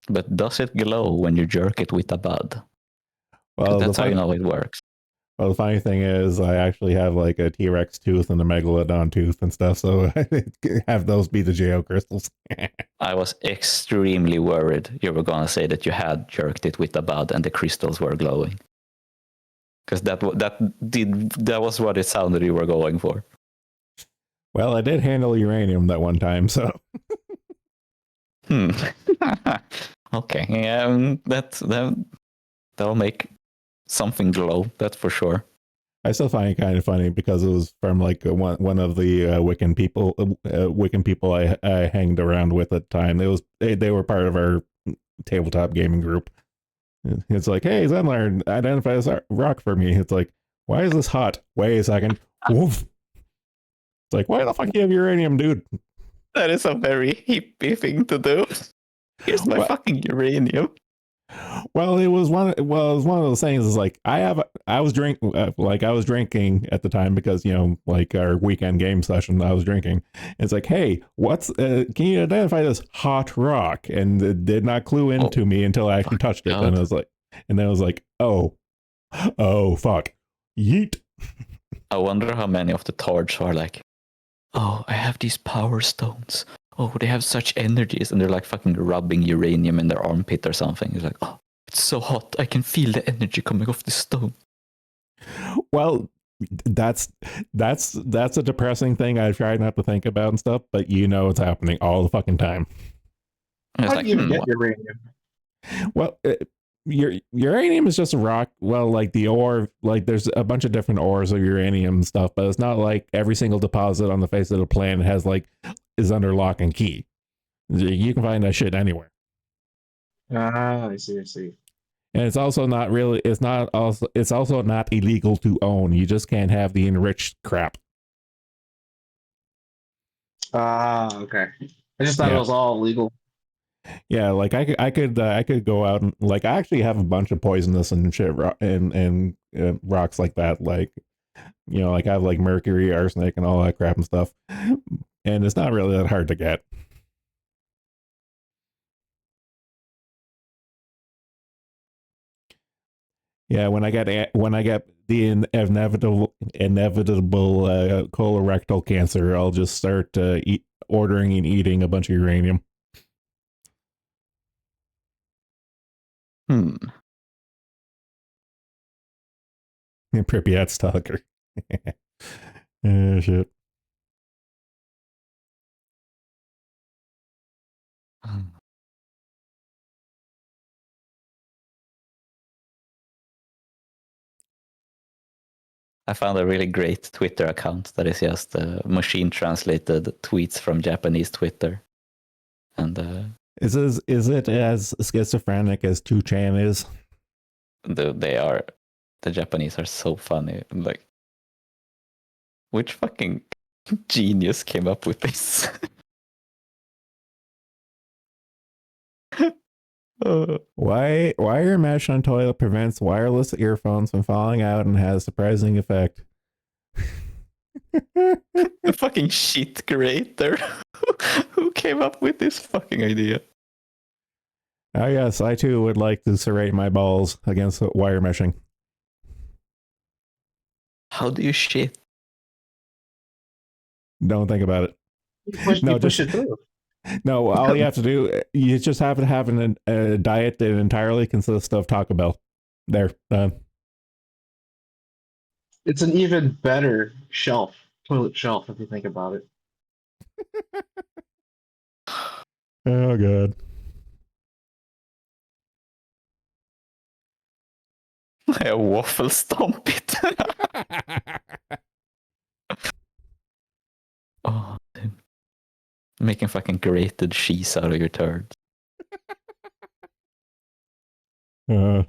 But does it glow when you jerk it with a bud? Well, That's how you know it works. Well, the funny thing is, I actually have like a T-Rex tooth and a megalodon tooth and stuff, so I have those be the GAO crystals. I was extremely worried you were going to say that you had jerked it with a bud and the crystals were glowing. Because that was what it sounded you were going for. Well, I did handle uranium that one time, so. Okay, yeah, that'll make something glow. That's for sure. I still find it kind of funny because it was from like one of the Wiccan people I hanged around with at the time. They were part of our tabletop gaming group. It's like, hey, Zenlar, identify this rock for me. It's like, why is this hot? Wait a second. Woof. It's like, why the fuck you have uranium, dude? That is a very hippie thing to do. Here's my fucking uranium. Well, it was one of those things. Is like I was drinking at the time because like our weekend game session, I was drinking. It's like, hey, can you identify this hot rock? And it did not clue into me until I actually touched it, and then I was like, oh fuck, yeet. I wonder how many of the Tords are like, oh, I have these power stones. Oh, they have such energies, and they're like fucking rubbing uranium in their armpit or something. It's like, oh, it's so hot. I can feel the energy coming off the stone. Well, that's a depressing thing I try not to think about and stuff, but it's happening all the fucking time. How do you even get uranium? Well, uranium is just a rock. Well, like the ore, like there's a bunch of different ores of uranium and stuff, but it's not like every single deposit on the face of the planet is under lock and key. You can find that shit anywhere. Ah, I see. And it's also not really. It's also not illegal to own. You just can't have the enriched crap. Ah, okay. I just thought it was all legal. Yeah, like I could go out and like I actually have a bunch of poisonous and shit and rocks like that. Like like I have like mercury, arsenic, and all that crap and stuff. And it's not really that hard to get. Yeah, when I get the inevitable colorectal cancer, I'll just start ordering and eating a bunch of uranium. Pripyat stalker. Shit. I found a really great Twitter account that is just machine translated tweets from Japanese Twitter. And Is it as schizophrenic as 2chan is? the Japanese are so funny. Like, which fucking genius came up with this? Wire mesh on toilet prevents wireless earphones from falling out and has surprising effect. The fucking shit creator. Who came up with this fucking idea? Oh yes, I too would like to serrate my balls against wire meshing. How do you shit? Don't think about it. You push it through. No, all you have to do, you just have to have a diet that entirely consists of Taco Bell. There, done. It's an even better toilet shelf, if you think about it. Oh god. I waffle stomp it. Oh, dude. Making fucking grated cheese out of your turds. Yeah,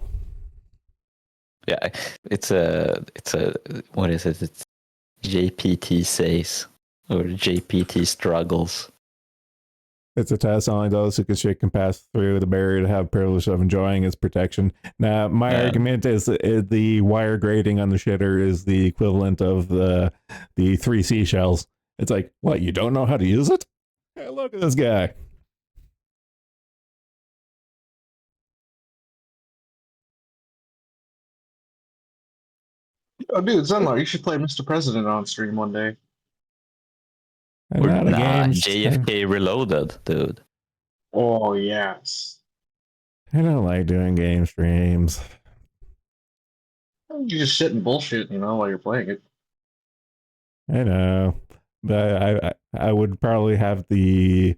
it's a what is it? It's JPT says or JPT struggles. It's a test only those who can pass through the barrier to have privilege of enjoying its protection. Now, my argument is the wire grating on the shitter is the equivalent of the 3 seashells. It's like, what, you don't know how to use it? Hey, look at this guy. Oh, dude, Zenlar, you should play Mr. President on stream one day. I'm not a game. JFK Reloaded, dude. Oh, yes. I don't like doing game streams. You just sit and bullshit, while you're playing it. I know, but I would probably have there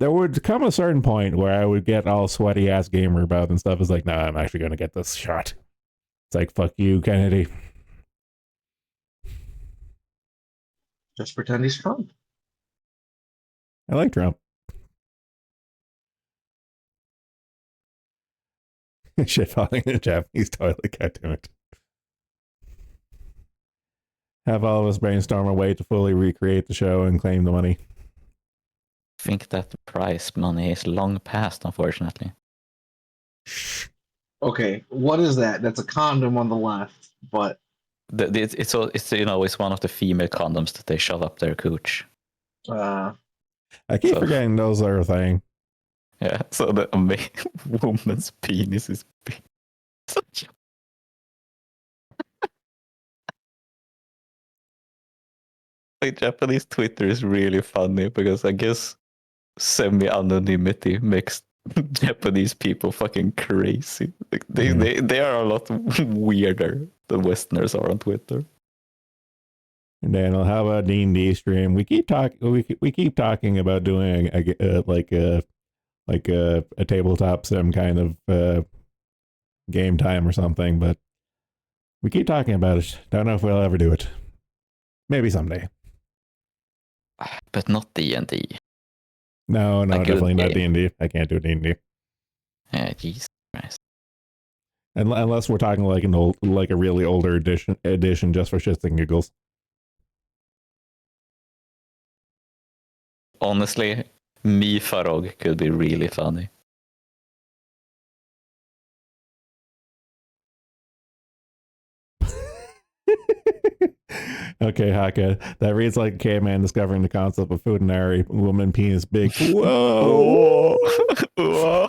would come a certain point where I would get all sweaty ass gamer about and stuff. It's like, nah, I'm actually gonna get this shot. It's like, fuck you, Kennedy. Just pretend he's Trump. I like Trump. Shit falling in a Japanese toilet, God damn it. Have all of us brainstorm a way to fully recreate the show and claim the money. I think that the prize money is long past, unfortunately. Okay, what is that? That's a condom on the left, but It's one of the female condoms that they shove up their cooch. I keep forgetting those are a thing. Yeah, so the woman's penis is big. Such a... Like, Japanese Twitter is really funny because I guess semi-anonymity makes Japanese people fucking crazy. Like they are a lot weirder than Westerners are on Twitter. And Daniel, how about D&D stream? We keep talking about doing a tabletop sim kind of game time or something, but we keep talking about it. Don't know if we'll ever do it. Maybe someday. But not D&D. No, definitely not D&D. I can't do D&D. Yeah, Jesus Christ. Unless we're talking like a really older edition just for shits and giggles. Honestly, me Farog could be really funny. Okay, Haka. That reads like a caveman discovering the concept of food and airy, woman penis big. Whoa! Whoa!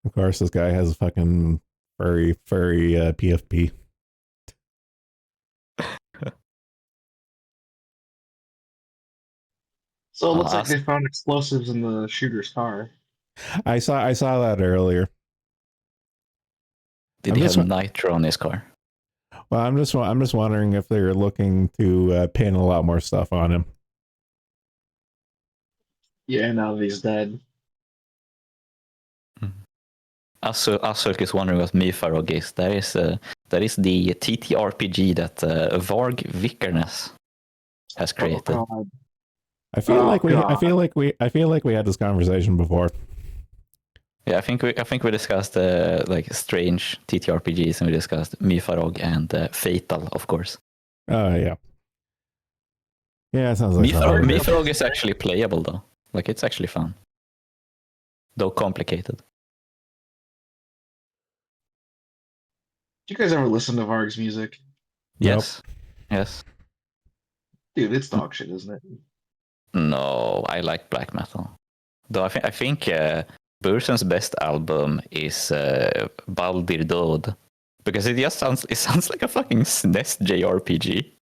Of course, this guy has a fucking furry PFP. So it looks like they found explosives in the shooter's car. I saw that earlier. Did he have nitro on his car? Well, I'm just wondering if they're looking to pin a lot more stuff on him. Yeah, now that he's dead. Also, Asulk is wondering what Myfarog is. That is the TTRPG that Varg Vikernes has created. Oh, God. I feel Oh, like we God. I feel like we had this conversation before. Yeah, I think we discussed like strange TTRPGs, and we discussed Myfarog and Fatal, of course. Yeah. Yeah, it sounds like Myfarog is actually playable though. Like it's actually fun, though complicated. Do you guys ever listen to Varg's music? Yes, yes. Dude, it's dog shit, isn't it? No, I like black metal. Though I think Bursen's best album is Baldir Död, because it sounds like a fucking SNES JRPG.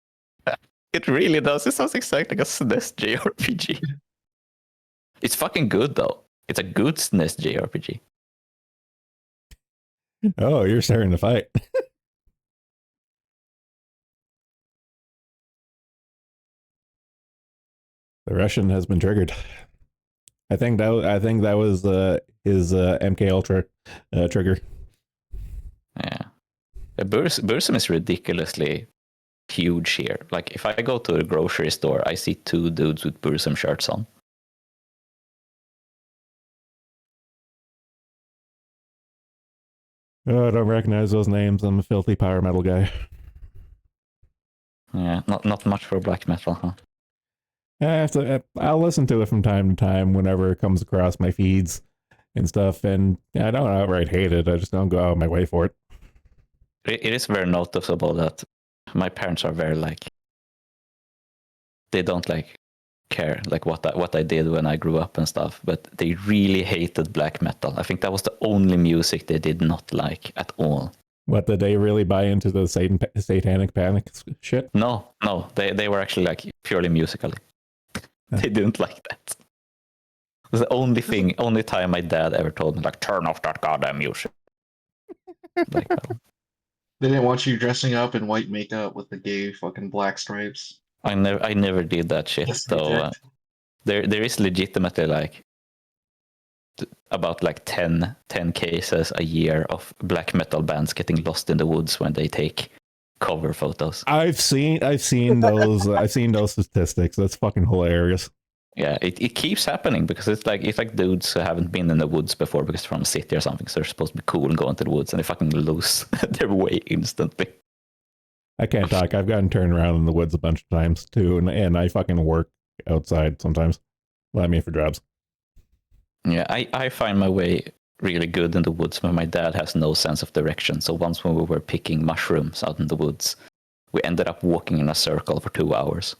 It really does. It sounds exactly like a SNES JRPG. It's fucking good though. It's a good SNES JRPG. Oh, you're starting to fight. The Russian has been triggered. I think that was his MK Ultra trigger. Yeah, Bursum is ridiculously huge here. Like if I go to a grocery store, I see two dudes with Bursum shirts on. Oh, I don't recognize those names. I'm a filthy power metal guy. Yeah, not much for black metal, huh? I'll listen to it from time to time whenever it comes across my feeds and stuff. And I don't outright hate it. I just don't go out of my way for it. It is very noticeable that my parents are very like, they don't like care like what I did when I grew up and stuff, but they really hated black metal. I think that was the only music they did not like at all. What, did they really buy into the satanic panic shit? No, they were actually like purely musically. They didn't like that. It was the only time my dad ever told me like, turn off that goddamn music. Like, They didn't want you dressing up in white makeup with the gay fucking black stripes. I never did that shit. Yes, they So there is legitimately like about like 10 cases a year of black metal bands getting lost in the woods when they take cover photos. I've seen those statistics. That's fucking hilarious. Yeah, it keeps happening because it's like dudes who haven't been in the woods before because they're from a city or something, so they're supposed to be cool and go into the woods, and they fucking lose their way instantly. I can't talk. I've gotten turned around in the woods a bunch of times too, and I fucking work outside sometimes. Well, I mean for jobs. Yeah, I find my way really good in the woods when my dad has no sense of direction. So once when we were picking mushrooms out in the woods, we ended up walking in a circle for 2 hours.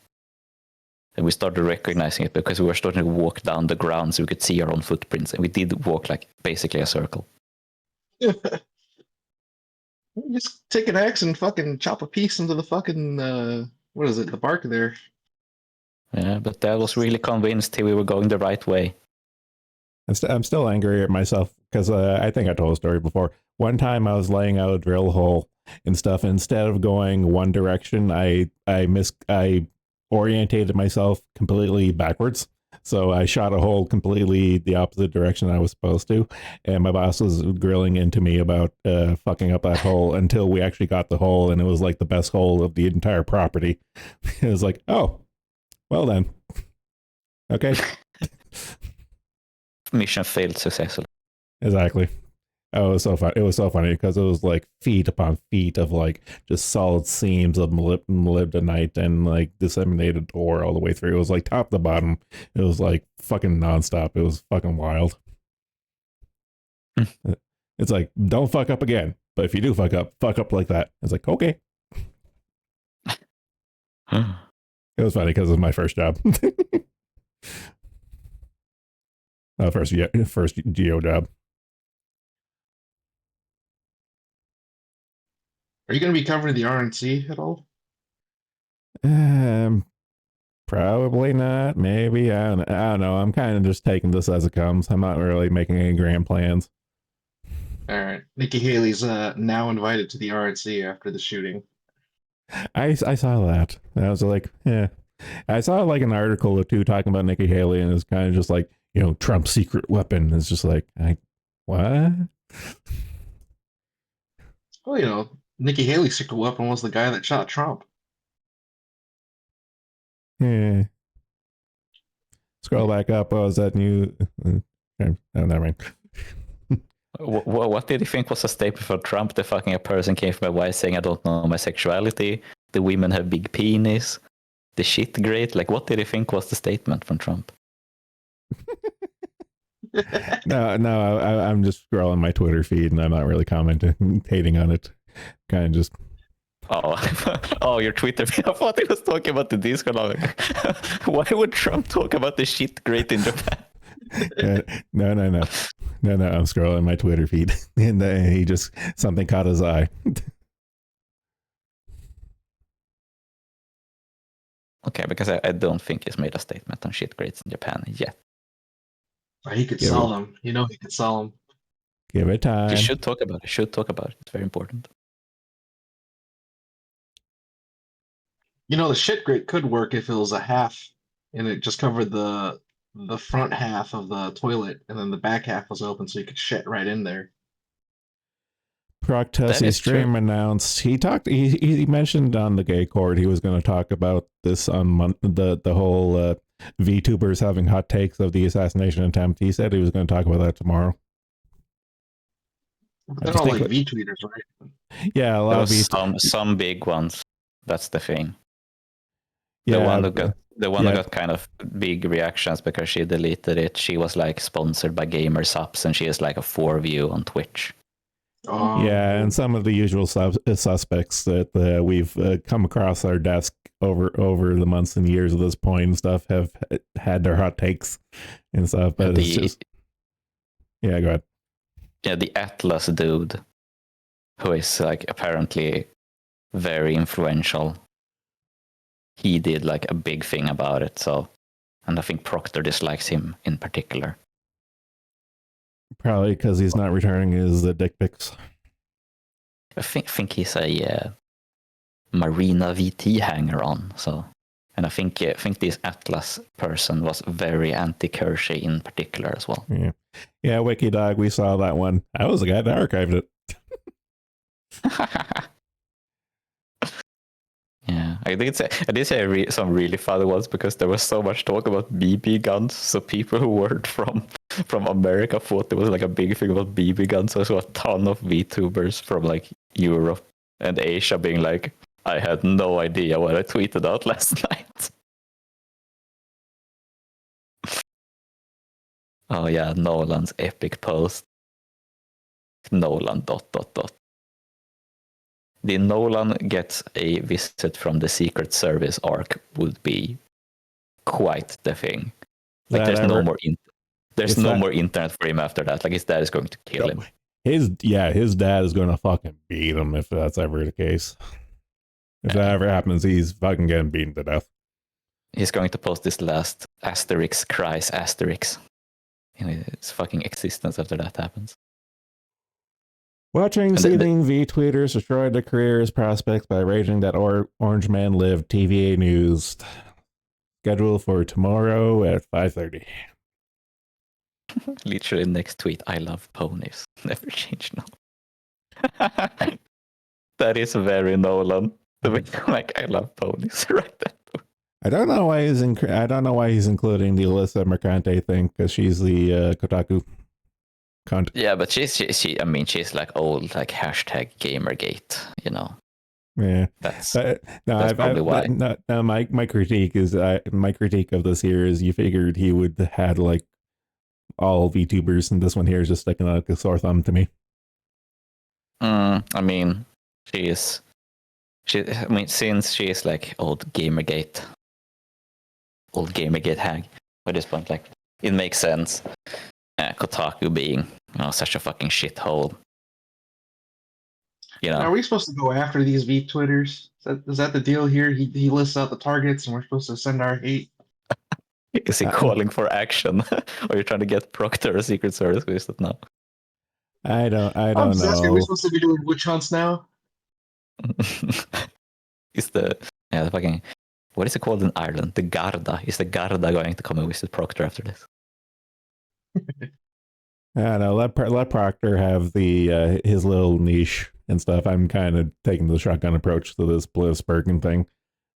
And we started recognizing it because we were starting to walk down the ground so we could see our own footprints. And we did walk like basically a circle. Just take an axe and fucking chop a piece into the fucking what is it, the bark there. Yeah, but Dad was really convinced we were going the right way. I'm still angry at myself because I think I told a story before. One time I was laying out a drill hole and stuff. And instead of going one direction, I orientated myself completely backwards. So I shot a hole completely the opposite direction I was supposed to. And my boss was grilling into me about fucking up that hole until we actually got the hole. And it was like the best hole of the entire property. It was like, oh, well then. Okay. Mission failed successfully. Exactly. Oh, it was so fun. It was so funny because it was like feet upon feet of like just solid seams of molybdenite and like disseminated ore all the way through. It was like top to bottom. It was like fucking nonstop. It was fucking wild. It's like, don't fuck up again. But if you do fuck up like that. It's like, okay. It was funny because it was my first job. First geo job. Are you going to be covering the RNC at all? Probably not. Maybe. I don't know. I'm kind of just taking this as it comes. I'm not really making any grand plans. All right. Nikki Haley's now invited to the RNC after the shooting. I saw that. I was like, yeah. I saw like an article or two talking about Nikki Haley, and it's kind of just like, Trump's secret weapon. It's just like, what? Well, Nikki Haley's secret weapon was the guy that shot Trump. Yeah. Scroll back up. Oh, is that new? Okay. Oh, never mind. What did you think was a statement for Trump? The fucking a person came from my wife saying, I don't know my sexuality. The women have big penis. The shit great. Like, what did you think was the statement from Trump? No, I'm just scrolling my Twitter feed and I'm not really commenting on it. Kind of just. Oh, your Twitter feed. I thought he was talking about the Discord. Why would Trump talk about the shit great in Japan? No. I'm scrolling my Twitter feed and he just, something caught his eye. Okay, because I don't think he's made a statement on shit grades in Japan yet. He could sell them. He could sell them. Give it time. He should talk about it. It's very important. The shit grate could work if it was a half and it just covered the front half of the toilet and then the back half was open so you could shit right in there. Proctussi stream announced he mentioned on the gay court he was going to talk about this on the whole VTubers having hot takes of the assassination attempt. He said he was going to talk about that tomorrow. They're all like V-tweeters, right? Yeah, a lot of some big ones. That's the thing. Yeah, the one who got kind of big reactions because she deleted it. She was like sponsored by Gamersubs, and she has like a 4 view on Twitch. Yeah, and some of the usual suspects that we've come across our desk over the months and years of this point and stuff have had their hot takes and stuff. But it's just, yeah, go ahead. Yeah, the Atlas dude, who is like apparently very influential. He did like a big thing about it. So, and I think Proctor dislikes him in particular. Probably because he's not returning his dick pics. I think he's a Marina VT hanger-on. So, and I think this Atlas person was very anti-Kersey in particular as well. Yeah, WikiDog, we saw that one. I was the guy that archived it. Yeah, I did say some really funny ones because there was so much talk about BB guns. So people who weren't from America thought there was like a big thing about BB guns. So I saw a ton of VTubers from like Europe and Asia being like, I had no idea what I tweeted out last night. Oh yeah, Nolan's epic post. Nolan ... The Nolan gets a visit from the Secret Service arc would be quite the thing. Like there's no more internet for him after that. Like his dad is going to kill him. His dad is going to fucking beat him if that's ever the case. If that ever happens, he's fucking getting beaten to death. He's going to post this last Asterix cries Asterix in his fucking existence after that happens. Watching seething V-tweeters destroyed the career's prospects by raging that Orange Man lived. TVA News. Scheduled for tomorrow at 5:30. Literally next tweet, I love ponies. Never change now. That is very Nolan. Like, I love ponies. Right there. I don't know why he's including the Alyssa Mercante thing, because she's the Kotaku cunt. Yeah, but she's like old, like hashtag Gamergate, you know. Yeah, that's probably why. My critique of this here is you figured he would had like all VTubers, and this one here is just sticking out like a sore thumb to me. I mean, since she is like old Gamergate hag at this point, like it makes sense. Kotaku being such a fucking shithole. Are we supposed to go after these V-Twitters? Is that the deal here? He lists out the targets and we're supposed to send our hate? Is he calling for action? Or you trying to get Proctor or Secret Service with it now? I don't know. Asking, are we supposed to be doing witch hunts now? Is the fucking What is it called in Ireland? The Garda. Is the Garda going to come and visit Proctor after this? I know. Let Proctor have the his little niche and stuff. I'm kind of taking the shotgun approach to this Bliss Birkin thing.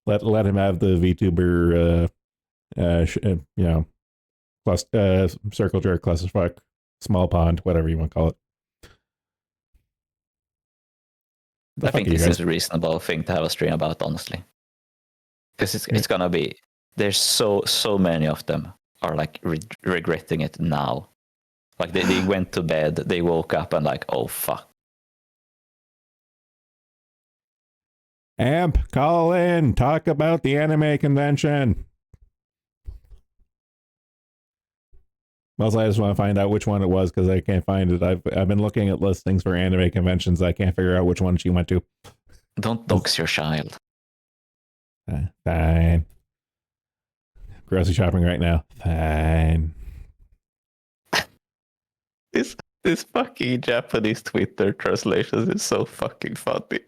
Let him have the VTuber, circle jerk, clusterfuck, small pond, whatever you want to call it. I think this is a reasonable thing to have a stream about, honestly, because it's gonna be. There's so many of them are like regretting it now. Like they went to bed, they woke up and like, oh fuck. Amp, call in, talk about the anime convention. Also, I just want to find out which one it was because I can't find it. I've been looking at listings for anime conventions. I can't figure out which one she went to. Don't dox your child. Fine. Grocery shopping right now. Fine. This fucking Japanese Twitter translations is so fucking funny.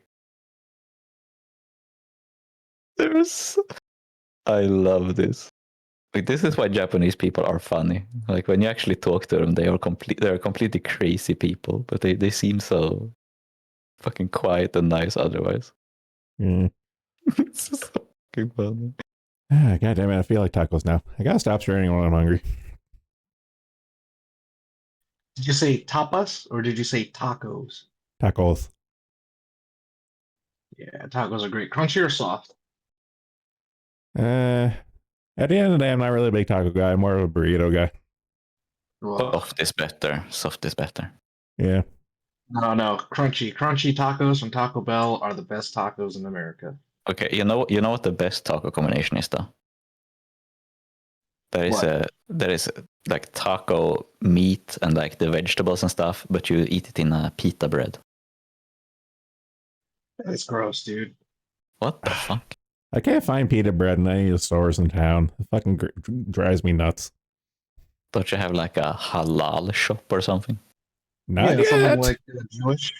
I love this. Like, this is why Japanese people are funny. Like when you actually talk to them, they're completely crazy people, but they seem so fucking quiet and nice otherwise. Mm. It's just so fucking funny. God damn it, I feel like tacos now. I gotta stop sharing when I'm hungry. Did you say tapas or did you say tacos? Tacos. Yeah, tacos are great. Crunchy or soft? At the end of the day, I'm not really a big taco guy. I'm more of a burrito guy. Well, Soft is better. Soft is better. Yeah. no. Crunchy tacos from Taco Bell are the best tacos in America. Okay, you know what the best taco combination is though? There is like taco meat and like the vegetables and stuff, but you eat it in a pita bread. It's gross, dude. What the fuck? I can't find pita bread in any of the stores in town. It fucking drives me nuts. Don't you have like a halal shop or something? Not Yeah, something yet. like Jewish.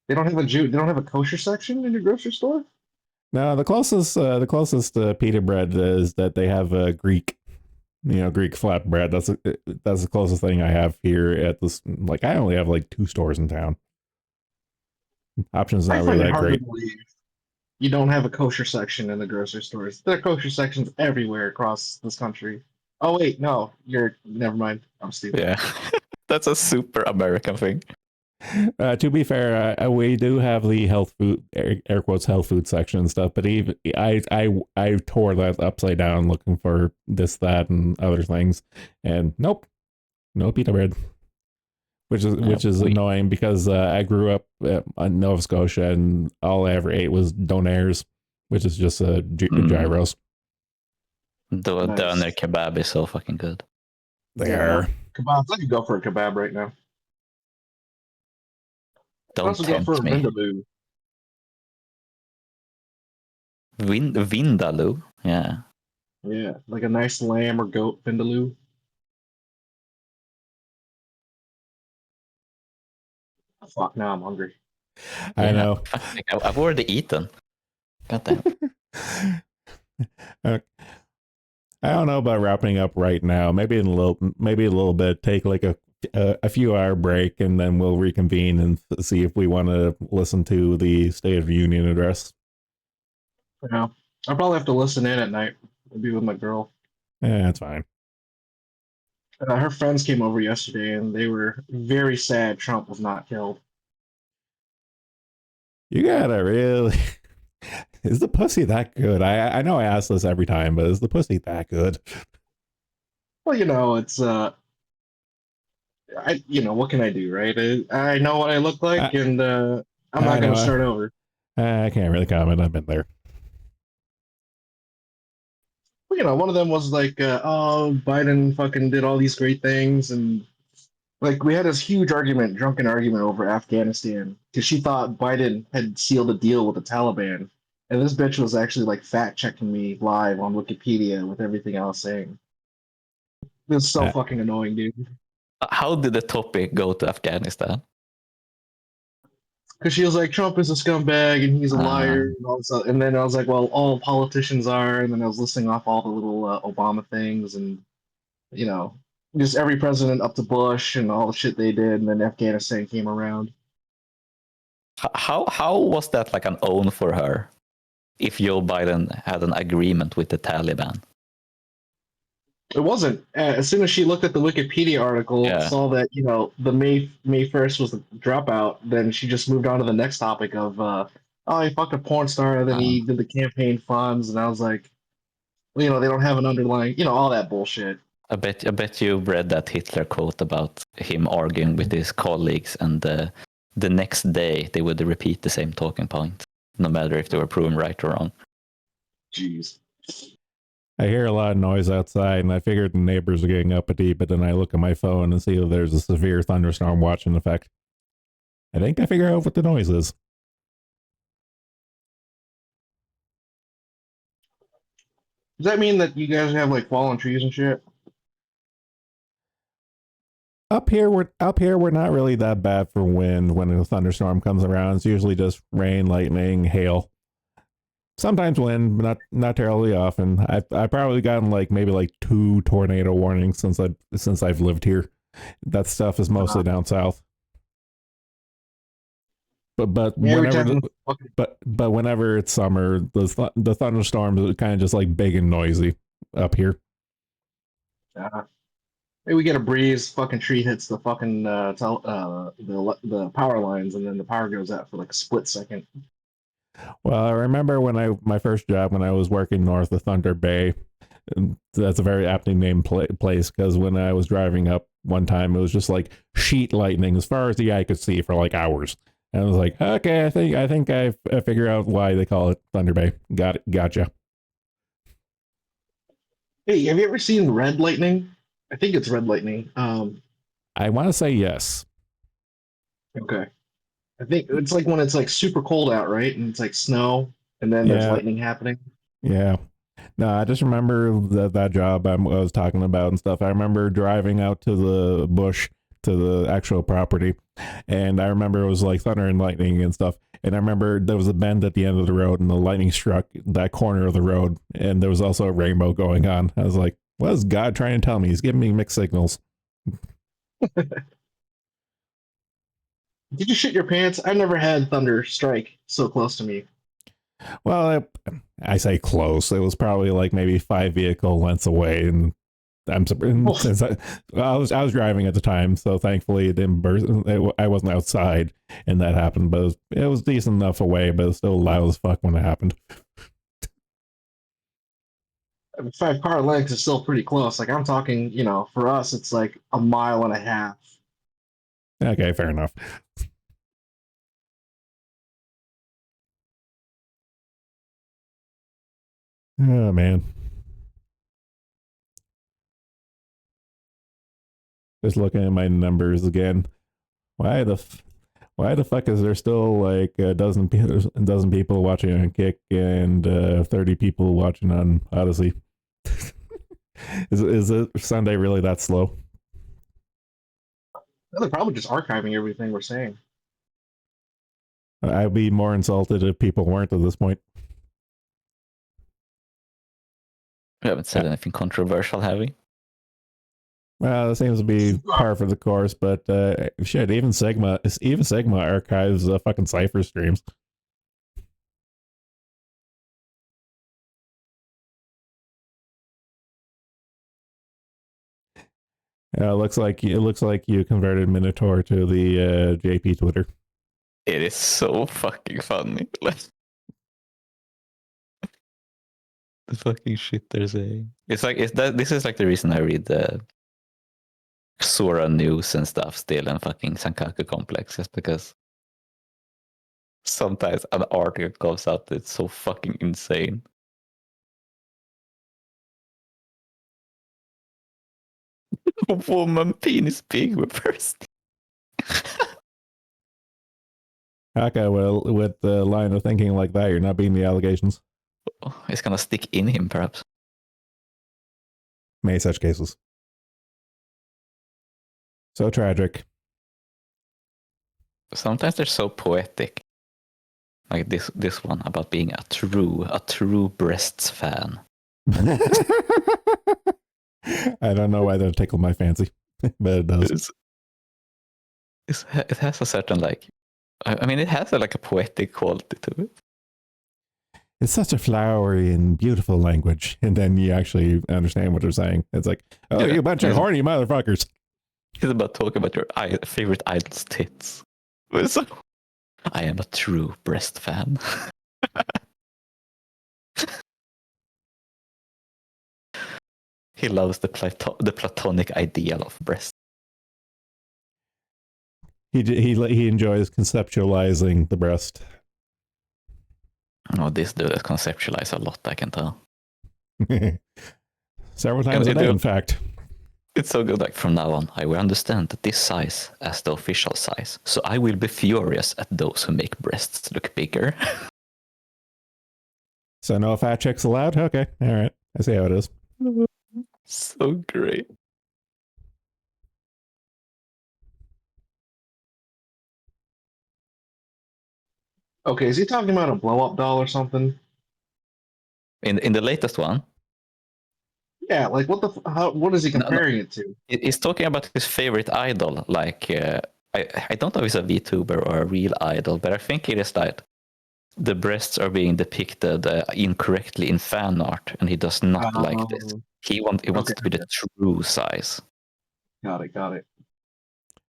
They don't have They don't have a kosher section in your grocery store. No, the closest pita bread is that they have a Greek, Greek flatbread. That's the closest thing I have here at this. Like, I only have like 2 stores in town. Options I not find really it that hard great. to believe you don't have a kosher section in the grocery stores. There are kosher sections everywhere across this country. Oh wait, no, never mind. I'm stupid. Yeah, that's a super American thing. To be fair, we do have the health food, air quotes, health food section and stuff. But even I tore that upside down looking for this, that, and other things, and nope, no pita bread, which is annoying because I grew up in Nova Scotia and all I ever ate was donairs, which is just gyros. The Nice. doner kebab is so fucking good. They Yeah, are. kebabs. I could go for a kebab right now. I'd Don't also go for a tempt me. vindaloo. Vindaloo? Yeah. Yeah, like a nice lamb or goat vindaloo. Fuck, now I'm hungry. I know. I've already eaten. God damn. I don't know about wrapping up right now. Maybe a little bit. Take like a few hour break, and then we'll reconvene and see if we want to listen to the State of the Union address. Yeah, I'll probably have to listen in at night. I'll be with my girl. Yeah, that's fine. Her friends came over yesterday, and they were very sad Trump was not killed. You gotta really. Is the pussy that good? I know I ask this every time, but is the pussy that good? Well, it's what can I do, right? I know what I look like, and I'm not going to start over. I can't really comment. I've been there. Well, one of them was like, oh, Biden fucking did all these great things, and like we had this huge drunken argument over Afghanistan because she thought Biden had sealed a deal with the Taliban, and this bitch was actually like fact checking me live on Wikipedia with everything I was saying. It was so fucking annoying, dude. How did the topic go to Afghanistan? because she was like, Trump is a scumbag and he's a liar Um, and all this. And then I was like, well, all politicians are. And then I was listing off all the little Obama things and, you know, just every president up to Bush and all the shit they did. And then Afghanistan came around. how was that like an own for her? If Joe Biden had an agreement with the Taliban. It wasn't. As soon as she looked at the Wikipedia article, Yeah. saw that, you know, the May 1st was the dropout, then she just moved on to the next topic of, oh, he fucked a porn star, and then he did the campaign funds. And I was like, well, you know, they don't have an underlying, you know, all that bullshit. I bet you read that Hitler quote about him arguing with his colleagues, and the next day they would repeat the same talking point, no matter if they were proven right or wrong. Jeez. I hear a lot of noise outside, and I figured the neighbors are getting uppity, but then I look at my phone and see that there's a severe thunderstorm watch in effect. I think I figure out what the noise is. Does that mean that you guys have like fallen trees and shit? Up here, we're not really that bad for wind when a thunderstorm comes around. It's usually just rain, lightning, hail. Sometimes wind, but not terribly often. I've probably gotten like maybe like 2 tornado warnings since I've lived here. That stuff is mostly down south. But Every whenever time. but whenever it's summer, the thunderstorms are kind of just like big and noisy up here. Maybe we get a breeze, fucking tree hits the fucking the power lines, and then the power goes out for like a split second. Well, I remember my first job when I was working north of Thunder Bay. That's a very aptly named place because when I was driving up one time, it was just like sheet lightning as far as the eye could see for like hours. And I was like, okay, I think I figure out why they call it Thunder Bay. Got it, gotcha. Hey, have you ever seen red lightning? I think it's red lightning. I want to say yes. Okay. I think it's like when it's like super cold out, right? And it's like snow, and then there's Yeah, lightning happening. yeah. No, I just remember that job I was talking about and stuff. I remember driving out to the bush to the actual property, and I remember it was like thunder and lightning and stuff. And I remember there was a bend at the end of the road, and the lightning struck that corner of the road, and there was also a rainbow going on. I was like, "What is God trying to tell me? He's giving me mixed signals." Did you shit your pants? I've never had thunder strike so close to me. Well, I say close. It was probably like maybe 5 vehicle lengths away, and I'm surprised since I was driving at the time, so thankfully it didn't burst. I wasn't outside, and that happened. But it was decent enough away, but it was still loud as fuck when it happened. 5 car lengths is still pretty close. Like I'm talking, you know, for us, it's like a mile and a half. Okay, fair enough. Oh man, just looking at my numbers again. Why why the fuck is there still like a dozen people watching on Kick and 30 people watching on Odyssey? Is it Sunday really that slow? They're probably just archiving everything we're saying. I'd be more insulted if people weren't at this point. We haven't said anything controversial, have we? Well, it seems to be par for the course, but shit, even Sigma archives fucking cipher streams. It looks like you converted Minotaur to the JP Twitter. It is so fucking funny. The fucking shit they're saying. It's like this is like the reason I read the Sora news and stuff still and fucking Sankaku Complex, just because sometimes an article comes out that's so fucking insane. Woman penis pig first. Okay, well, with the line of thinking like that, you're not beating the allegations. It's gonna stick in him, perhaps. Many such cases. So tragic. Sometimes they're so poetic. Like this one about being a true breasts fan. I don't know why that tickled my fancy, but it does. It has a certain like, I mean, it has like a poetic quality to it. It's such a flowery and beautiful language, and then you actually understand what they're saying. It's like, oh, Yeah. you bunch of horny motherfuckers. It's about talking about your favorite idol's tits. So, I am a true breast fan. He loves the platonic ideal of breast. He enjoys conceptualizing the breast. Oh, this dude has conceptualized a lot, I can tell. Several times a day, in fact. It's so good. Like, from now on, I will understand this size as the official size. So I will be furious at those who make breasts look bigger. So no fat chicks allowed? Okay, all right. I see how it is. So great. Okay, is he talking about a blow up doll or something? In the latest one, Yeah, like what is he comparing it to? he's talking about his favorite idol. Like, I don't know if it's a VTuber or a real idol, but I think it is like the breasts are being depicted incorrectly in fan art, and he does not like this. He wants it to be the true size. Got it.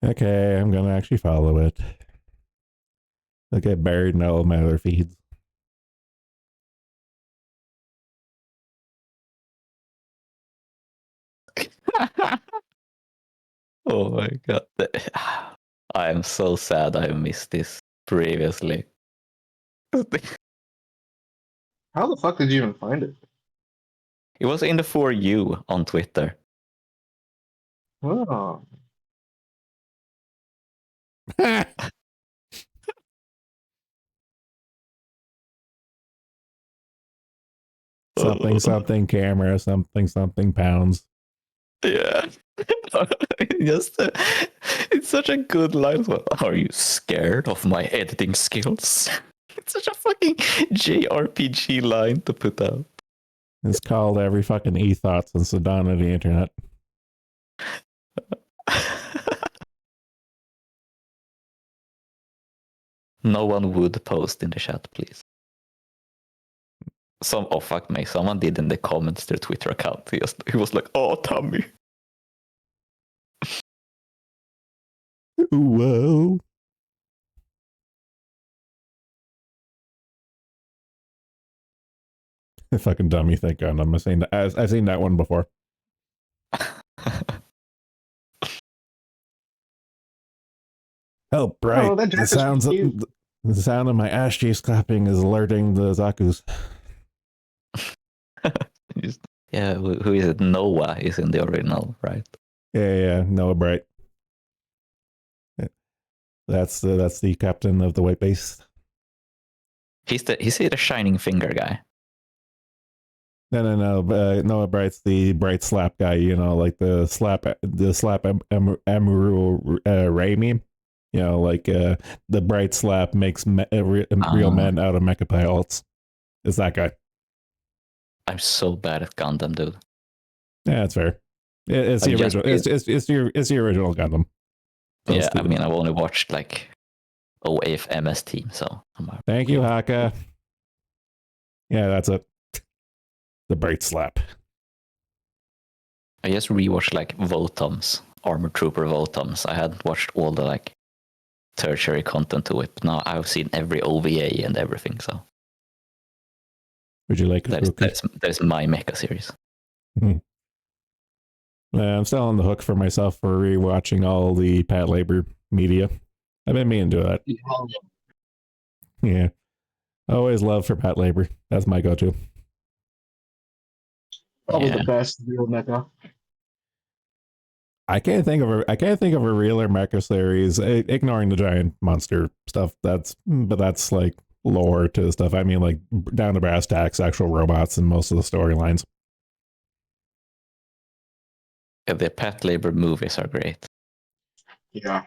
Okay, I'm gonna actually follow it. They'll get buried in all my other feeds. Oh my god. I am so sad I missed this previously. How the fuck did you even find it? It was in the For You on Twitter. Oh, something camera, something pounds. Yeah. Just it's such a good line. Are you scared of my editing skills? It's such a fucking JRPG line to put out. It's called every fucking e-thought since the dawn of the internet. No one would post in the chat, please. Oh fuck me, someone did in the comments their Twitter account. He was like, oh Tommy. Whoa. Fucking dummy, thank God. I've seen that one before. Oh, bright. Oh, that The sound of my ass cheeks clapping is alerting the Zakus. Yeah, who is it? Noah is in the original, right? Yeah, Noah Bright. That's the captain of the white base. He's the shining finger guy. No. Noah Bright's the bright slap guy. You know, like the slap Amuru Ray meme. You know, like the bright slap makes real men out of mecha pilots. It's that guy. I'm so bad at Gundam, dude. Yeah, that's fair. It's the original. It's the original Gundam. So yeah, I mean, I've only watched like OAF MS Team, so thank you, Haka. Yeah, that's it. The bright slap. I just rewatched like Votoms, Armored Trooper Votoms. I hadn't watched all the like tertiary content to it. Now I've seen every OVA and everything. So would you like that's my mecha series. I'm still on the hook for myself for rewatching all the Pat Labor media. I've been meaning to do that. Yeah. Always love for Pat Labor. That's my go-to. Probably the best real mecha. I can't think of a realer mecha series, ignoring the giant monster stuff. But that's like lore to the stuff. I mean, like down to brass tacks, actual robots, and most of the storylines. Yeah, the Pat Labor movies are great. Yeah.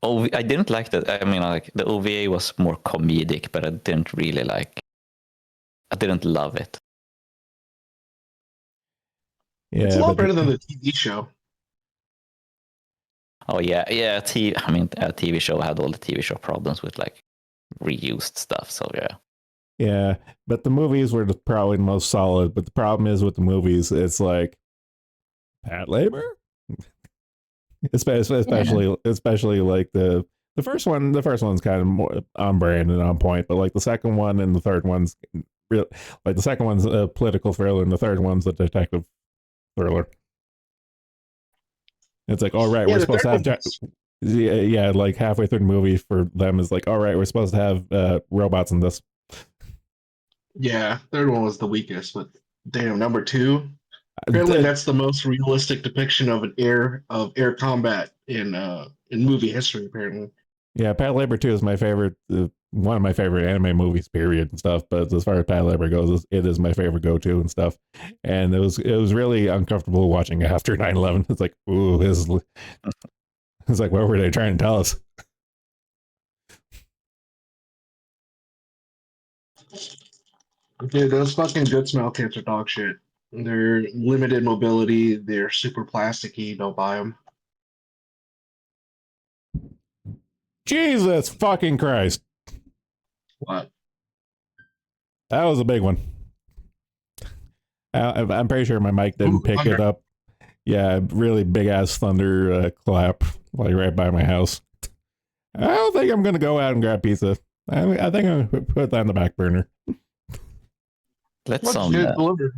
I didn't like that. I mean, like the OVA was more comedic, but I didn't really like. I didn't love it. It's a Yeah, lot but better than the TV show. Oh yeah, yeah. I mean, a TV show had all the TV show problems with like reused stuff. So yeah. yeah, but the movies were probably the most solid. But the problem is with the movies, it's like Pat Labor, especially like the first one. The first one's kind of more on brand and on point, but like the second one and the third one's real. Like the second one's a political thriller, and the third one's a detective thriller. It's like, all right, Yeah, we're the supposed third to have one was, yeah, like halfway through the movie for them is like, all right, we're supposed to have robots in this. yeah, third one was the weakest, but damn, number two. Apparently, that's the most realistic depiction of air combat in movie history. Apparently, Yeah, Pat Labor 2 is my favorite, one of my favorite anime movies, period, and stuff. But as far as Pat Labor goes, it is my favorite go-to and stuff. And it was really uncomfortable watching it after 9/11. It's like, ooh, it's like, what were they trying to tell us? dude, those fucking good smell kits are dog shit. They're limited mobility. They're super plasticky. Don't buy them. Jesus fucking Christ. What? That was a big one. I'm pretty sure my mic didn't Ooh, pick thunder. it up. Yeah, really big ass thunder clap, like right by my house. I don't think I'm gonna go out and grab pizza. I think I'm gonna put that on the back burner. Let What some. shit delivered?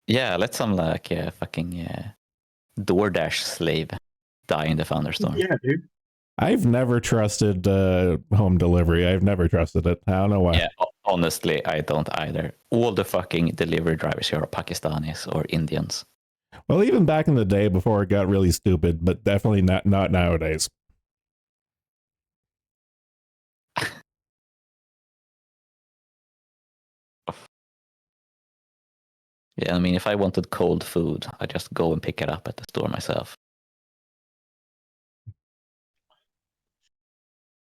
Yeah, let some like fucking DoorDash slave die in the thunderstorm. Yeah, dude. I've never trusted home delivery. I've never trusted it. I don't know why. Yeah, honestly, I don't either. All the fucking delivery drivers here are Pakistanis or Indians. Well, even back in the day before it got really stupid, but definitely not nowadays. Yeah, I mean, if I wanted cold food, I just go and pick it up at the store myself.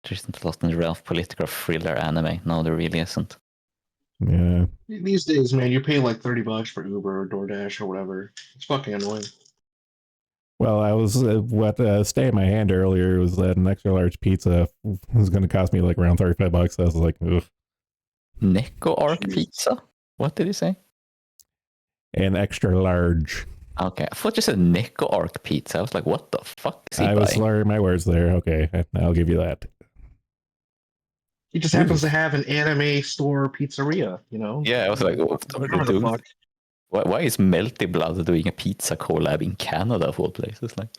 There isn't lost in the realm of political thriller anime. No, there really isn't. Yeah. These days, man, you're paying like $30 for Uber or DoorDash or whatever. It's fucking annoying. Well, I was what stay in my hand earlier was that an extra large pizza was going to cost me like around $35. I was like, ugh. Neko Arc Jeez. Pizza? What did he say? An extra large. Okay, I thought you said Neko Arc Pizza. I was like, what the fuck is he I was buying? slurring my words there. Okay, I'll give you that. He just happens to have an anime store pizzeria, you know? Yeah, I was like, what are they Whatever the doing? fuck. Why is Melty Blood doing a pizza collab in Canada of all places? Like,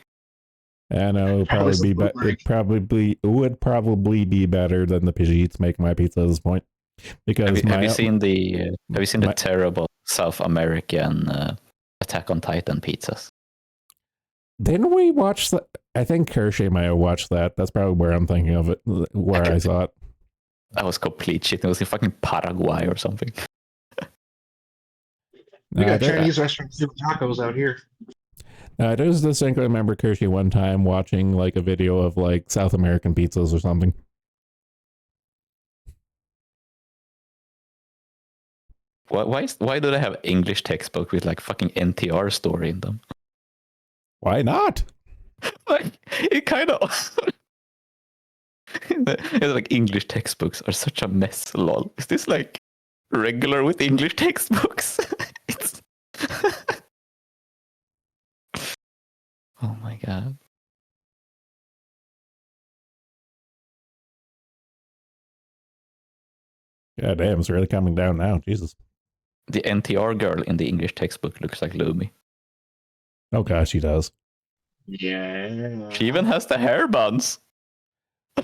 I know it'd Probably probably some be bootleg. it would probably be better than the Pidgeot's make my pizza at this point because have you seen the my- terrible South American Attack on Titan pizzas? didn't we watch that? I think Kershey might have watched that. That's probably where I'm thinking of it, where I saw it. That was complete shit. It was in fucking Paraguay or something. We got there- Chinese restaurants doing tacos out here. I just distinctly remember Kershey one time watching like a video of like South American pizzas or something. Why do they have English textbook with like fucking NTR story in them? Why not? Like, it kind of. It's like English textbooks are such a mess. Lol. Is this like regular with English textbooks? It's. Oh my god. God damn, it's really coming down now. Jesus. The NTR girl in the English textbook looks like Lumi. Oh gosh, she does. Yeah. She even has the hair buns.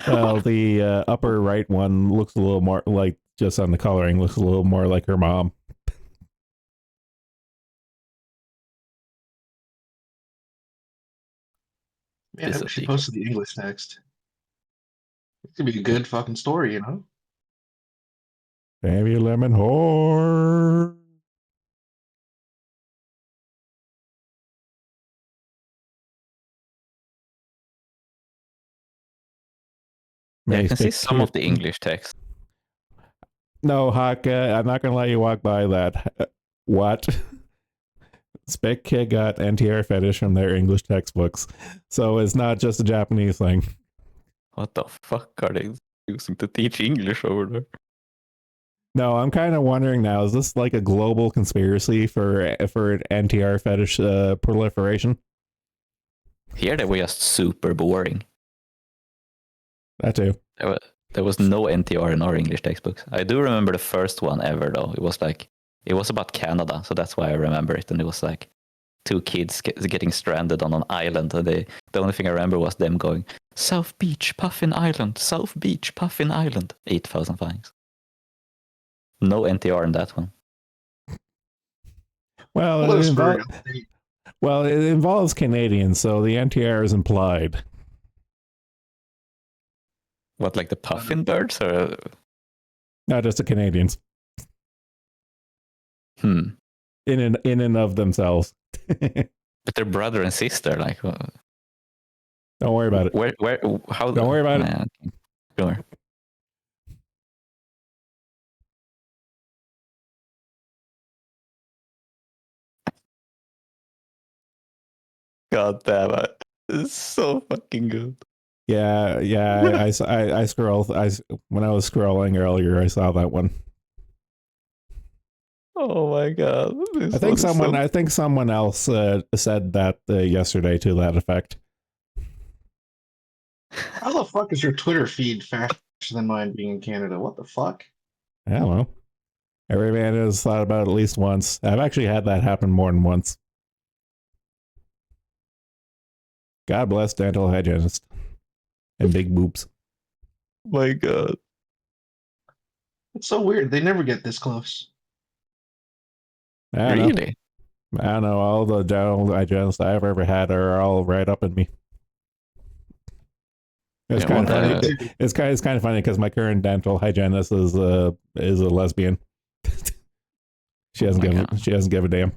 Well, the upper right one looks a little more like, just on the coloring, looks a little more like her mom. Yeah, I wish she posted the English text. It could be a good fucking story, you know? Baby lemon whore. Yeah, I can see speak some of the to- English text. No, Hawk, I'm not going to let you walk by that. What? Spec Kid got NTR fetish from their English textbooks. So it's not just a Japanese thing. What the fuck are they using to teach English over there? No, I'm kind of wondering now, is this like a global conspiracy for NTR fetish proliferation? Here they were just super boring. That too. There was no NTR in our English textbooks. I do remember the first one ever though. It was about Canada, so that's why I remember it. And it was like two kids getting stranded on an island. And the only thing I remember was them going, South Beach, Puffin Island, South Beach, Puffin Island. 8,000 times. No NTR in that one. Well, Well, it was for real. it involves Canadians, so the NTR is implied. What, like the puffin birds? Or Not just the Canadians. in In and of themselves. But they're brother and sister. Like, Don't worry about it. How? Don't worry about it. Okay. Sure. God damn it! It's so fucking good. Yeah. I scrolled. When I was scrolling earlier, I saw that one. Oh my god! I think someone else said that yesterday to that effect. How the fuck is your Twitter feed faster than mine being in Canada? What the fuck? I don't know. Every man has thought about it at least once. I've actually had that happen more than once. God bless dental hygienist and big boobs. My god! It's so weird. They never get this close. I don't know. Really? I don't know. All the dental hygienists I've ever had are all right up in me. It's Yeah, kind of well, funny. It's kind of funny because my current dental hygienist is a lesbian. She doesn't give a damn.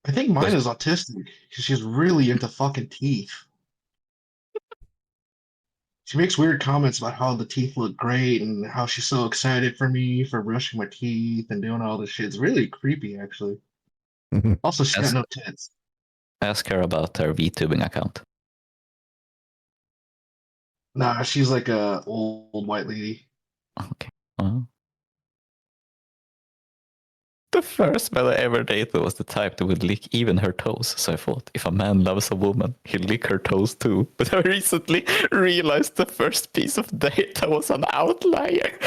I think mine is autistic because she's really into fucking teeth. She makes weird comments about how the teeth look great and how she's so excited for me for brushing my teeth and doing all this shit. It's really creepy, actually. Also, she's got no tits. Ask her about her VTubing account. Nah, she's like a old white lady. Okay. Well. The first man I ever dated was the type that would lick even her toes. So I thought, if a man loves a woman, he'll lick her toes too. But I recently realized the first piece of data was an outlier.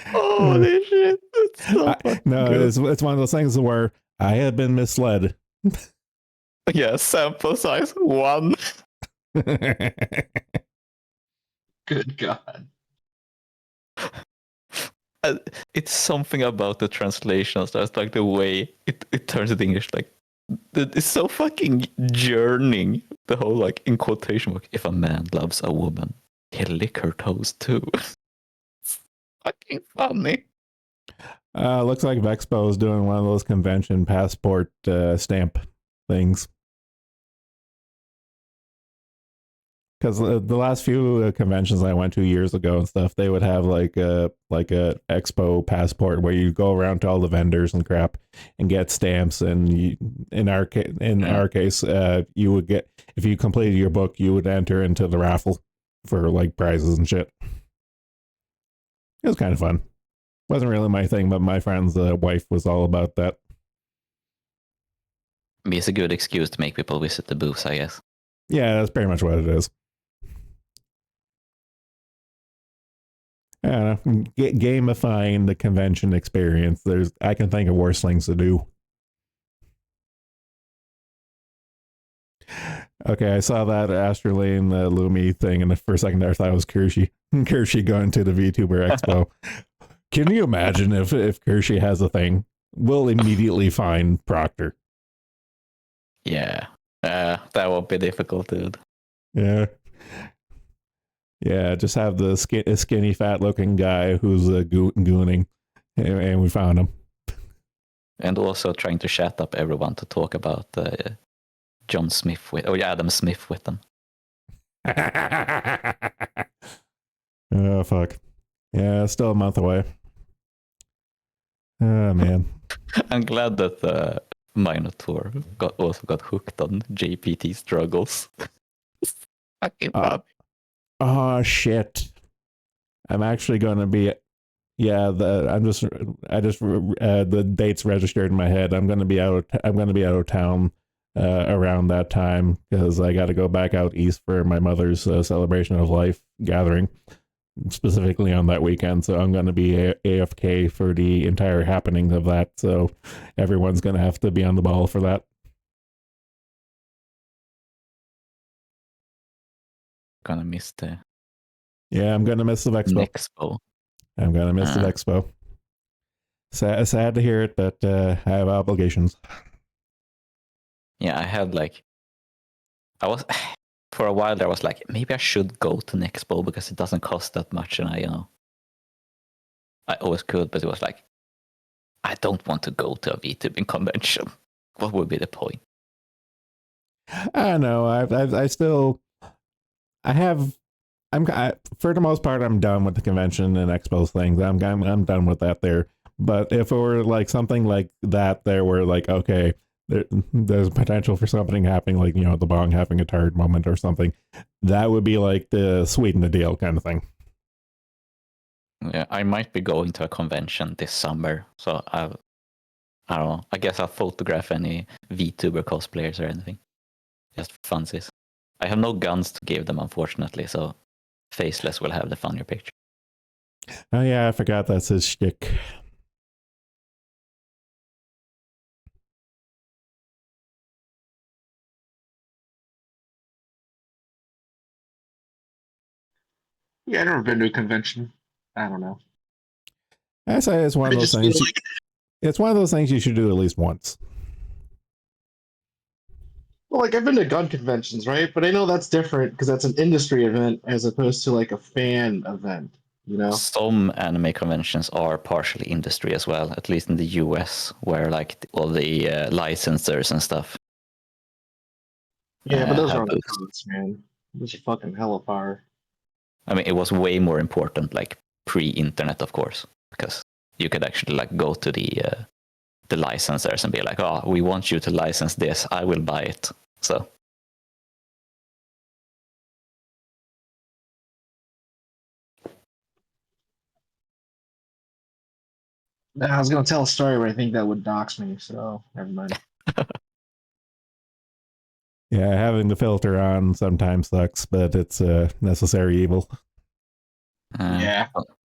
Holy shit! That's so no, good. it's one of those things where I have been misled. Yeah, sample size 1. Good God. It's something about the translations. That's like the way it turns into English. Like it's so fucking journeying. The whole like in quotation mark. If a man loves a woman, he'll lick her toes too. It's fucking funny. Looks like Vexpo is doing one of those convention passport stamp things. Because the last few conventions I went to years ago and stuff, they would have like a expo passport where you go around to all the vendors and crap and get stamps. And in our case, you would get, if you completed your book, you would enter into the raffle for like prizes and shit. It was kind of fun. Wasn't really my thing, but my friend's wife was all about that. It's a good excuse to make people visit the booths, I guess. Yeah, that's pretty much what it is. I don't know, gamifying the convention experience. I can think of worse things to do. Okay, I saw that Astralane Lumi thing, and for a second there, I thought it was Kershey. Kershey going to the VTuber Expo. Can you imagine if Kershey has a thing? We'll immediately find Proctor. Yeah, that won't be difficult, dude. Yeah. Yeah, just have the skinny, fat-looking guy who's gooning, and we found him. And also trying to shut up everyone to talk about John Smith Adam Smith with them. Oh fuck. Yeah, still a month away. Oh man. I'm glad that Minotaur also got hooked on JPT struggles. Fucking funny. Oh shit. I'm actually gonna be. Yeah, the date's registered in my head. I'm gonna be out. I'm gonna be out of town around that time because I got to go back out east for my mother's celebration of life gathering, specifically on that weekend. So I'm gonna be AFK for the entire happening of that. So everyone's gonna have to be on the ball for that. Gonna miss the Yeah, I'm gonna miss the Expo. Expo. I'm gonna miss the Uh. Expo. Sad to hear it, but I have obligations. Yeah, I had like, I was for a while there. I was like, maybe I should go to Nexpo because it doesn't cost that much, and I always could, but it was like, I don't want to go to a VTubing convention. What would be the point? I know. I still. I have. For the most part, I'm done with the convention and expos things. I'm done with that there. But if it were like something like that, there were like, okay, there's potential for something happening, like the bong having a turd moment or something. That would be like the sweeten the deal kind of thing. Yeah, I might be going to a convention this summer, so I don't know. I guess I'll photograph any VTuber cosplayers or anything, just for funsies. I have no guns to give them, unfortunately, so Faceless will have the funnier picture. Oh yeah, I forgot that's his shtick. Yeah, I've never been to a convention. I don't know. I say it's one I of those just feel things. like It's one of those things you should do at least once. like I've been to gun conventions, right? But I know that's different because that's an industry event as opposed to like a fan event, you know? Some anime conventions are partially industry as well, at least in the US, where like all the licensors and stuff Yeah, but those are have on the booths. coast, man. Those are fucking hella far. I mean, it was way more important like pre-internet, of course, because you could actually like go to the licensors and be like, "Oh, we want you to license this. I will buy it." So Nah, I was gonna tell a story, but I think that would dox me, so never mind. Yeah, having the filter on sometimes sucks, but it's a necessary evil. Yeah.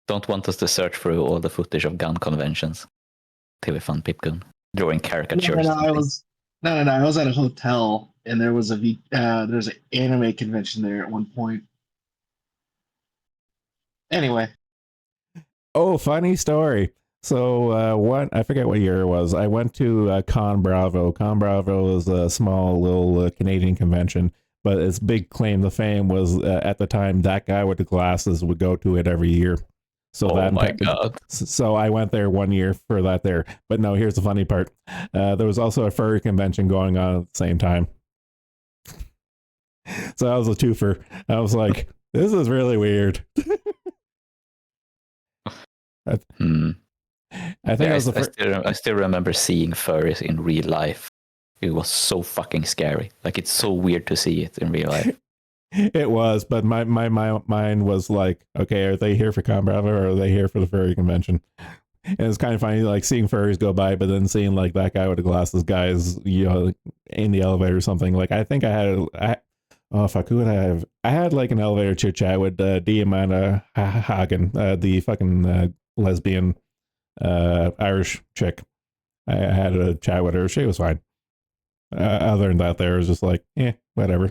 don't want us to search through all the footage of gun conventions. TV Fun Pipgun drawing caricatures. I was no. I was at a hotel and there was there's an anime convention there at one point. Anyway, Oh, funny story. So, I forget what year it was. I went to Con Bravo. Con Bravo is a small little Canadian convention, but its big claim to fame was at the time that guy with the glasses would go to it every year. So Oh my god! So I went there one year for that there. But no, here's the funny part. There was also a furry convention going on at the same time. So that was a twofer. I was like, this is really weird. I think Yeah, that was the first. I still remember seeing furries in real life. It was so fucking scary. Like it's so weird to see it in real life. It was, but my mind was like, okay, are they here for Con Bravo or are they here for the furry convention? And it's kind of funny, like seeing furries go by, but then seeing like that guy with the glasses, guys, in the elevator or something. Like I think oh fuck, who would I have? I had like an elevator chit chat with Diamanda Hagen, the fucking lesbian Irish chick. I had a chat with her. She was fine. Other than that, there was just like, whatever.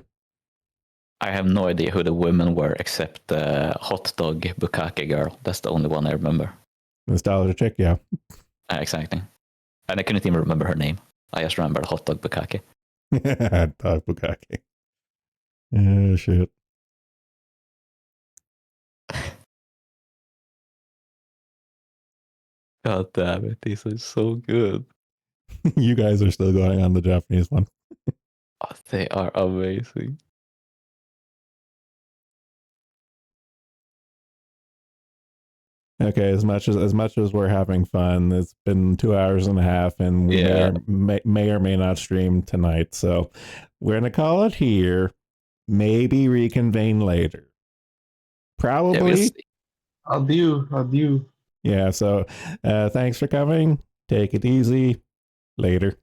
I have no idea who the women were except the hot dog bukkake girl. That's the only one I remember. Nostalgia chick, yeah. Exactly. And I couldn't even remember her name. I just remember hot dog bukkake. Dog bukkake. Oh, shit. God damn it, these are so good. You guys are still going on the Japanese one. Oh, they are amazing. Okay, as much as we're having fun, it's been 2.5 hours, and we Yeah. may or may not stream tonight. So we're gonna call it here. Maybe reconvene later. Probably. Yeah, we'll see. Adieu. Yeah. So thanks for coming. Take it easy. Later.